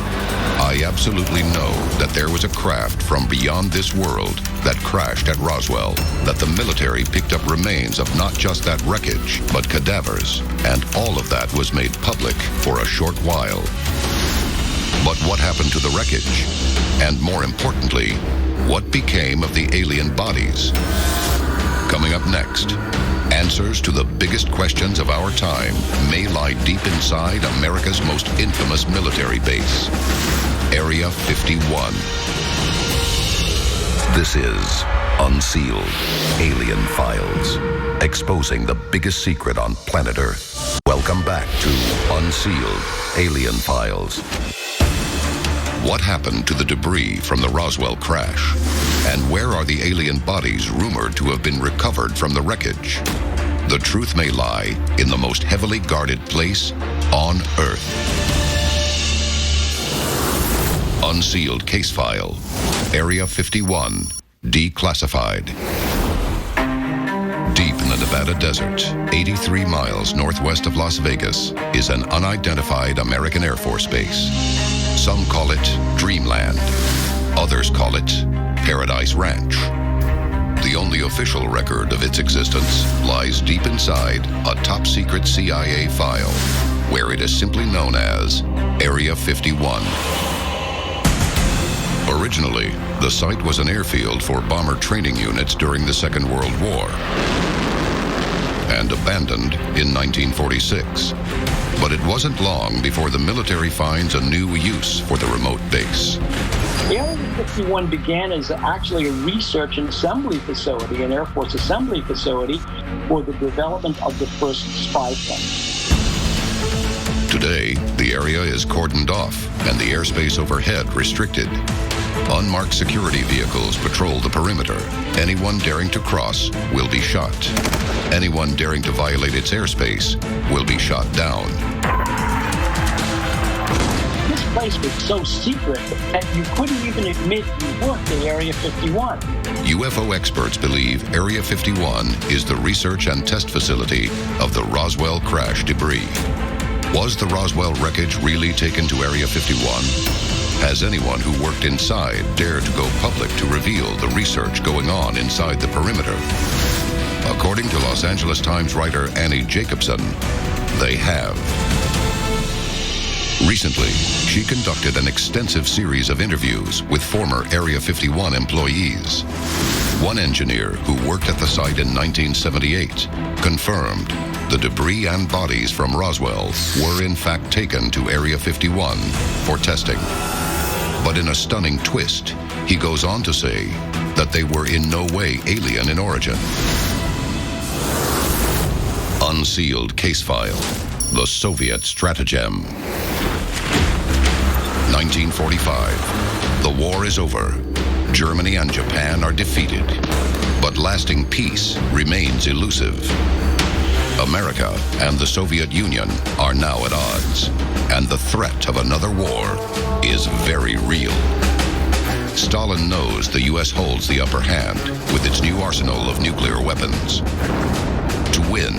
"I absolutely know that there was a craft from beyond this world that crashed at Roswell, that the military picked up remains of not just that wreckage, but cadavers, and all of that was made public for a short while." But what happened to the wreckage? And more importantly, what became of the alien bodies? Coming up next, answers to the biggest questions of our time may lie deep inside America's most infamous military base, Area 51. This is Unsealed Alien Files, exposing the biggest secret on planet Earth. Welcome back to Unsealed Alien Files. What happened to the debris from the Roswell crash? And where are the alien bodies rumored to have been recovered from the wreckage? The truth may lie in the most heavily guarded place on Earth. Unsealed case file, Area 51, declassified. Deep in the Nevada desert, 83 miles northwest of Las Vegas, is an unidentified American Air Force base. Some call it Dreamland. Others call it Paradise Ranch. The only official record of its existence lies deep inside a top-secret CIA file, where it is simply known as Area 51. Originally, the site was an airfield for bomber training units during the Second World War, and abandoned in 1946. But it wasn't long before the military finds a new use for the remote base. Area 51 began as actually a research and assembly facility, an Air Force assembly facility for the development of the first spy plane. Today, the area is cordoned off and the airspace overhead restricted. Unmarked security vehicles patrol the perimeter. Anyone daring to cross will be shot. Anyone daring to violate its airspace will be shot down. This place was so secret that you couldn't even admit you worked at Area 51. UFO experts believe Area 51 is the research and test facility of the Roswell crash debris. Was the Roswell wreckage really taken to Area 51? Has anyone who worked inside dared to go public to reveal the research going on inside the perimeter? According to Los Angeles Times writer Annie Jacobson, they have. Recently, she conducted an extensive series of interviews with former Area 51 employees. One engineer who worked at the site in 1978 confirmed the debris and bodies from Roswell were in fact taken to Area 51 for testing. But in a stunning twist, he goes on to say that they were in no way alien in origin. Unsealed case file, the Soviet stratagem. 1945. The war is over. Germany and Japan are defeated. But lasting peace remains elusive. America and the Soviet Union are now at odds, and the threat of another war is very real. Stalin knows the U.S. holds the upper hand with its new arsenal of nuclear weapons. To win,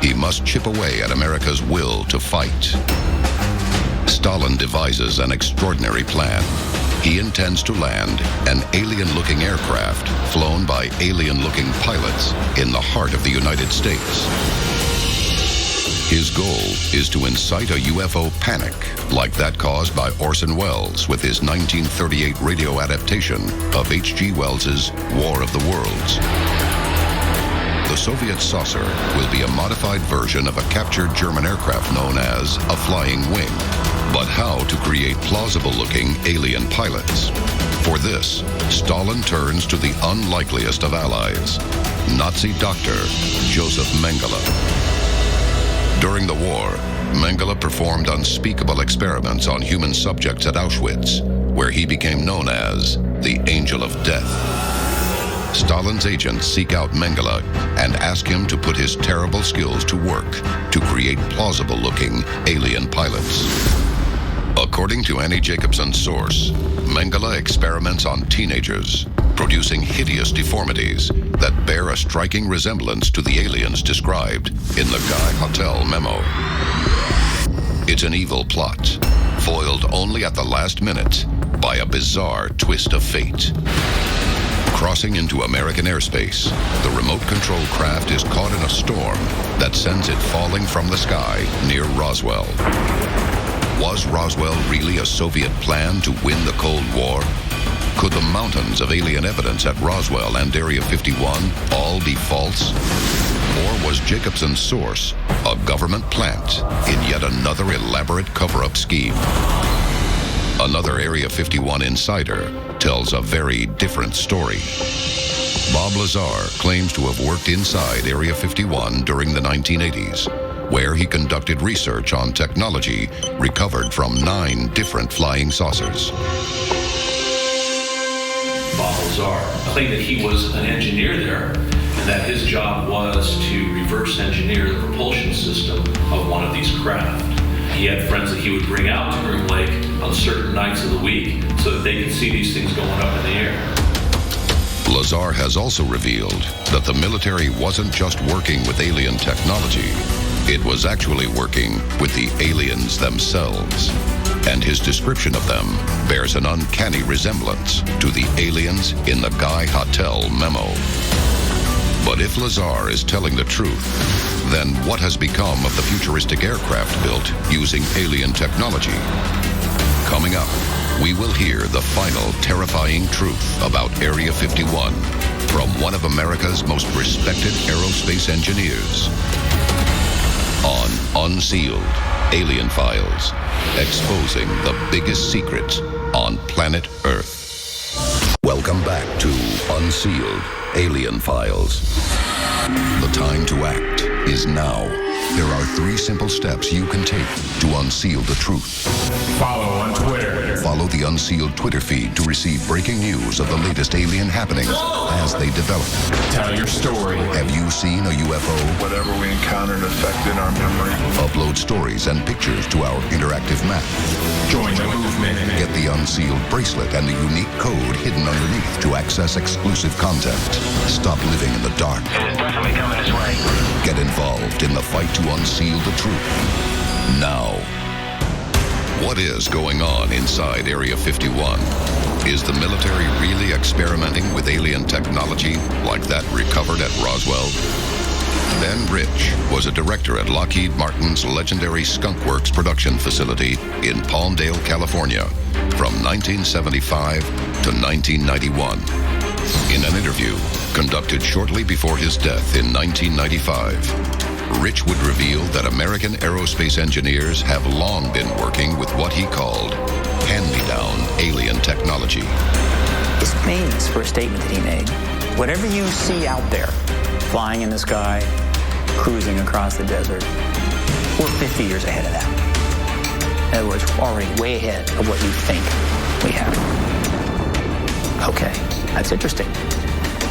he must chip away at America's will to fight. Stalin devises an extraordinary plan. He intends to land an alien-looking aircraft flown by alien-looking pilots in the heart of the United States. His goal is to incite a UFO panic like that caused by Orson Welles with his 1938 radio adaptation of H.G. Wells's War of the Worlds. The Soviet saucer will be a modified version of a captured German aircraft known as a flying wing. But how to create plausible-looking alien pilots? For this, Stalin turns to the unlikeliest of allies, Nazi doctor Joseph Mengele. During the war, Mengele performed unspeakable experiments on human subjects at Auschwitz, where he became known as the Angel of Death. Stalin's agents seek out Mengele and ask him to put his terrible skills to work to create plausible-looking alien pilots. According to Annie Jacobson's source, Mengele experiments on teenagers, producing hideous deformities that bear a striking resemblance to the aliens described in the Guy Hotel memo. It's an evil plot, foiled only at the last minute by a bizarre twist of fate. Crossing into American airspace, the remote control craft is caught in a storm that sends it falling from the sky near Roswell. Was Roswell really a Soviet plan to win the Cold War? Could the mountains of alien evidence at Roswell and Area 51 all be false? Or was Jacobson's source a government plant in yet another elaborate cover-up scheme? Another Area 51 insider tells a very different story. Bob Lazar claims to have worked inside Area 51 during the 1980s, where he conducted research on technology recovered from 9 different flying saucers. Bob Lazar claimed that he was an engineer there, and that his job was to reverse engineer the propulsion system of one of these craft. He had friends that he would bring out to Groom Lake on certain nights of the week so that they could see these things going up in the air. Lazar has also revealed that the military wasn't just working with alien technology, it was actually working with the aliens themselves. And his description of them bears an uncanny resemblance to the aliens in the Guy Hotel memo. But if Lazar is telling the truth, then what has become of the futuristic aircraft built using alien technology? Coming up, we will hear the final terrifying truth about Area 51 from one of America's most respected aerospace engineers. On Unsealed, Alien Files, exposing the biggest secrets on planet Earth. Welcome back to Unsealed, Alien Files. The time to act is now. There are 3 simple steps you can take to unseal the truth. Follow on Twitter. Follow the Unsealed Twitter feed to receive breaking news of the latest alien happenings as they develop. Tell your story. Have you seen a UFO? Whatever we encountered affected our memory. Upload stories and pictures to our interactive map. Join the movement. Get the Unsealed bracelet and the unique code hidden underneath to access exclusive content. Stop living in the dark. It is definitely coming this way. Get involved in the fight to unseal the truth. Now. What is going on inside Area 51? Is the military really experimenting with alien technology like that recovered at Roswell? Ben Rich was a director at Lockheed Martin's legendary Skunk Works production facility in Palmdale, California, from 1975 to 1991. In an interview conducted shortly before his death in 1995, Rich would reveal that American aerospace engineers have long been working with what he called hand-me-down alien technology. His famous for a statement that he made. Whatever you see out there, flying in the sky, cruising across the desert, we're 50 years ahead of that. In other words, we're already way ahead of what you think we have. Okay, that's interesting.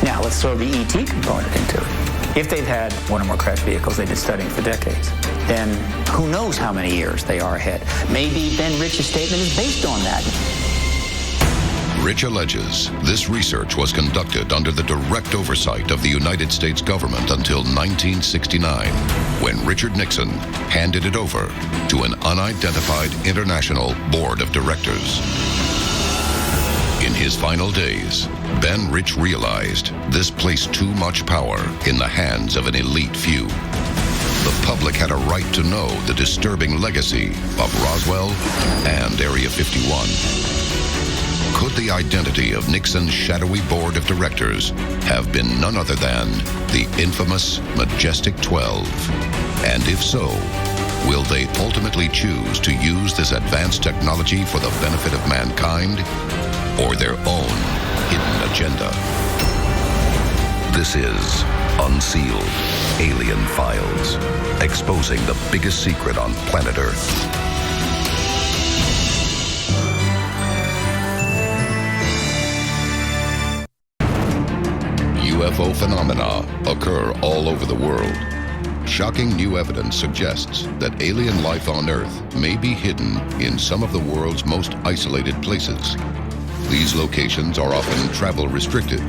Now let's throw the ET component into it. If they've had one or more crash vehicles they've been studying for decades, then who knows how many years they are ahead. Maybe Ben Rich's statement is based on that. Rich alleges this research was conducted under the direct oversight of the United States government until 1969, when Richard Nixon handed it over to an unidentified international board of directors. In his final days, Ben Rich realized this placed too much power in the hands of an elite few. The public had a right to know the disturbing legacy of Roswell and Area 51. Could the identity of Nixon's shadowy board of directors have been none other than the infamous Majestic 12? And if so, will they ultimately choose to use this advanced technology for the benefit of mankind or their own hidden agenda? This is Unsealed Alien Files, exposing the biggest secret on planet Earth. UFO phenomena occur all over the world. Shocking new evidence suggests that alien life on Earth may be hidden in some of the world's most isolated places. These locations are often travel restricted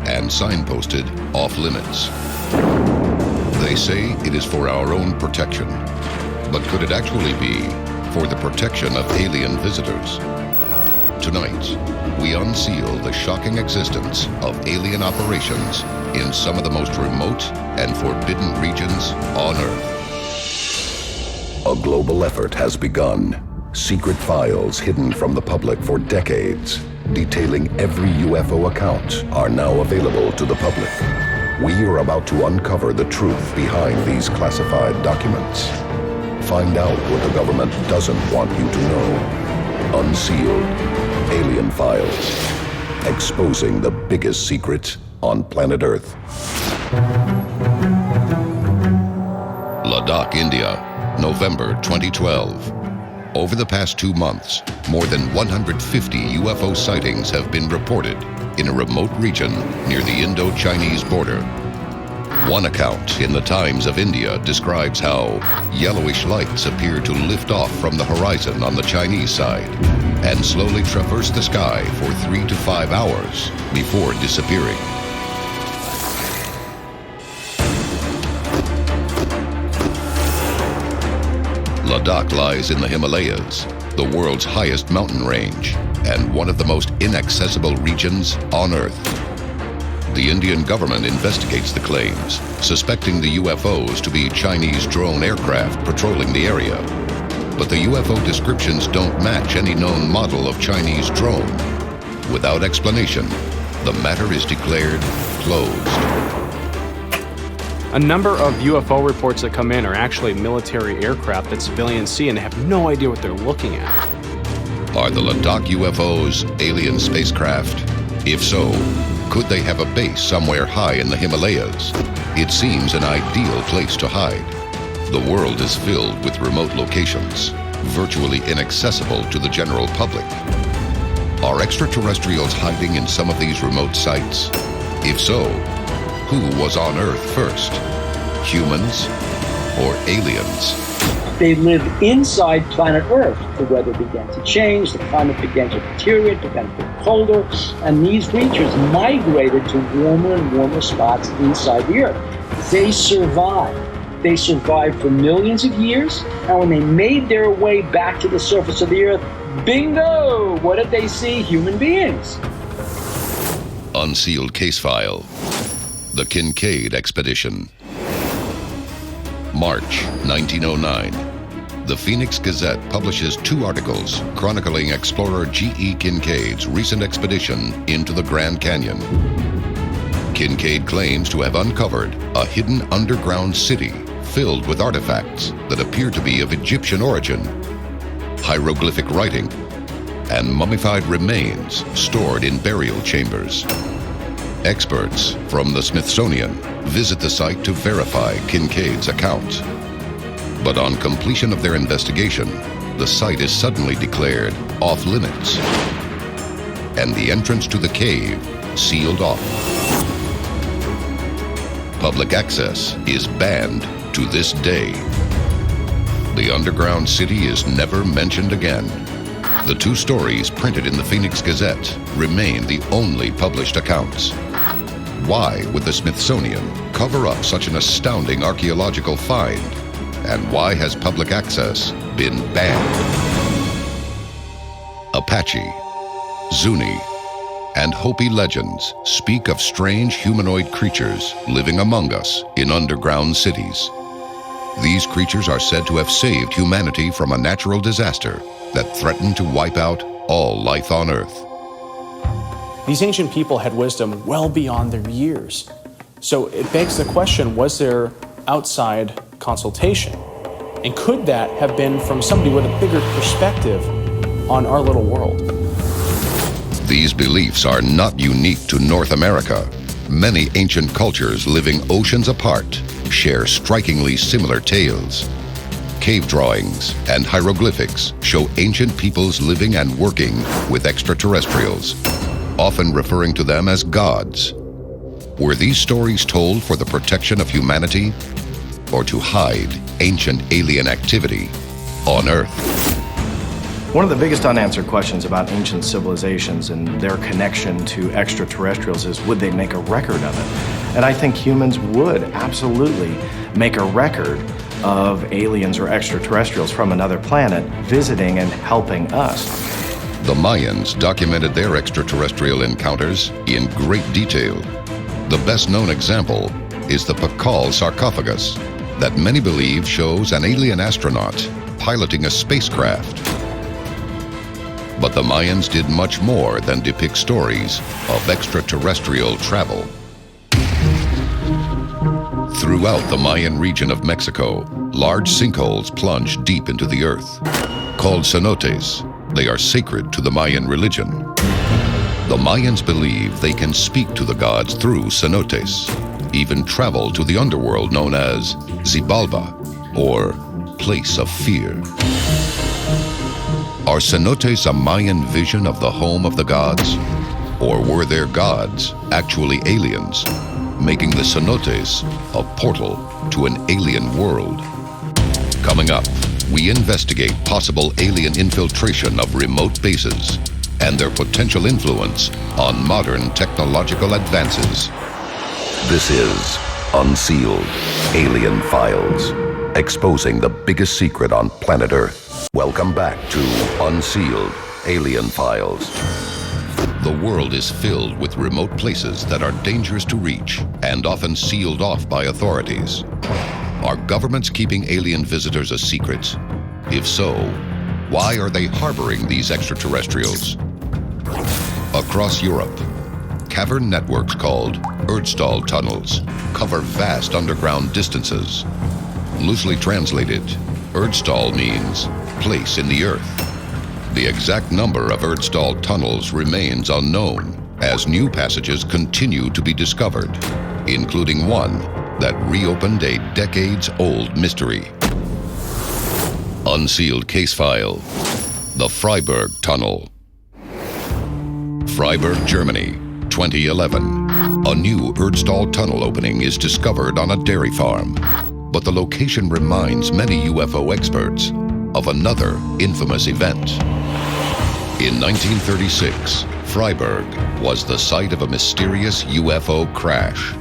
and signposted off limits. They say it is for our own protection, but could it actually be for the protection of alien visitors? Tonight, we unseal the shocking existence of alien operations in some of the most remote and forbidden regions on Earth. A global effort has begun. Secret files hidden from the public for decades, detailing every UFO account, are now available to the public. We are about to uncover the truth behind these classified documents. Find out what the government doesn't want you to know. Unsealed Alien Files, exposing the biggest secret on planet Earth. Ladakh, India, November 2012. Over the past 2 months, more than 150 UFO sightings have been reported in a remote region near the Indo-Chinese border. One account in the Times of India describes how yellowish lights appear to lift off from the horizon on the Chinese side and slowly traverse the sky for 3 to 5 hours before disappearing. Ladakh lies in the Himalayas, the world's highest mountain range, and one of the most inaccessible regions on Earth. The Indian government investigates the claims, suspecting the UFOs to be Chinese drone aircraft patrolling the area. But the UFO descriptions don't match any known model of Chinese drone. Without explanation, the matter is declared closed. A number of UFO reports that come in are actually military aircraft that civilians see and have no idea what they're looking at. Are the Ladakh UFOs alien spacecraft? If so, could they have a base somewhere high in the Himalayas? It seems an ideal place to hide. The world is filled with remote locations, virtually inaccessible to the general public. Are extraterrestrials hiding in some of these remote sites? If so, who was on Earth first? Humans or aliens? They live inside planet Earth. The weather began to change, the climate began to deteriorate, began to get colder, and these creatures migrated to warmer and warmer spots inside the Earth. They survived. They survived for millions of years, and when they made their way back to the surface of the Earth, bingo! What did they see? Human beings. Unsealed case file. The Kincaid Expedition. March 1909. The Phoenix Gazette publishes 2 articles chronicling explorer G.E. Kincaid's recent expedition into the Grand Canyon. Kincaid claims to have uncovered a hidden underground city filled with artifacts that appear to be of Egyptian origin, hieroglyphic writing, and mummified remains stored in burial chambers. Experts from the Smithsonian visit the site to verify Kincaid's account. But on completion of their investigation, the site is suddenly declared off limits, and the entrance to the cave sealed off. Public access is banned to this day. The underground city is never mentioned again. The 2 stories printed in the Phoenix Gazette remain the only published accounts. Why would the Smithsonian cover up such an astounding archaeological find? And why has public access been banned? Apache, Zuni, and Hopi legends speak of strange humanoid creatures living among us in underground cities. These creatures are said to have saved humanity from a natural disaster that threatened to wipe out all life on Earth. These ancient people had wisdom well beyond their years. So it begs the question, was there outside consultation? And could that have been from somebody with a bigger perspective on our little world? These beliefs are not unique to North America. Many ancient cultures living oceans apart share strikingly similar tales. Cave drawings and hieroglyphics show ancient peoples living and working with extraterrestrials, often referring to them as gods. Were these stories told for the protection of humanity or to hide ancient alien activity on Earth? One of the biggest unanswered questions about ancient civilizations and their connection to extraterrestrials is, would they make a record of it? And I think humans would absolutely make a record of aliens or extraterrestrials from another planet visiting and helping us. The Mayans documented their extraterrestrial encounters in great detail. The best-known example is the Pakal sarcophagus that many believe shows an alien astronaut piloting a spacecraft. But the Mayans did much more than depict stories of extraterrestrial travel. Throughout the Mayan region of Mexico, large sinkholes plunge deep into the earth. Called cenotes, they are sacred to the Mayan religion. The Mayans believe they can speak to the gods through cenotes, even travel to the underworld known as Xibalba, or Place of Fear. Are cenotes a Mayan vision of the home of the gods? Or were their gods actually aliens, making the cenotes a portal to an alien world. Coming up, we investigate possible alien infiltration of remote bases and their potential influence on modern technological advances. This is Unsealed Alien Files, exposing the biggest secret on planet Earth. Welcome back to Unsealed Alien Files. The world is filled with remote places that are dangerous to reach and often sealed off by authorities. Are governments keeping alien visitors a secret? If so, why are they harboring these extraterrestrials? Across Europe, cavern networks called Erdstall tunnels cover vast underground distances. Loosely translated, Erdstall means place in the earth. The exact number of Erdstall tunnels remains unknown as new passages continue to be discovered, including one that reopened a decades-old mystery. Unsealed case file, the Freiburg Tunnel. Freiburg, Germany, 2011. A new Erdstall tunnel opening is discovered on a dairy farm, but the location reminds many UFO experts of another infamous event. In 1936, Freiburg was the site of a mysterious UFO crash.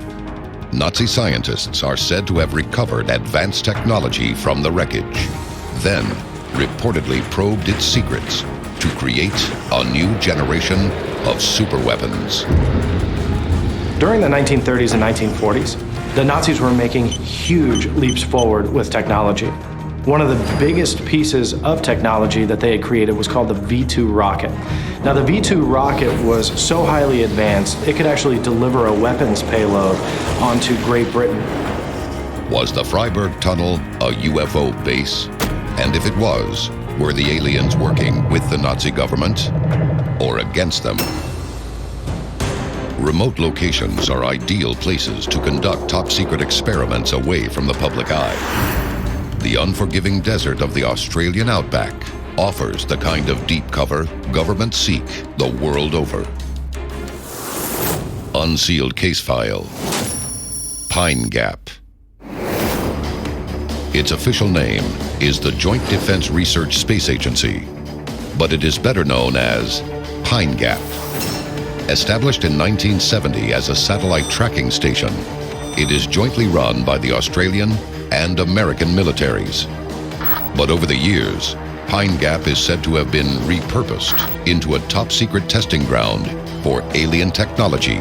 Nazi scientists are said to have recovered advanced technology from the wreckage, then reportedly probed its secrets to create a new generation of superweapons. During the 1930s and 1940s, the Nazis were making huge leaps forward with technology. One of the biggest pieces of technology that they had created was called the V-2 rocket. Now, the V-2 rocket was so highly advanced, it could actually deliver a weapons payload onto Great Britain. Was the Freiburg Tunnel a UFO base? And if it was, were the aliens working with the Nazi government or against them? Remote locations are ideal places to conduct top-secret experiments away from the public eye. The unforgiving desert of the Australian outback offers the kind of deep cover governments seek the world over. Unsealed case file, Pine Gap. Its official name is the Joint Defense Research Space Agency, but it is better known as Pine Gap. Established in 1970 as a satellite tracking station, it is jointly run by the Australian and American militaries. But over the years, Pine Gap is said to have been repurposed into a top-secret testing ground for alien technology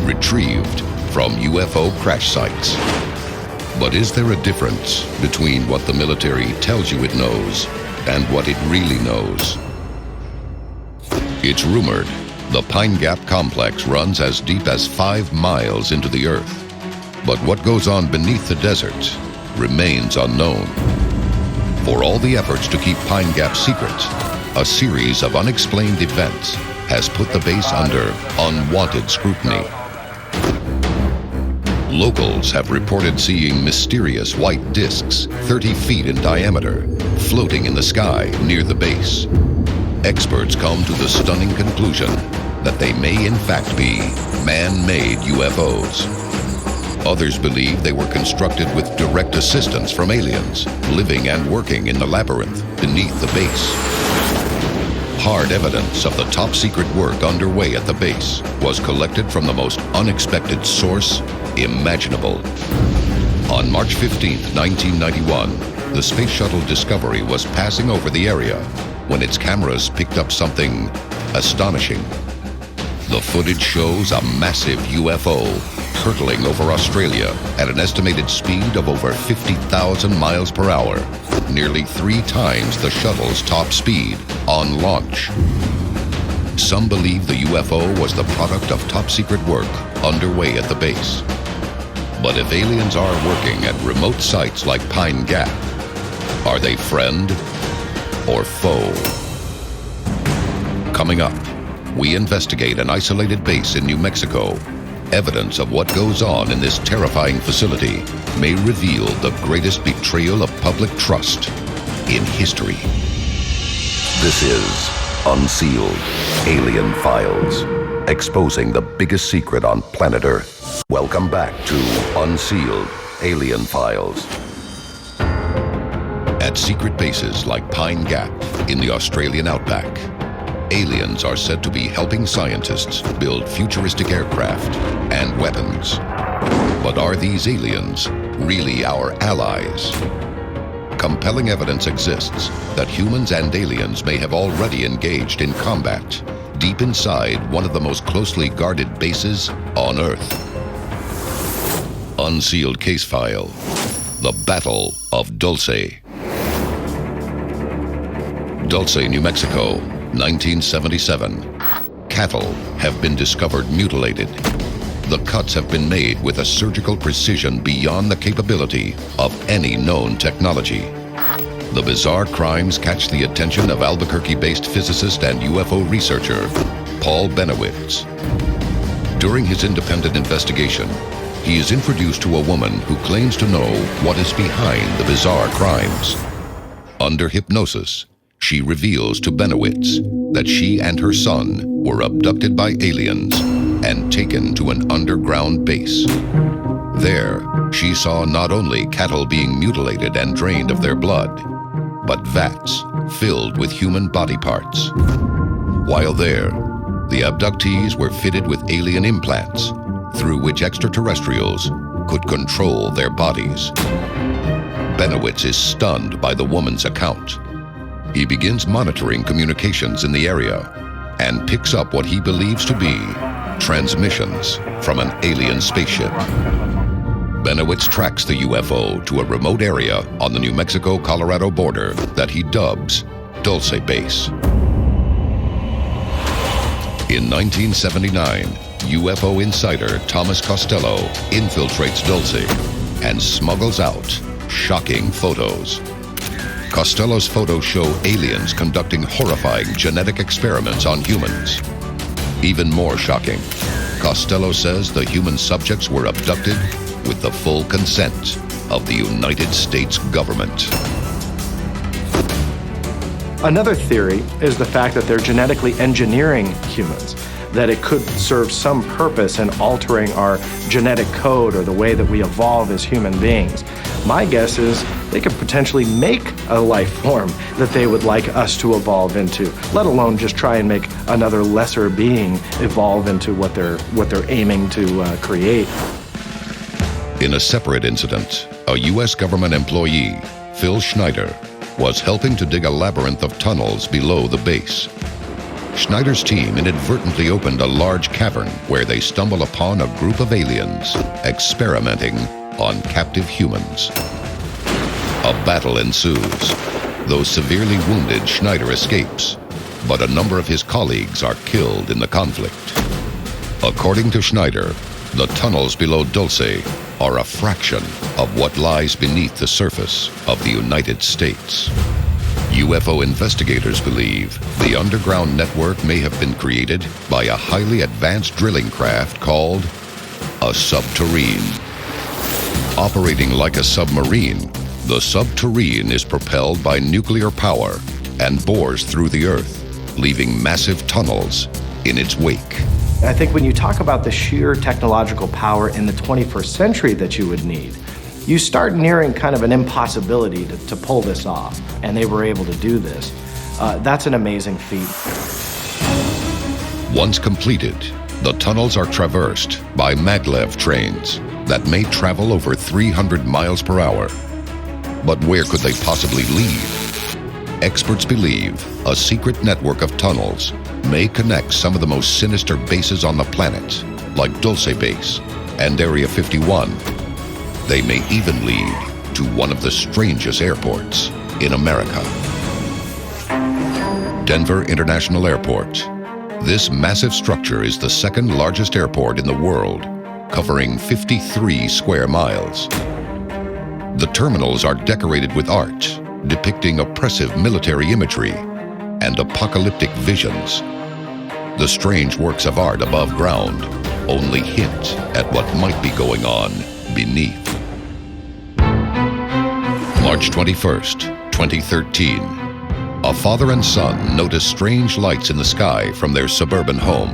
retrieved from UFO crash sites. But is there a difference between what the military tells you it knows and what it really knows? It's rumored the Pine Gap complex runs as deep as 5 miles into the earth. But what goes on beneath the desert remains unknown. For all the efforts to keep Pine Gap secret, a series of unexplained events has put the base under unwanted scrutiny. Locals have reported seeing mysterious white discs 30 feet in diameter floating in the sky near the base. Experts come to the stunning conclusion that they may in fact be man-made UFOs. Others believe they were constructed with direct assistance from aliens living and working in the labyrinth beneath the base. Hard evidence of the top-secret work underway at the base was collected from the most unexpected source imaginable. On March 15, 1991, the Space Shuttle Discovery was passing over the area when its cameras picked up something astonishing. The footage shows a massive UFO hurtling over Australia at an estimated speed of over 50,000 miles per hour, nearly 3 times the shuttle's top speed on launch. Some believe the UFO was the product of top-secret work underway at the base. But if aliens are working at remote sites like Pine Gap, are they friend or foe? Coming up, we investigate an isolated base in New Mexico. Evidence of what goes on in this terrifying facility may reveal the greatest betrayal of public trust in history. This is Unsealed Alien Files, exposing the biggest secret on planet Earth. Welcome back to Unsealed Alien Files. At secret bases like Pine Gap in the Australian outback, aliens are said to be helping scientists build futuristic aircraft and weapons. But are these aliens really our allies? Compelling evidence exists that humans and aliens may have already engaged in combat deep inside one of the most closely guarded bases on Earth. Unsealed case file: The Battle of Dulce. Dulce, New Mexico, 1977. Cattle have been discovered mutilated. The cuts have been made with a surgical precision beyond the capability of any known technology. The bizarre crimes catch the attention of Albuquerque-based physicist and UFO researcher Paul Bennewitz. During his independent investigation, he is introduced to a woman who claims to know what is behind the bizarre crimes. Under hypnosis, she reveals to Bennewitz that she and her son were abducted by aliens and taken to an underground base. There, she saw not only cattle being mutilated and drained of their blood, but vats filled with human body parts. While there, the abductees were fitted with alien implants through which extraterrestrials could control their bodies. Bennewitz is stunned by the woman's account. He begins monitoring communications in the area and picks up what he believes to be transmissions from an alien spaceship. Bennewitz tracks the UFO to a remote area on the New Mexico-Colorado border that he dubs Dulce Base. In 1979, UFO insider Thomas Costello infiltrates Dulce and smuggles out shocking photos. Costello's photos show aliens conducting horrifying genetic experiments on humans. Even more shocking, Costello says the human subjects were abducted with the full consent of the United States government. Another theory is the fact that they're genetically engineering humans, that it could serve some purpose in altering our genetic code or the way that we evolve as human beings. My guess is they could potentially make a life form that they would like us to evolve into, let alone just try and make another lesser being evolve into what they're aiming to create. In a separate incident, a U.S. government employee, Phil Schneider, was helping to dig a labyrinth of tunnels below the base. Schneider's team inadvertently opened a large cavern where they stumble upon a group of aliens experimenting on captive humans. A battle ensues. Though severely wounded, Schneider escapes, but a number of his colleagues are killed in the conflict. According to Schneider, the tunnels below Dulce are a fraction of what lies beneath the surface of the United States. UFO investigators believe the underground network may have been created by a highly advanced drilling craft called a subterrene. Operating like a submarine, the subterrene is propelled by nuclear power and bores through the Earth, leaving massive tunnels in its wake. I think when you talk about the sheer technological power in the 21st century that you would need, you start nearing kind of an impossibility to pull this off, and they were able to do this. That's an amazing feat. Once completed, the tunnels are traversed by maglev trains that may travel over 300 miles per hour. But where could they possibly lead? Experts believe a secret network of tunnels may connect some of the most sinister bases on the planet, like Dulce Base and Area 51. They may even lead to one of the strangest airports in America. Denver International Airport. This massive structure is the second largest airport in the world, covering 53 square miles. The terminals are decorated with art, depicting oppressive military imagery and apocalyptic visions. The strange works of art above ground only hint at what might be going on beneath. March 21st, 2013. A father and son notice strange lights in the sky from their suburban home.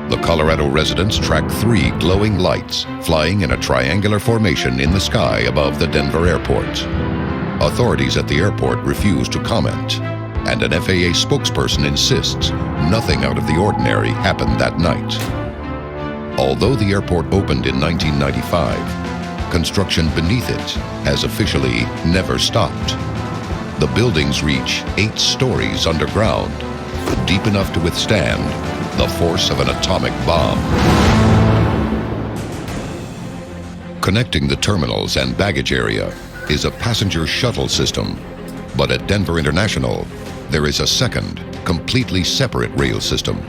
the Colorado residents track 3 glowing lights flying in a triangular formation in the sky above the Denver airport. Authorities at the airport refuse to comment, and an FAA spokesperson insists nothing out of the ordinary happened that night. Although the airport opened in 1995, construction beneath it has officially never stopped. The buildings reach 8 stories underground, deep enough to withstand the force of an atomic bomb. Connecting the terminals and baggage area is a passenger shuttle system, but at Denver International, there is a second, completely separate rail system.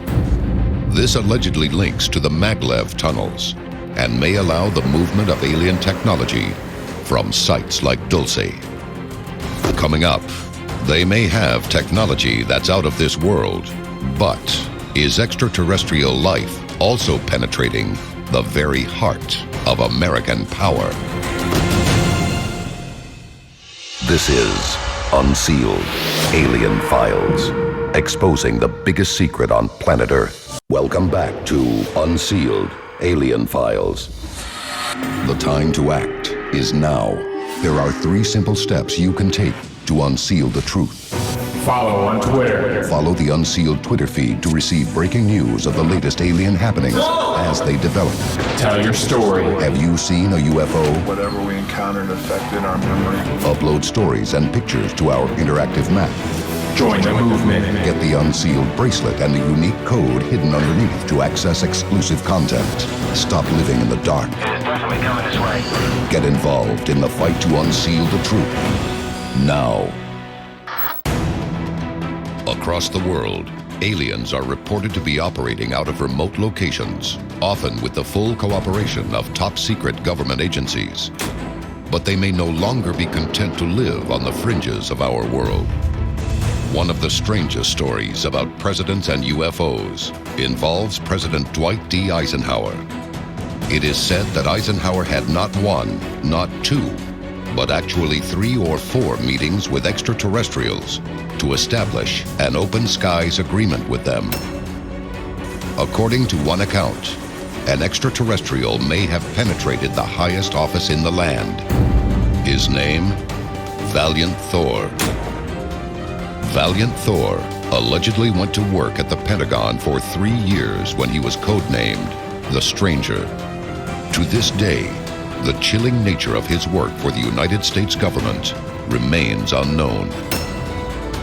This allegedly links to the maglev tunnels and may allow the movement of alien technology from sites like Dulce. Coming up, they may have technology that's out of this world, but is extraterrestrial life also penetrating the very heart of American power? This is Unsealed Alien Files, exposing the biggest secret on planet Earth. Welcome back to Unsealed Alien Files. The time to act is now. There are 3 simple steps you can take to unseal the truth. Follow on Twitter. Follow the Unsealed Twitter feed to receive breaking news of the latest alien happenings as they develop. Tell your story. Have you seen a UFO? Whatever we encountered affected our memory. Upload stories and pictures to our interactive map. Join the movement. Get the Unsealed bracelet and the unique code hidden underneath to access exclusive content. Stop living in the dark. It is definitely coming this way. Get involved in the fight to unseal the truth. Now. Across the world, aliens are reported to be operating out of remote locations, often with the full cooperation of top-secret government agencies. But they may no longer be content to live on the fringes of our world. One of the strangest stories about presidents and UFOs involves President Dwight D. Eisenhower. It is said that Eisenhower had not 1, not 2, but actually 3 or 4 meetings with extraterrestrials to establish an open skies agreement with them. According to one account, an extraterrestrial may have penetrated the highest office in the land. His name, Valiant Thor. Valiant Thor allegedly went to work at the Pentagon for 3 years when he was codenamed The Stranger. To this day, the chilling nature of his work for the United States government remains unknown.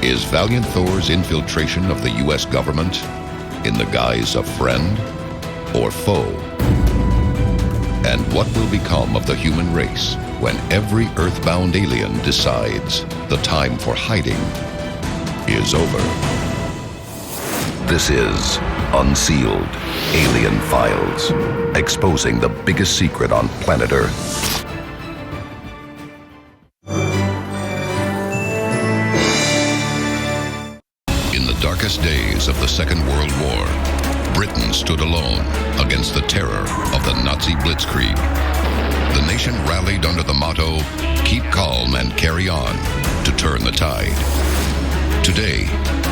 Is Valiant Thor's infiltration of the U.S. government in the guise of friend or foe? And what will become of the human race when every earthbound alien decides the time for hiding is over? This is Unsealed Alien Files, exposing the biggest secret on planet Earth. In the darkest days of the Second World War, Britain stood alone against the terror of the Nazi Blitzkrieg. The nation rallied under the motto, "Keep calm and carry on," to turn the tide. Today,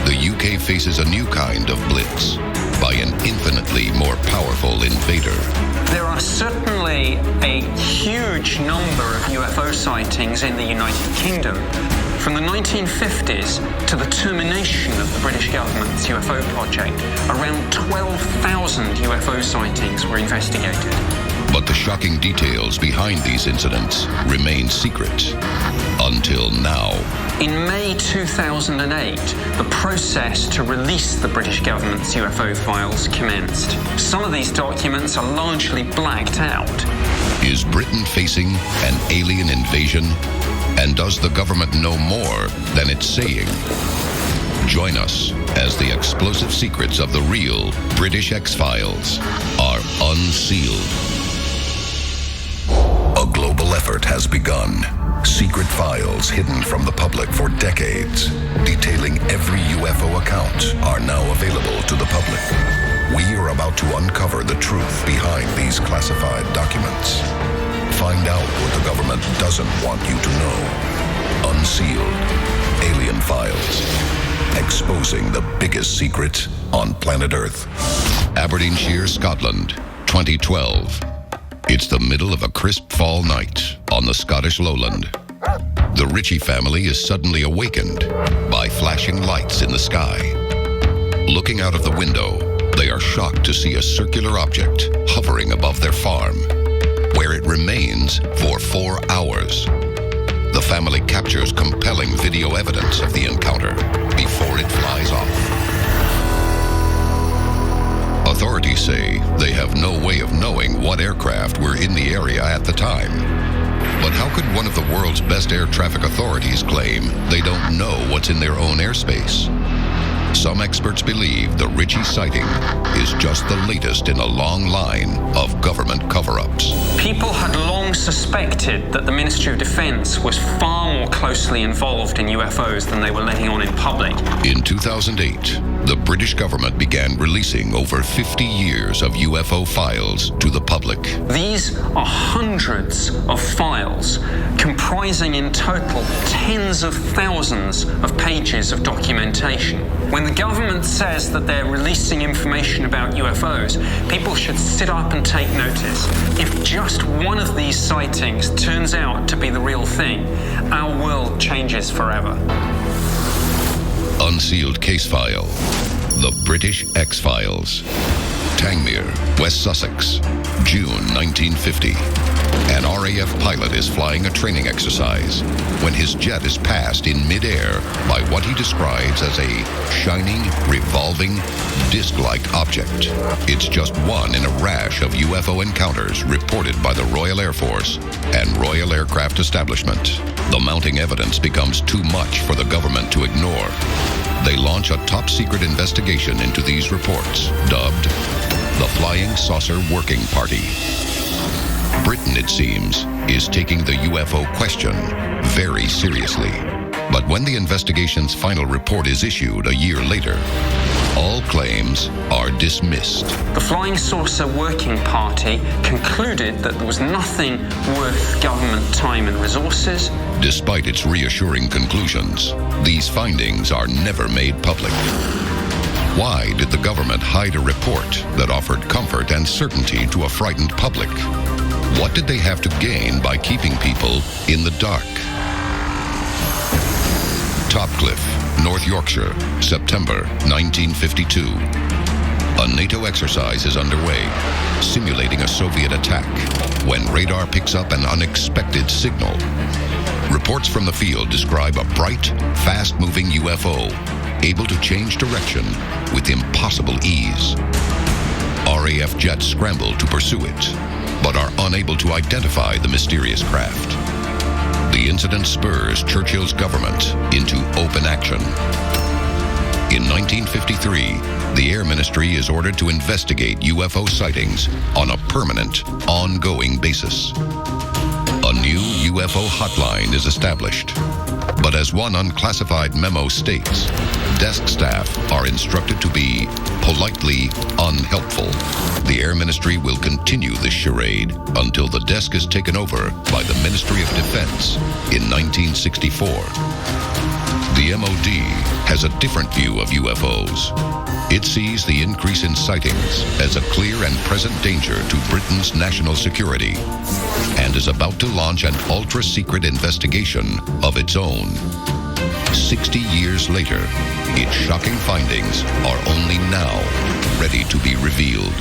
the UK faces a new kind of blitz by an infinitely more powerful invader. There are certainly a huge number of UFO sightings in the United Kingdom. From the 1950s to the termination of the British government's UFO project, around 12,000 UFO sightings were investigated. But the shocking details behind these incidents remain secret until now. In May 2008, the process to release the British government's UFO files commenced. Some of these documents are largely blacked out. Is Britain facing an alien invasion? And does the government know more than it's saying? Join us as the explosive secrets of the real British X-Files are unsealed. A global effort has begun. Secret files hidden from the public for decades, detailing every UFO account, are now available to the public. We are about to uncover the truth behind these classified documents. Find out what the government doesn't want you to know. Unsealed Alien Files, exposing the biggest secret on planet Earth. Aberdeenshire, Scotland, 2012. It's the middle of a crisp fall night on the Scottish lowland. The Ritchie family is suddenly awakened by flashing lights in the sky. Looking out of the window, they are shocked to see a circular object hovering above their farm, where it remains for 4 hours. The family captures compelling video evidence of the encounter before it flies off. Authorities say they have no way of knowing what aircraft were in the area at the time. But how could one of the world's best air traffic authorities claim they don't know what's in their own airspace? Some experts believe the Ritchie sighting is just the latest in a long line of government cover-ups. People had long suspected that the Ministry of Defence was far more closely involved in UFOs than they were letting on in public. In 2008, the British government began releasing over 50 years of UFO files to the public. These are hundreds of files, comprising in total tens of thousands of pages of documentation. When the government says that they're releasing information about UFOs, people should sit up and take notice. If just one of these sightings turns out to be the real thing, our world changes forever. Unsealed case file. The British X-Files. Tangmere, West Sussex, June 1950. An RAF pilot is flying a training exercise when his jet is passed in midair by what he describes as a shining, revolving, disc-like object. It's just one in a rash of UFO encounters reported by the Royal Air Force and Royal Aircraft Establishment. The mounting evidence becomes too much for the government to ignore. They launch a top-secret investigation into these reports, dubbed the Flying Saucer Working Party. Britain, it seems, is taking the UFO question very seriously. But when the investigation's final report is issued a year later, all claims are dismissed. The Flying Saucer Working Party concluded that there was nothing worth government time and resources. Despite its reassuring conclusions, these findings are never made public. Why did the government hide a report that offered comfort and certainty to a frightened public? What did they have to gain by keeping people in the dark? Topcliffe, North Yorkshire, September 1952. A NATO exercise is underway, simulating a Soviet attack, when radar picks up an unexpected signal. Reports from the field describe a bright, fast-moving UFO, able to change direction with impossible ease. RAF jets scramble to pursue it, but are unable to identify the mysterious craft. The incident spurs Churchill's government into open action. In 1953, the Air Ministry is ordered to investigate UFO sightings on a permanent, ongoing basis. A new UFO hotline is established. But as one unclassified memo states, desk staff are instructed to be politely unhelpful. The Air Ministry will continue this charade until the desk is taken over by the Ministry of Defense in 1964. The MOD has a different view of UFOs. It sees the increase in sightings as a clear and present danger to Britain's national security and is about to launch an ultra-secret investigation of its own. 60 years later, its shocking findings are only now ready to be revealed.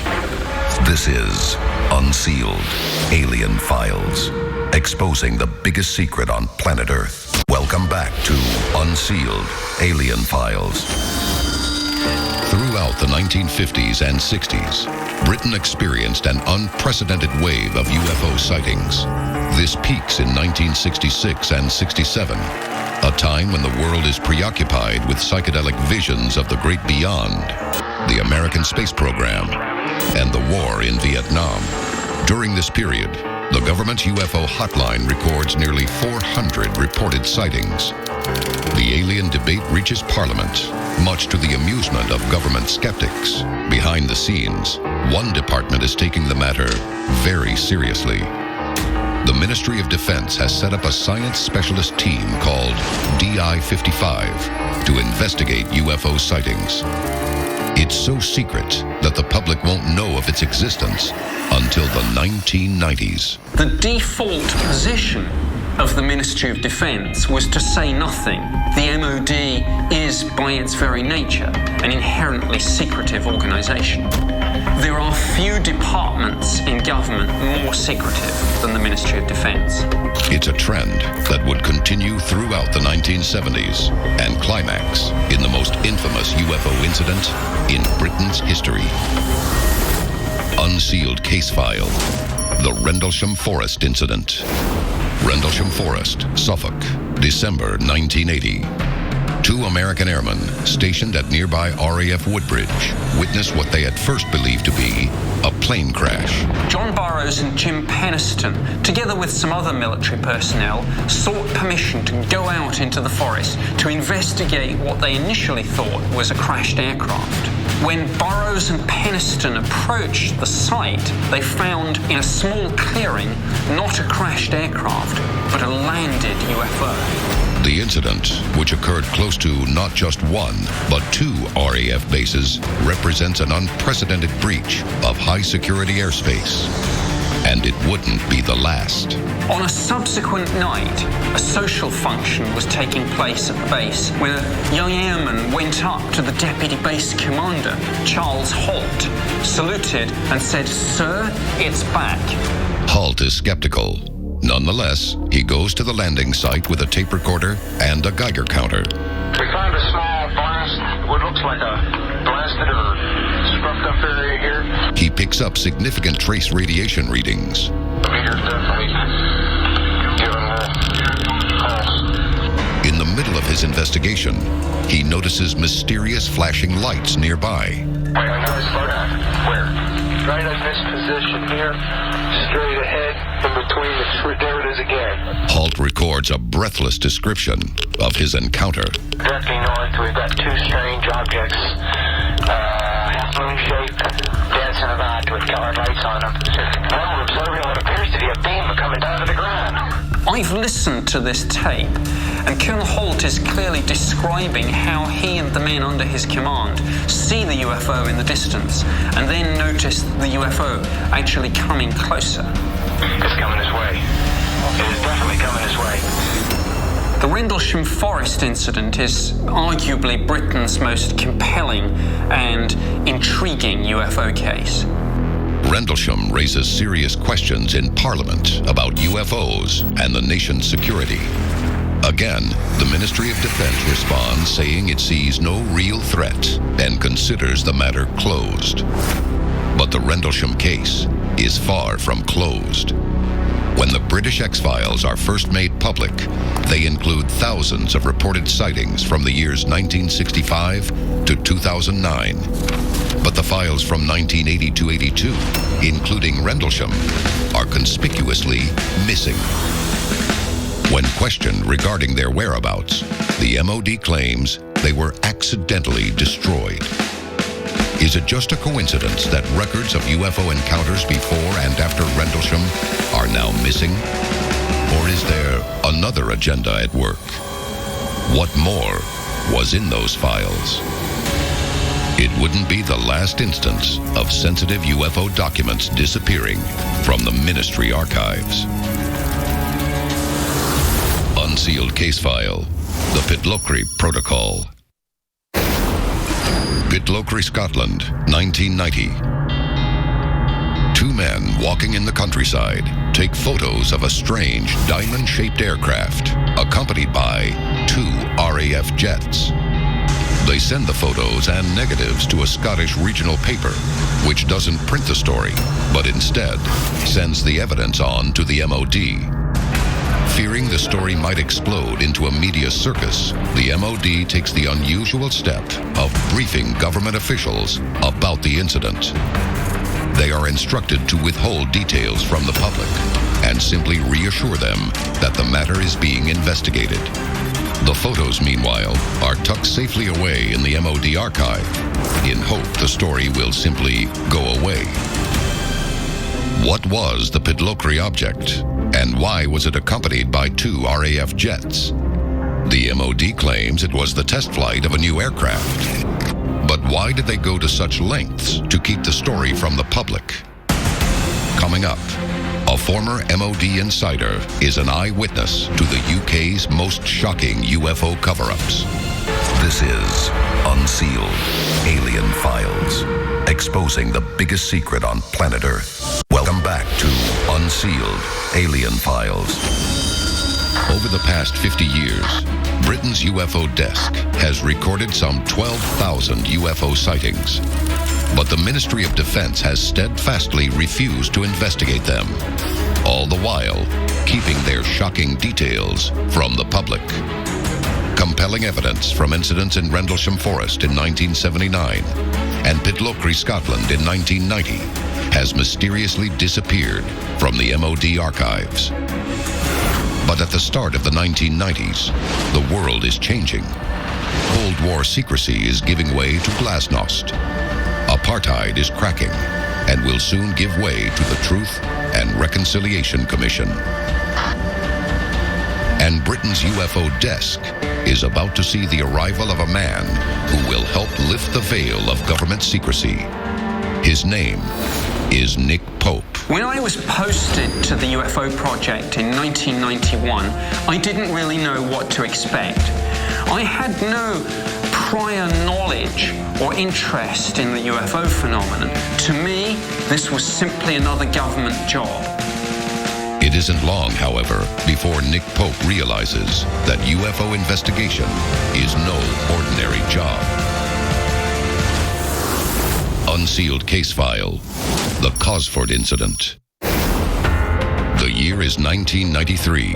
This is Unsealed Alien Files, exposing the biggest secret on planet Earth. Welcome back to Unsealed Alien Files. Throughout the 1950s and 60s, Britain experienced an unprecedented wave of UFO sightings. This peaks in 1966 and 67, a time when the world is preoccupied with psychedelic visions of the great beyond, the American space program, and the war in Vietnam. During this period, the government's UFO hotline records nearly 400 reported sightings. The alien debate reaches Parliament, much to the amusement of government skeptics. Behind the scenes, one department is taking the matter very seriously. The Ministry of Defense has set up a science specialist team called DI-55 to investigate UFO sightings. It's so secret that the public won't know of its existence until the 1990s. The default position of the Ministry of Defense was to say nothing. The MOD is, by its very nature, an inherently secretive organization. There are few departments in government more secretive than the Ministry of Defense. It's a trend that would continue throughout the 1970s and climax in the most infamous UFO incident in Britain's history. Unsealed case file, the Rendlesham Forest Incident. Rendlesham Forest, Suffolk, December 1980. 2 American airmen stationed at nearby RAF Woodbridge witnessed what they at first believed to be a plane crash. John Burroughs and Jim Penniston, together with some other military personnel, sought permission to go out into the forest to investigate what they initially thought was a crashed aircraft. When Burroughs and Penniston approached the site, they found in a small clearing not a crashed aircraft, but a landed UFO. The incident, which occurred close to not just 1, but 2 RAF bases, represents an unprecedented breach of high-security airspace. And it wouldn't be the last. On a subsequent night, a social function was taking place at the base where a young airman went up to the deputy base commander, Charles Holt, saluted and said, "Sir, it's back." Holt is skeptical. Nonetheless, he goes to the landing site with a tape recorder and a Geiger counter. We found a small blast, what looks like a blasted or scrubbed up area here. He picks up significant trace radiation readings. The meter's definitely giving pulse. In the middle of his investigation, he notices mysterious flashing lights nearby. Wait, I know it's slow down. Where? Right in this position here, straight ahead, in between there it is again. Holt records a breathless description of his encounter. Directly north, we've got 2 strange objects, half moon shaped, dancing about with colored lights on them. One we're observing what appears to be a beam coming down to the ground. I've listened to this tape, and Colonel Holt is clearly describing how he and the men under his command see the UFO in the distance, and then notice the UFO actually coming closer. It's coming this way. It is definitely coming this way. The Rendlesham Forest incident is arguably Britain's most compelling and intriguing UFO case. Rendlesham raises serious questions in Parliament about UFOs and the nation's security. Again, the Ministry of Defense responds saying it sees no real threat and considers the matter closed. But the Rendlesham case is far from closed. When the British X-Files are first made public, they include thousands of reported sightings from the years 1965 to 2009. But the files from 1980 to 82, including Rendlesham, are conspicuously missing. When questioned regarding their whereabouts, the MOD claims they were accidentally destroyed. Is it just a coincidence that records of UFO encounters before and after Rendlesham are now missing? Or is there another agenda at work? What more was in those files? It wouldn't be the last instance of sensitive UFO documents disappearing from the Ministry archives. Unsealed case file, the Pitlochry Protocol. Pitlochry, Scotland, 1990. 2 men walking in the countryside take photos of a strange diamond-shaped aircraft accompanied by 2 RAF jets. They send the photos and negatives to a Scottish regional paper, which doesn't print the story, but instead sends the evidence on to the MOD. Fearing the story might explode into a media circus, the MOD takes the unusual step of briefing government officials about the incident. They are instructed to withhold details from the public and simply reassure them that the matter is being investigated. The photos, meanwhile, are tucked safely away in the MOD archive in hope the story will simply go away. What was the Pitlochry object, and why was it accompanied by 2 RAF jets? The MOD claims it was the test flight of a new aircraft. But why did they go to such lengths to keep the story from the public? Coming up, a former MOD insider is an eyewitness to the UK's most shocking UFO cover-ups. This is Unsealed Alien Files, exposing the biggest secret on planet Earth. Welcome back to Unsealed Alien Files. Over the past 50 years, Britain's UFO desk has recorded some 12,000 UFO sightings. But the Ministry of Defense has steadfastly refused to investigate them, all the while keeping their shocking details from the public. Compelling evidence from incidents in Rendlesham Forest in 1979 and Pitlochry, Scotland in 1990 has mysteriously disappeared from the MOD archives. But at the start of the 1990s, the world is changing. Cold War secrecy is giving way to glasnost. Apartheid is cracking and will soon give way to the Truth and Reconciliation Commission. And Britain's UFO desk is about to see the arrival of a man who will help lift the veil of government secrecy. His name is Nick Pope. When I was posted to the UFO project in 1991, I didn't really know what to expect. I had no prior knowledge or interest in the UFO phenomenon. To me, this was simply another government job. It isn't long, however, before Nick Pope realizes that UFO investigation is no ordinary job. Unsealed case file, the Cosford Incident. The year is 1993.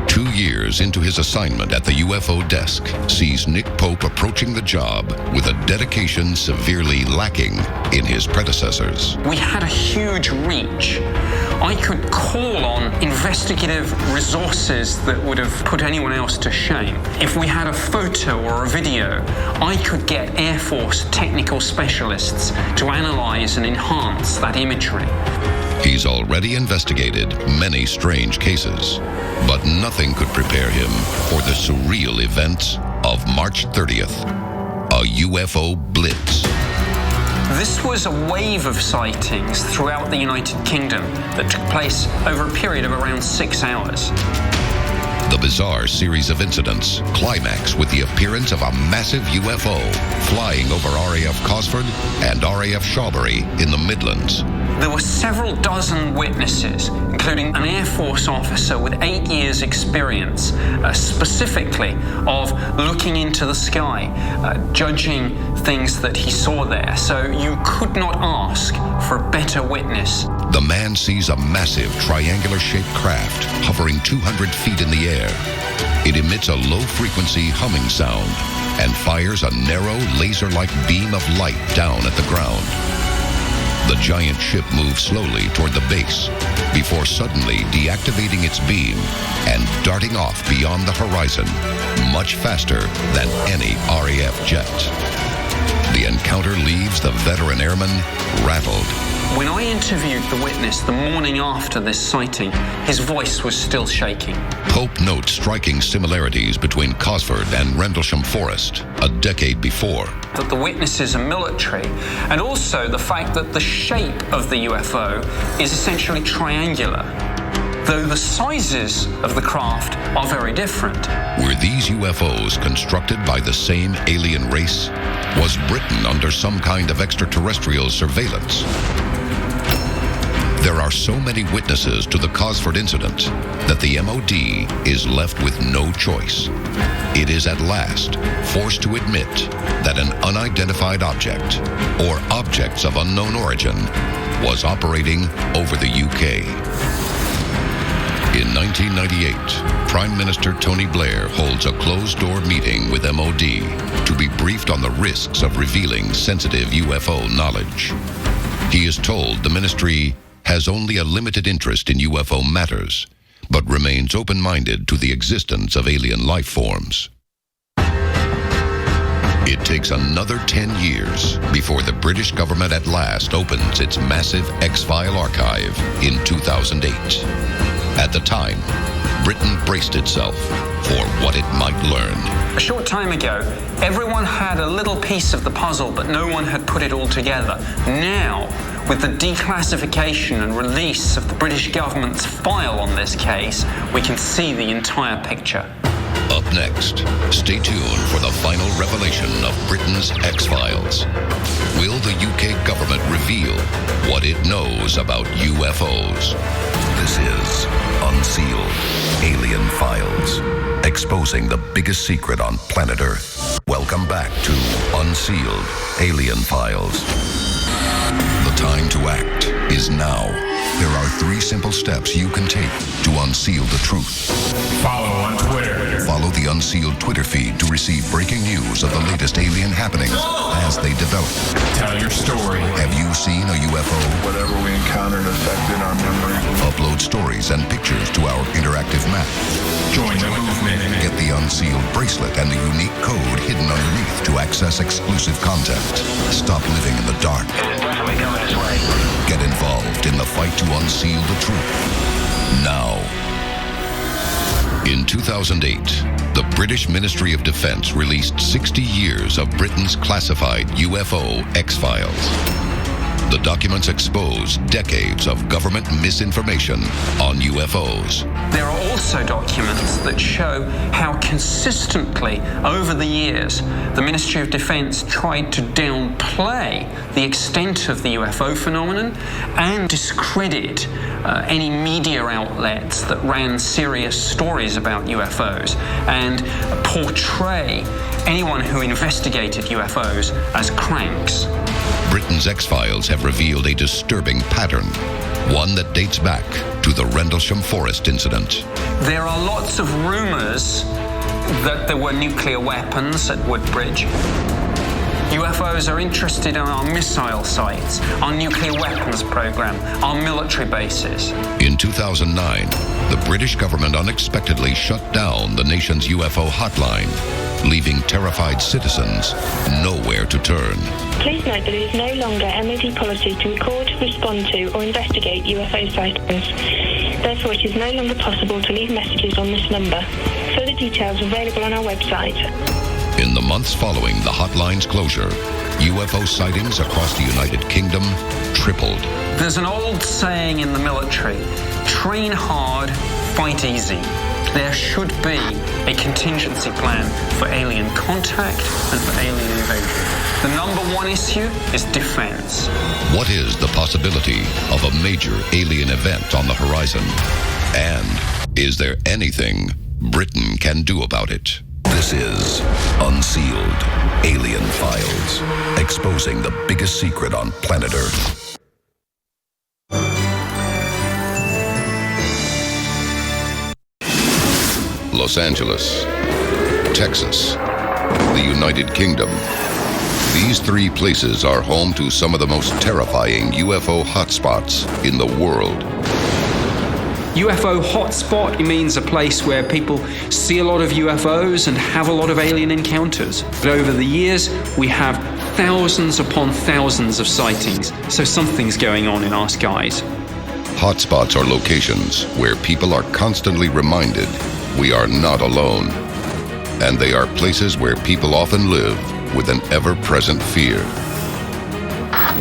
2 years into his assignment at the UFO desk sees Nick Pope approaching the job with a dedication severely lacking in his predecessors. We had a huge reach. I could call on investigative resources that would have put anyone else to shame. If we had a photo or a video, I could get Air Force technical specialists to analyze and enhance that imagery. He's already investigated many strange cases, but nothing could prepare him for the surreal events of March 30th, a UFO blitz. This was a wave of sightings throughout the United Kingdom that took place over a period of around 6 hours. The bizarre series of incidents climax with the appearance of a massive UFO flying over RAF Cosford and RAF Shawbury in the Midlands. There were several dozen witnesses, including an Air Force officer with 8 years' experience, specifically of looking into the sky, judging things that he saw there. So you could not ask for a better witness. The man sees a massive triangular-shaped craft hovering 200 feet in the air. It emits a low-frequency humming sound and fires a narrow, laser-like beam of light down at the ground. The giant ship moves slowly toward the base before suddenly deactivating its beam and darting off beyond the horizon, much faster than any RAF jet. The encounter leaves the veteran airman rattled. When I interviewed the witness the morning after this sighting, his voice was still shaking. Pope notes striking similarities between Cosford and Rendlesham Forest a decade before. That the witnesses are military, and also the fact that the shape of the UFO is essentially triangular, though the sizes of the craft are very different. Were these UFOs constructed by the same alien race? Was Britain under some kind of extraterrestrial surveillance? There are so many witnesses to the Cosford incident that the MOD is left with no choice. It is at last forced to admit that an unidentified object, or objects of unknown origin, was operating over the UK. In 1998, Prime Minister Tony Blair holds a closed-door meeting with MOD to be briefed on the risks of revealing sensitive UFO knowledge. He is told the ministry has only a limited interest in UFO matters, but remains open-minded to the existence of alien life forms. It takes another 10 years before the British government at last opens its massive X-File archive in 2008. At the time, Britain braced itself for what it might learn. A short time ago, everyone had a little piece of the puzzle, but no one had put it all together. Now, with the declassification and release of the British government's file on this case, we can see the entire picture. Up next, stay tuned for the final revelation of Britain's X-Files. Will the UK government reveal what it knows about UFOs? This is Unsealed Alien Files, exposing the biggest secret on planet Earth. Welcome back to Unsealed Alien Files. The time to act is now. There are 3 simple steps you can take to unseal the truth. Follow on Twitter. Follow the Unsealed Twitter feed to receive breaking news of the latest alien happenings as they develop. Tell your story. Have you seen a UFO? Whatever we encountered affected our memory. Upload stories and pictures to our interactive map. Join the movement. Get the Unsealed bracelet and the unique code hidden underneath to access exclusive content. Stop living in the dark. It is definitely coming this way. Get involved in the fight to unseal the truth. Now. In 2008, the British Ministry of Defence released 60 years of Britain's classified UFO X-Files. The documents expose decades of government misinformation on UFOs. There are also documents that show how consistently, over the years, the Ministry of Defence tried to downplay the extent of the UFO phenomenon and discredit any media outlets that ran serious stories about UFOs and portray anyone who investigated UFOs as cranks. Britain's X-Files have revealed a disturbing pattern, one that dates back to the Rendlesham Forest incident. There are lots of rumours that there were nuclear weapons at Woodbridge. UFOs are interested in our missile sites, our nuclear weapons program, our military bases. In 2009, the British government unexpectedly shut down the nation's UFO hotline, leaving terrified citizens nowhere to turn. Please note that it is no longer MOD policy to record, respond to, or investigate UFO sightings. Therefore, it is no longer possible to leave messages on this number. Further details are available on our website. In the months following the hotline's closure, UFO sightings across the United Kingdom tripled. There's an old saying in the military, train hard, fight easy. There should be a contingency plan for alien contact and for alien invasion. The number one issue is defense. What is the possibility of a major alien event on the horizon? And is there anything Britain can do about it? This is Unsealed Alien Files, exposing the biggest secret on planet Earth. Los Angeles, Texas, the United Kingdom. These 3 places are home to some of the most terrifying UFO hotspots in the world. UFO hotspot means a place where people see a lot of UFOs and have a lot of alien encounters. But over the years, we have thousands upon thousands of sightings, so something's going on in our skies. Hotspots are locations where people are constantly reminded we are not alone. And they are places where people often live with an ever-present fear.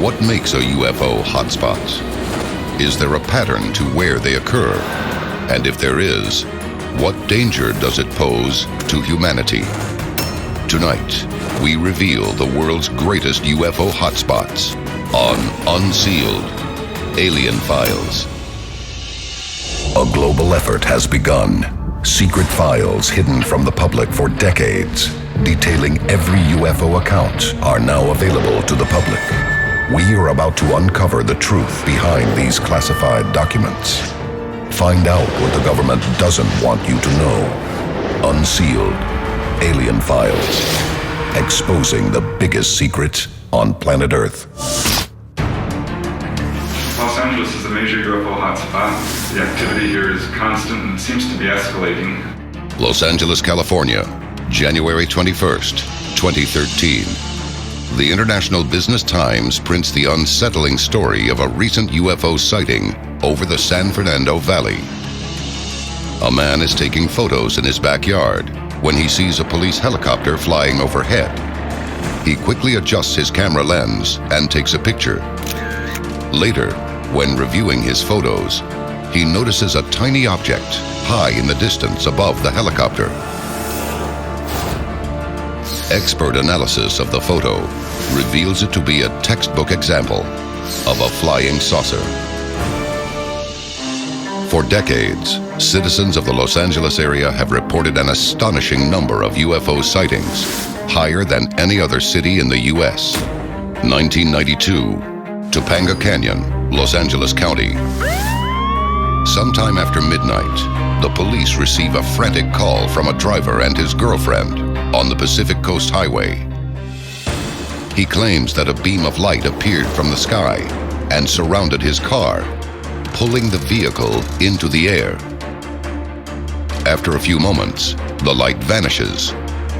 What makes a UFO hotspot? Is there a pattern to where they occur? And if there is, what danger does it pose to humanity? Tonight, we reveal the world's greatest UFO hotspots on Unsealed Alien Files. A global effort has begun. Secret files hidden from the public for decades, detailing every UFO account, are now available to the public. We are about to uncover the truth behind these classified documents. Find out what the government doesn't want you to know. Unsealed Alien Files, exposing the biggest secret on planet Earth. Los Angeles is a major UFO hotspot. The activity here is constant and seems to be escalating. Los Angeles, California, January 21st, 2013. The International Business Times prints the unsettling story of a recent UFO sighting over the San Fernando Valley. A man is taking photos in his backyard when he sees a police helicopter flying overhead. He quickly adjusts his camera lens and takes a picture. Later, when reviewing his photos, he notices a tiny object high in the distance above the helicopter. Expert analysis of the photo reveals it to be a textbook example of a flying saucer. For decades, citizens of the Los Angeles area have reported an astonishing number of UFO sightings, higher than any other city in the U.S. 1992, Topanga Canyon, Los Angeles County. Sometime after midnight, the police receive a frantic call from a driver and his girlfriend on the Pacific Coast Highway. He claims that a beam of light appeared from the sky and surrounded his car, pulling the vehicle into the air. After a few moments, the light vanishes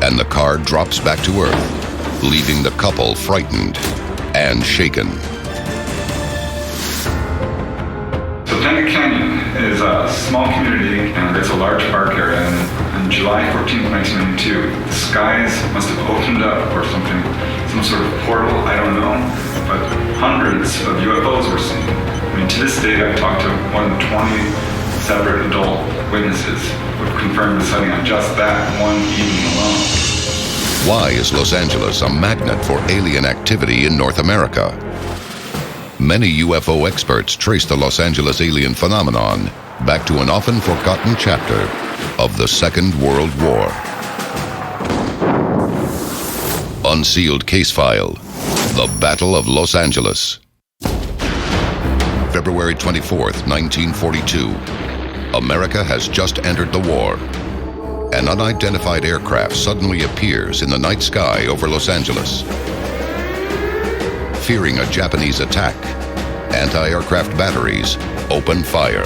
and the car drops back to Earth, leaving the couple frightened and shaken. Topanga Canyon is a small community and it's a large park area. And on July 14, 1992, the skies must have opened up or something, some sort of portal, I don't know, but hundreds of UFOs were seen. I mean, to this date, I've talked to more than 20 separate adult witnesses who have confirmed the sighting on just that one evening alone. Why is Los Angeles a magnet for alien activity in North America? Many UFO experts trace the Los Angeles alien phenomenon back to an often forgotten chapter of the Second World War. Unsealed case file, The Battle of Los Angeles. February 24th, 1942. America has just entered the war. An unidentified aircraft suddenly appears in the night sky over Los Angeles. Fearing a Japanese attack, anti-aircraft batteries open fire.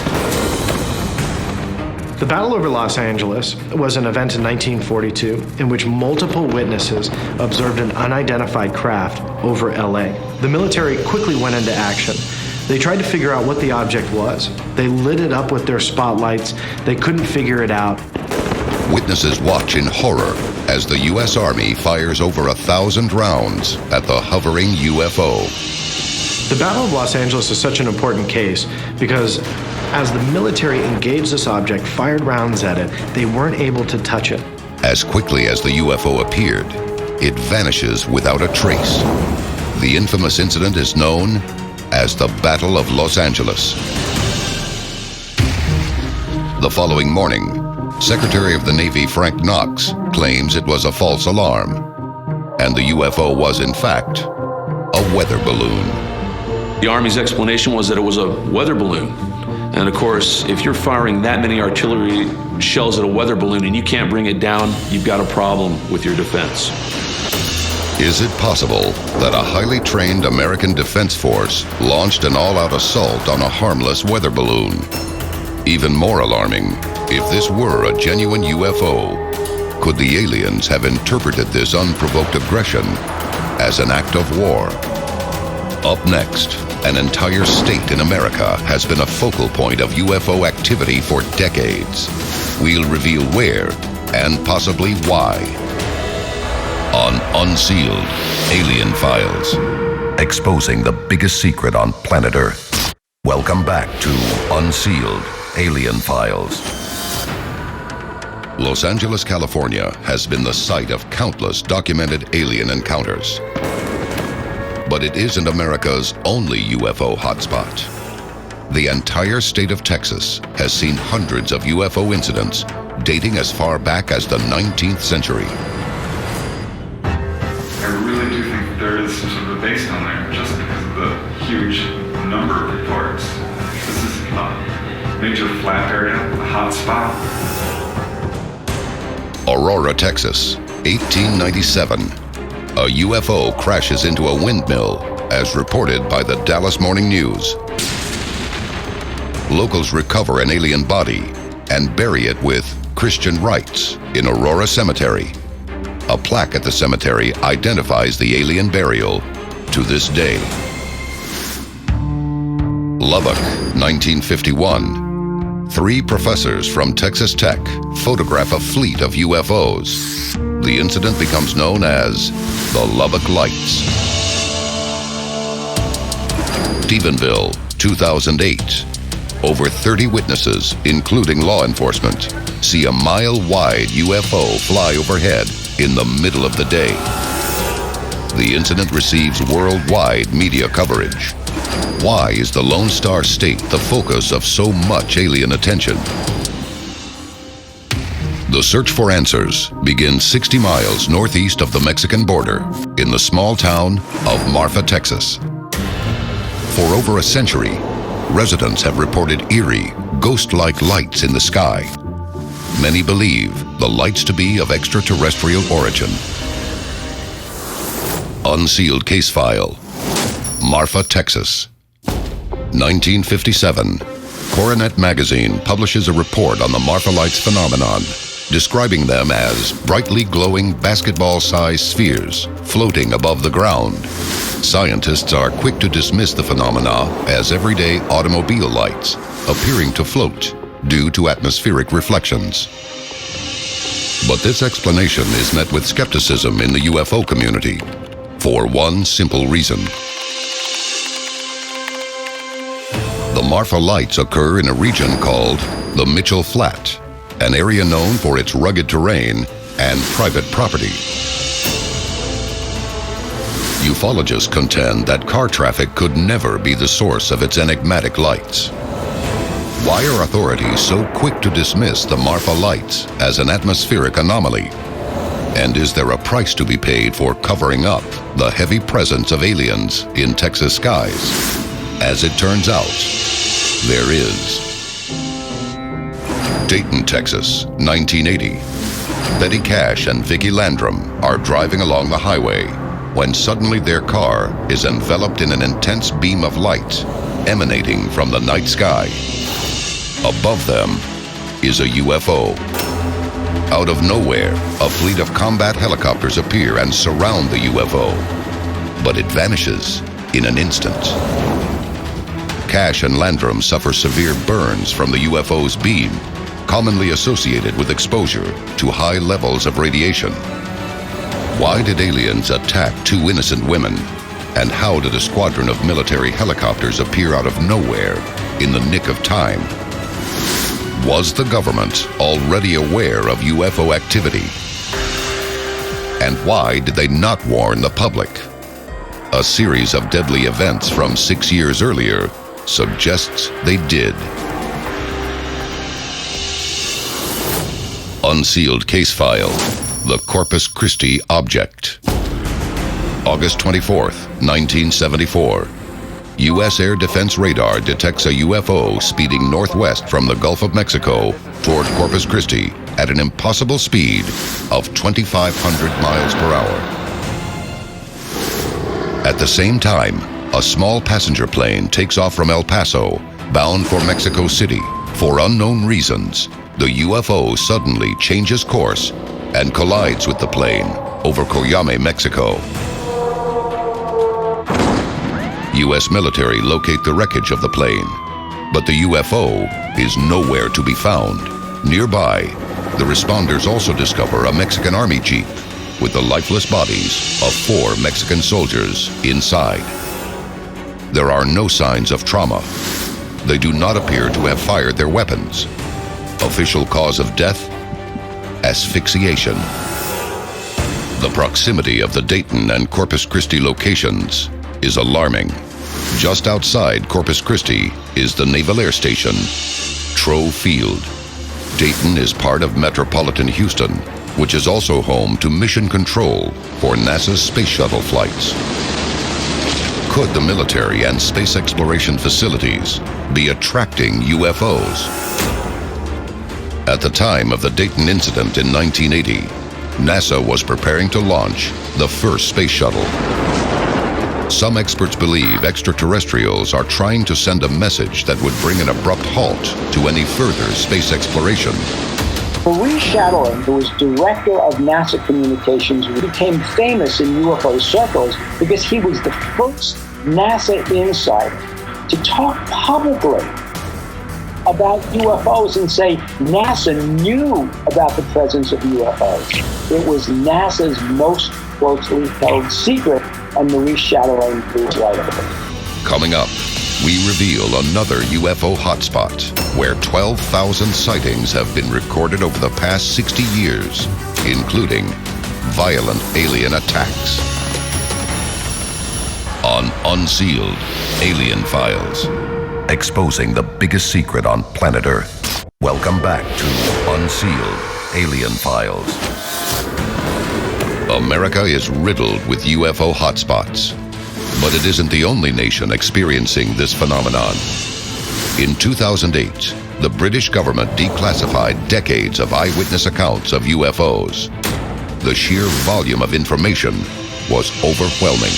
The battle over Los Angeles was an event in 1942 in which multiple witnesses observed an unidentified craft over LA. The military quickly went into action. They tried to figure out what the object was. They lit it up with their spotlights. They couldn't figure it out. Witnesses watch in horror as the U.S. Army fires over 1,000 rounds at the hovering UFO. The Battle of Los Angeles is such an important case because as the military engaged this object, fired rounds at it, they weren't able to touch it. As quickly as the UFO appeared, it vanishes without a trace. The infamous incident is known as the Battle of Los Angeles. The following morning, Secretary of the Navy Frank Knox claims it was a false alarm, and the UFO was in fact a weather balloon. The Army's explanation was that it was a weather balloon. And of course, if you're firing that many artillery shells at a weather balloon and you can't bring it down, you've got a problem with your defense. Is it possible that a highly trained American Defense Force launched an all-out assault on a harmless weather balloon? Even more alarming, if this were a genuine UFO, could the aliens have interpreted this unprovoked aggression as an act of war? Up next, an entire state in America has been a focal point of UFO activity for decades. We'll reveal where and possibly why. On Unsealed Alien Files, exposing the biggest secret on planet Earth. Welcome back to Unsealed Alien Files. Los Angeles, California has been the site of countless documented alien encounters. But it isn't America's only UFO hotspot. The entire state of Texas has seen hundreds of UFO incidents dating as far back as the 19th century. I really do think there is some sort of a base down there just because of the huge number of reports. This is a major flap area, a hot spot. Aurora, Texas, 1897. A UFO crashes into a windmill, as reported by the Dallas Morning News. Locals recover an alien body and bury it with Christian rites in Aurora Cemetery. A plaque at the cemetery identifies the alien burial to this day. Lubbock, 1951. 3 professors from Texas Tech photograph a fleet of UFOs. The incident becomes known as the Lubbock Lights. Stephenville, 2008. Over 30 witnesses, including law enforcement, see a mile-wide UFO fly overhead in the middle of the day. The incident receives worldwide media coverage. Why is the Lone Star State the focus of so much alien attention? The search for answers begins 60 miles northeast of the Mexican border in the small town of Marfa, Texas. For over a century, residents have reported eerie, ghost-like lights in the sky. Many believe the lights to be of extraterrestrial origin. Unsealed case file, Marfa, Texas. 1957, Coronet magazine publishes a report on the Marfa Lights phenomenon, describing them as brightly glowing basketball-sized spheres floating above the ground. Scientists are quick to dismiss the phenomena as everyday automobile lights, appearing to float due to atmospheric reflections. But this explanation is met with skepticism in the UFO community, for one simple reason. The Marfa Lights occur in a region called the Mitchell Flat, an area known for its rugged terrain and private property. Ufologists contend that car traffic could never be the source of its enigmatic lights. Why are authorities so quick to dismiss the Marfa Lights as an atmospheric anomaly? And is there a price to be paid for covering up the heavy presence of aliens in Texas skies? As it turns out, there is. Dayton, Texas, 1980. Betty Cash and Vicki Landrum are driving along the highway when suddenly their car is enveloped in an intense beam of light emanating from the night sky. Above them is a UFO. Out of nowhere, a fleet of combat helicopters appear and surround the UFO, but it vanishes in an instant. Cash and Landrum suffer severe burns from the UFO's beam, commonly associated with exposure to high levels of radiation. Why did aliens attack 2 innocent women? And how did a squadron of military helicopters appear out of nowhere in the nick of time? Was the government already aware of UFO activity? And why did they not warn the public? A series of deadly events from 6 years earlier suggests they did. Unsealed case file, the Corpus Christi object. August 24th, 1974. U.S. Air Defense Radar detects a UFO speeding northwest from the Gulf of Mexico toward Corpus Christi at an impossible speed of 2,500 miles per hour. At the same time, a small passenger plane takes off from El Paso, bound for Mexico City. For unknown reasons, the UFO suddenly changes course and collides with the plane over Coyame, Mexico. U.S. military locate the wreckage of the plane, but the UFO is nowhere to be found. Nearby, the responders also discover a Mexican Army Jeep with the lifeless bodies of 4 Mexican soldiers inside. There are no signs of trauma. They do not appear to have fired their weapons. Official cause of death? Asphyxiation. The proximity of the Dayton and Corpus Christi locations is alarming. Just outside Corpus Christi is the Naval Air Station, Trow Field. Dayton is part of metropolitan Houston, which is also home to mission control for NASA's space shuttle flights. Could the military and space exploration facilities be attracting UFOs? At the time of the Dayton incident in 1980, NASA was preparing to launch the first space shuttle. Some experts believe extraterrestrials are trying to send a message that would bring an abrupt halt to any further space exploration. Maurice Chatelain, who was director of NASA Communications, became famous in UFO circles because he was the first NASA insider to talk publicly about UFOs and say NASA knew about the presence of UFOs. It was NASA's most closely held secret, and Maurice Chatelain proved right of it. Coming up, we reveal another UFO hotspot where 12,000 sightings have been recorded over the past 60 years, including violent alien attacks. On Unsealed Alien Files, exposing the biggest secret on planet Earth. Welcome back to Unsealed Alien Files. America is riddled with UFO hotspots, but it isn't the only nation experiencing this phenomenon. In 2008, the British government declassified decades of eyewitness accounts of UFOs. The sheer volume of information was overwhelming.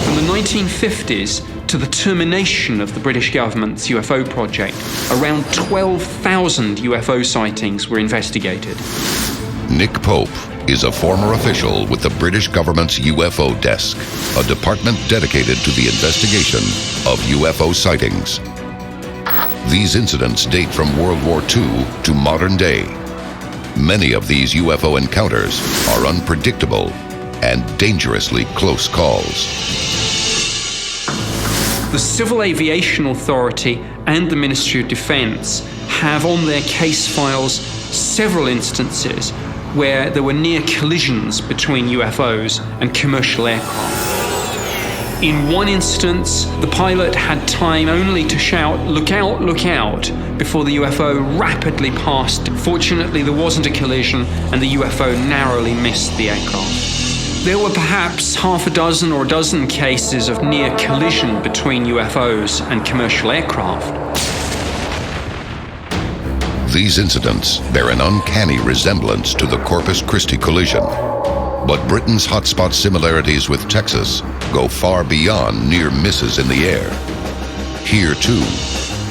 From the 1950s to the termination of the British government's UFO project, around 12,000 UFO sightings were investigated. Nick Pope is a former official with the British government's UFO desk, a department dedicated to the investigation of UFO sightings. These incidents date from World War II to modern day. Many of these UFO encounters are unpredictable and dangerously close calls. The Civil Aviation Authority and the Ministry of Defense have on their case files several instances where there were near collisions between UFOs and commercial aircraft. In one instance, the pilot had time only to shout, "Look out, look out," before the UFO rapidly passed. Fortunately, there wasn't a collision and the UFO narrowly missed the aircraft. There were perhaps half a dozen or a dozen cases of near collision between UFOs and commercial aircraft. These incidents bear an uncanny resemblance to the Corpus Christi collision. But Britain's hotspot similarities with Texas go far beyond near misses in the air. Here, too,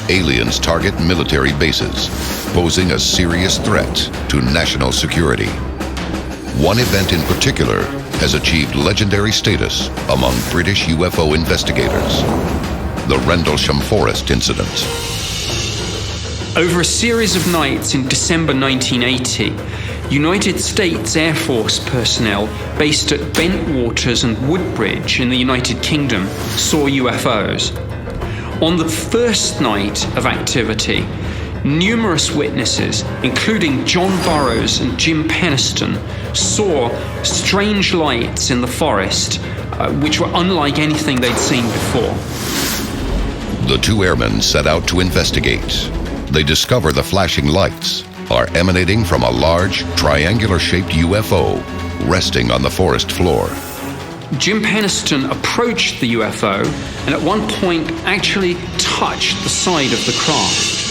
aliens target military bases, posing a serious threat to national security. One event in particular has achieved legendary status among British UFO investigators: the Rendlesham Forest incident. Over a series of nights in December 1980, United States Air Force personnel based at Bentwaters and Woodbridge in the United Kingdom saw UFOs. On the first night of activity, numerous witnesses, including John Burroughs and Jim Penniston, saw strange lights in the forest, which were unlike anything they'd seen before. The two airmen set out to investigate. They discover the flashing lights are emanating from a large, triangular-shaped UFO resting on the forest floor. Jim Penniston approached the UFO and at one point actually touched the side of the craft.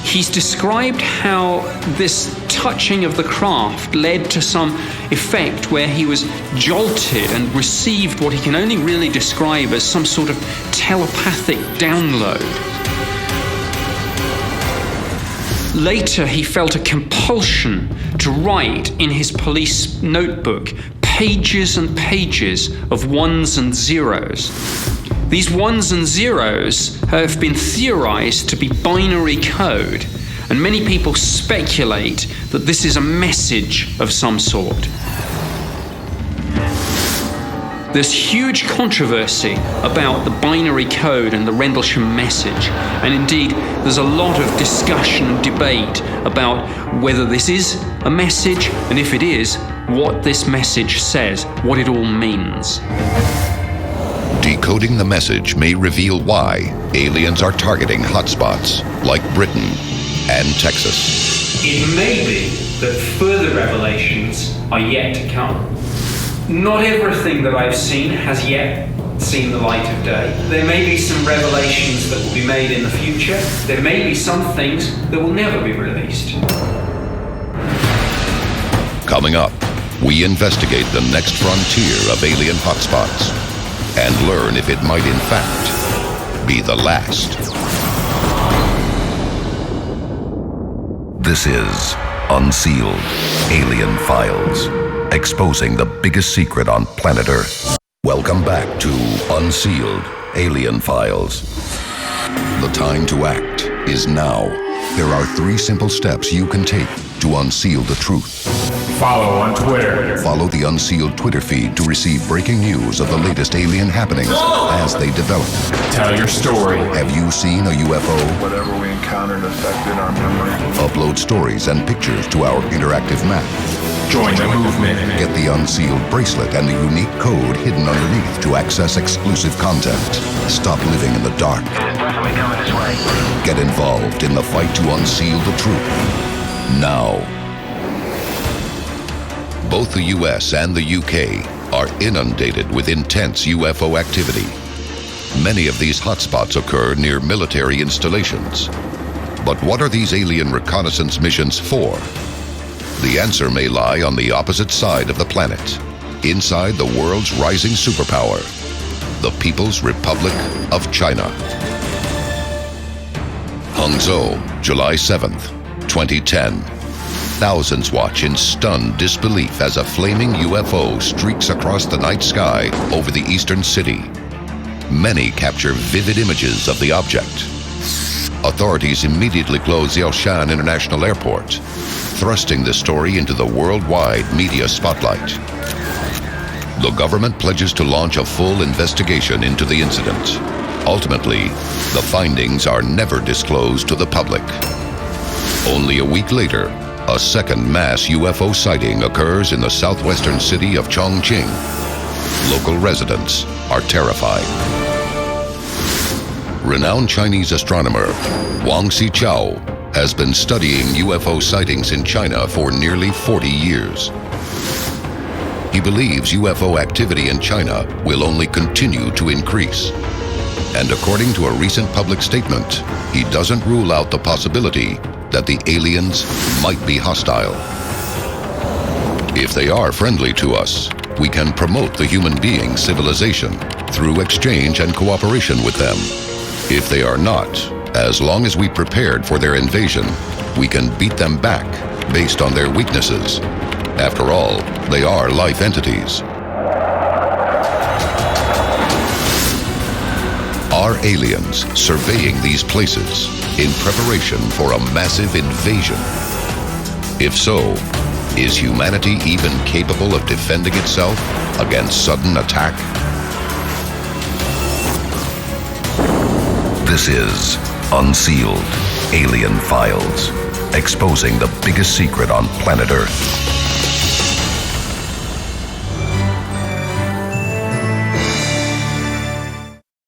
He's described how this touching of the craft led to some effect where he was jolted and received what he can only really describe as some sort of telepathic download. Later, he felt a compulsion to write in his police notebook pages and pages of ones and zeros. These ones and zeros have been theorized to be binary code, and many people speculate that this is a message of some sort. There's huge controversy about the binary code and the Rendlesham message, and indeed there's a lot of discussion and debate about whether this is a message, and if it is, what this message says, what it all means. Decoding the message may reveal why aliens are targeting hotspots like Britain and Texas. It may be that further revelations are yet to come. Not everything that I've seen has yet seen the light of day. There may be some revelations that will be made in the future. There may be some things that will never be released. Coming up, we investigate the next frontier of alien hotspots and learn if it might in fact be the last. This is Unsealed Alien Files, exposing the biggest secret on planet Earth. Welcome back to Unsealed Alien Files. The time to act is now. There are 3 simple steps you can take to unseal the truth. Follow on Twitter. Follow the Unsealed Twitter feed to receive breaking news of the latest alien happenings as they develop. Tell your story. Have you seen a UFO? Whatever we encountered affected our memory. Upload stories and pictures to our interactive map. Join the movement. Get the Unsealed bracelet and the unique code hidden underneath to access exclusive content. Stop living in the dark. It's definitely coming this way. Get involved in the fight to unseal the truth. Now. Both the US and the UK are inundated with intense UFO activity. Many of these hotspots occur near military installations. But what are these alien reconnaissance missions for? The answer may lie on the opposite side of the planet, inside the world's rising superpower, the People's Republic of China. Hangzhou, July 7th, 2010. Thousands watch in stunned disbelief as a flaming UFO streaks across the night sky over the eastern city. Many capture vivid images of the object. Authorities immediately close Xiaoshan International Airport, thrusting the story into the worldwide media spotlight. The government pledges to launch a full investigation into the incident. Ultimately, the findings are never disclosed to the public. Only a week later, a second mass UFO sighting occurs in the southwestern city of Chongqing. Local residents are terrified. Renowned Chinese astronomer Wang Xichao has been studying UFO sightings in China for nearly 40 years. He believes UFO activity in China will only continue to increase. And according to a recent public statement, he doesn't rule out the possibility that the aliens might be hostile. If they are friendly to us, we can promote the human being civilization through exchange and cooperation with them. If they are not, as long as we prepared for their invasion, we can beat them back based on their weaknesses. After all, they are life entities. Are aliens surveying these places in preparation for a massive invasion? If so, is humanity even capable of defending itself against sudden attack? This is Unsealed Alien Files, exposing the biggest secret on planet Earth.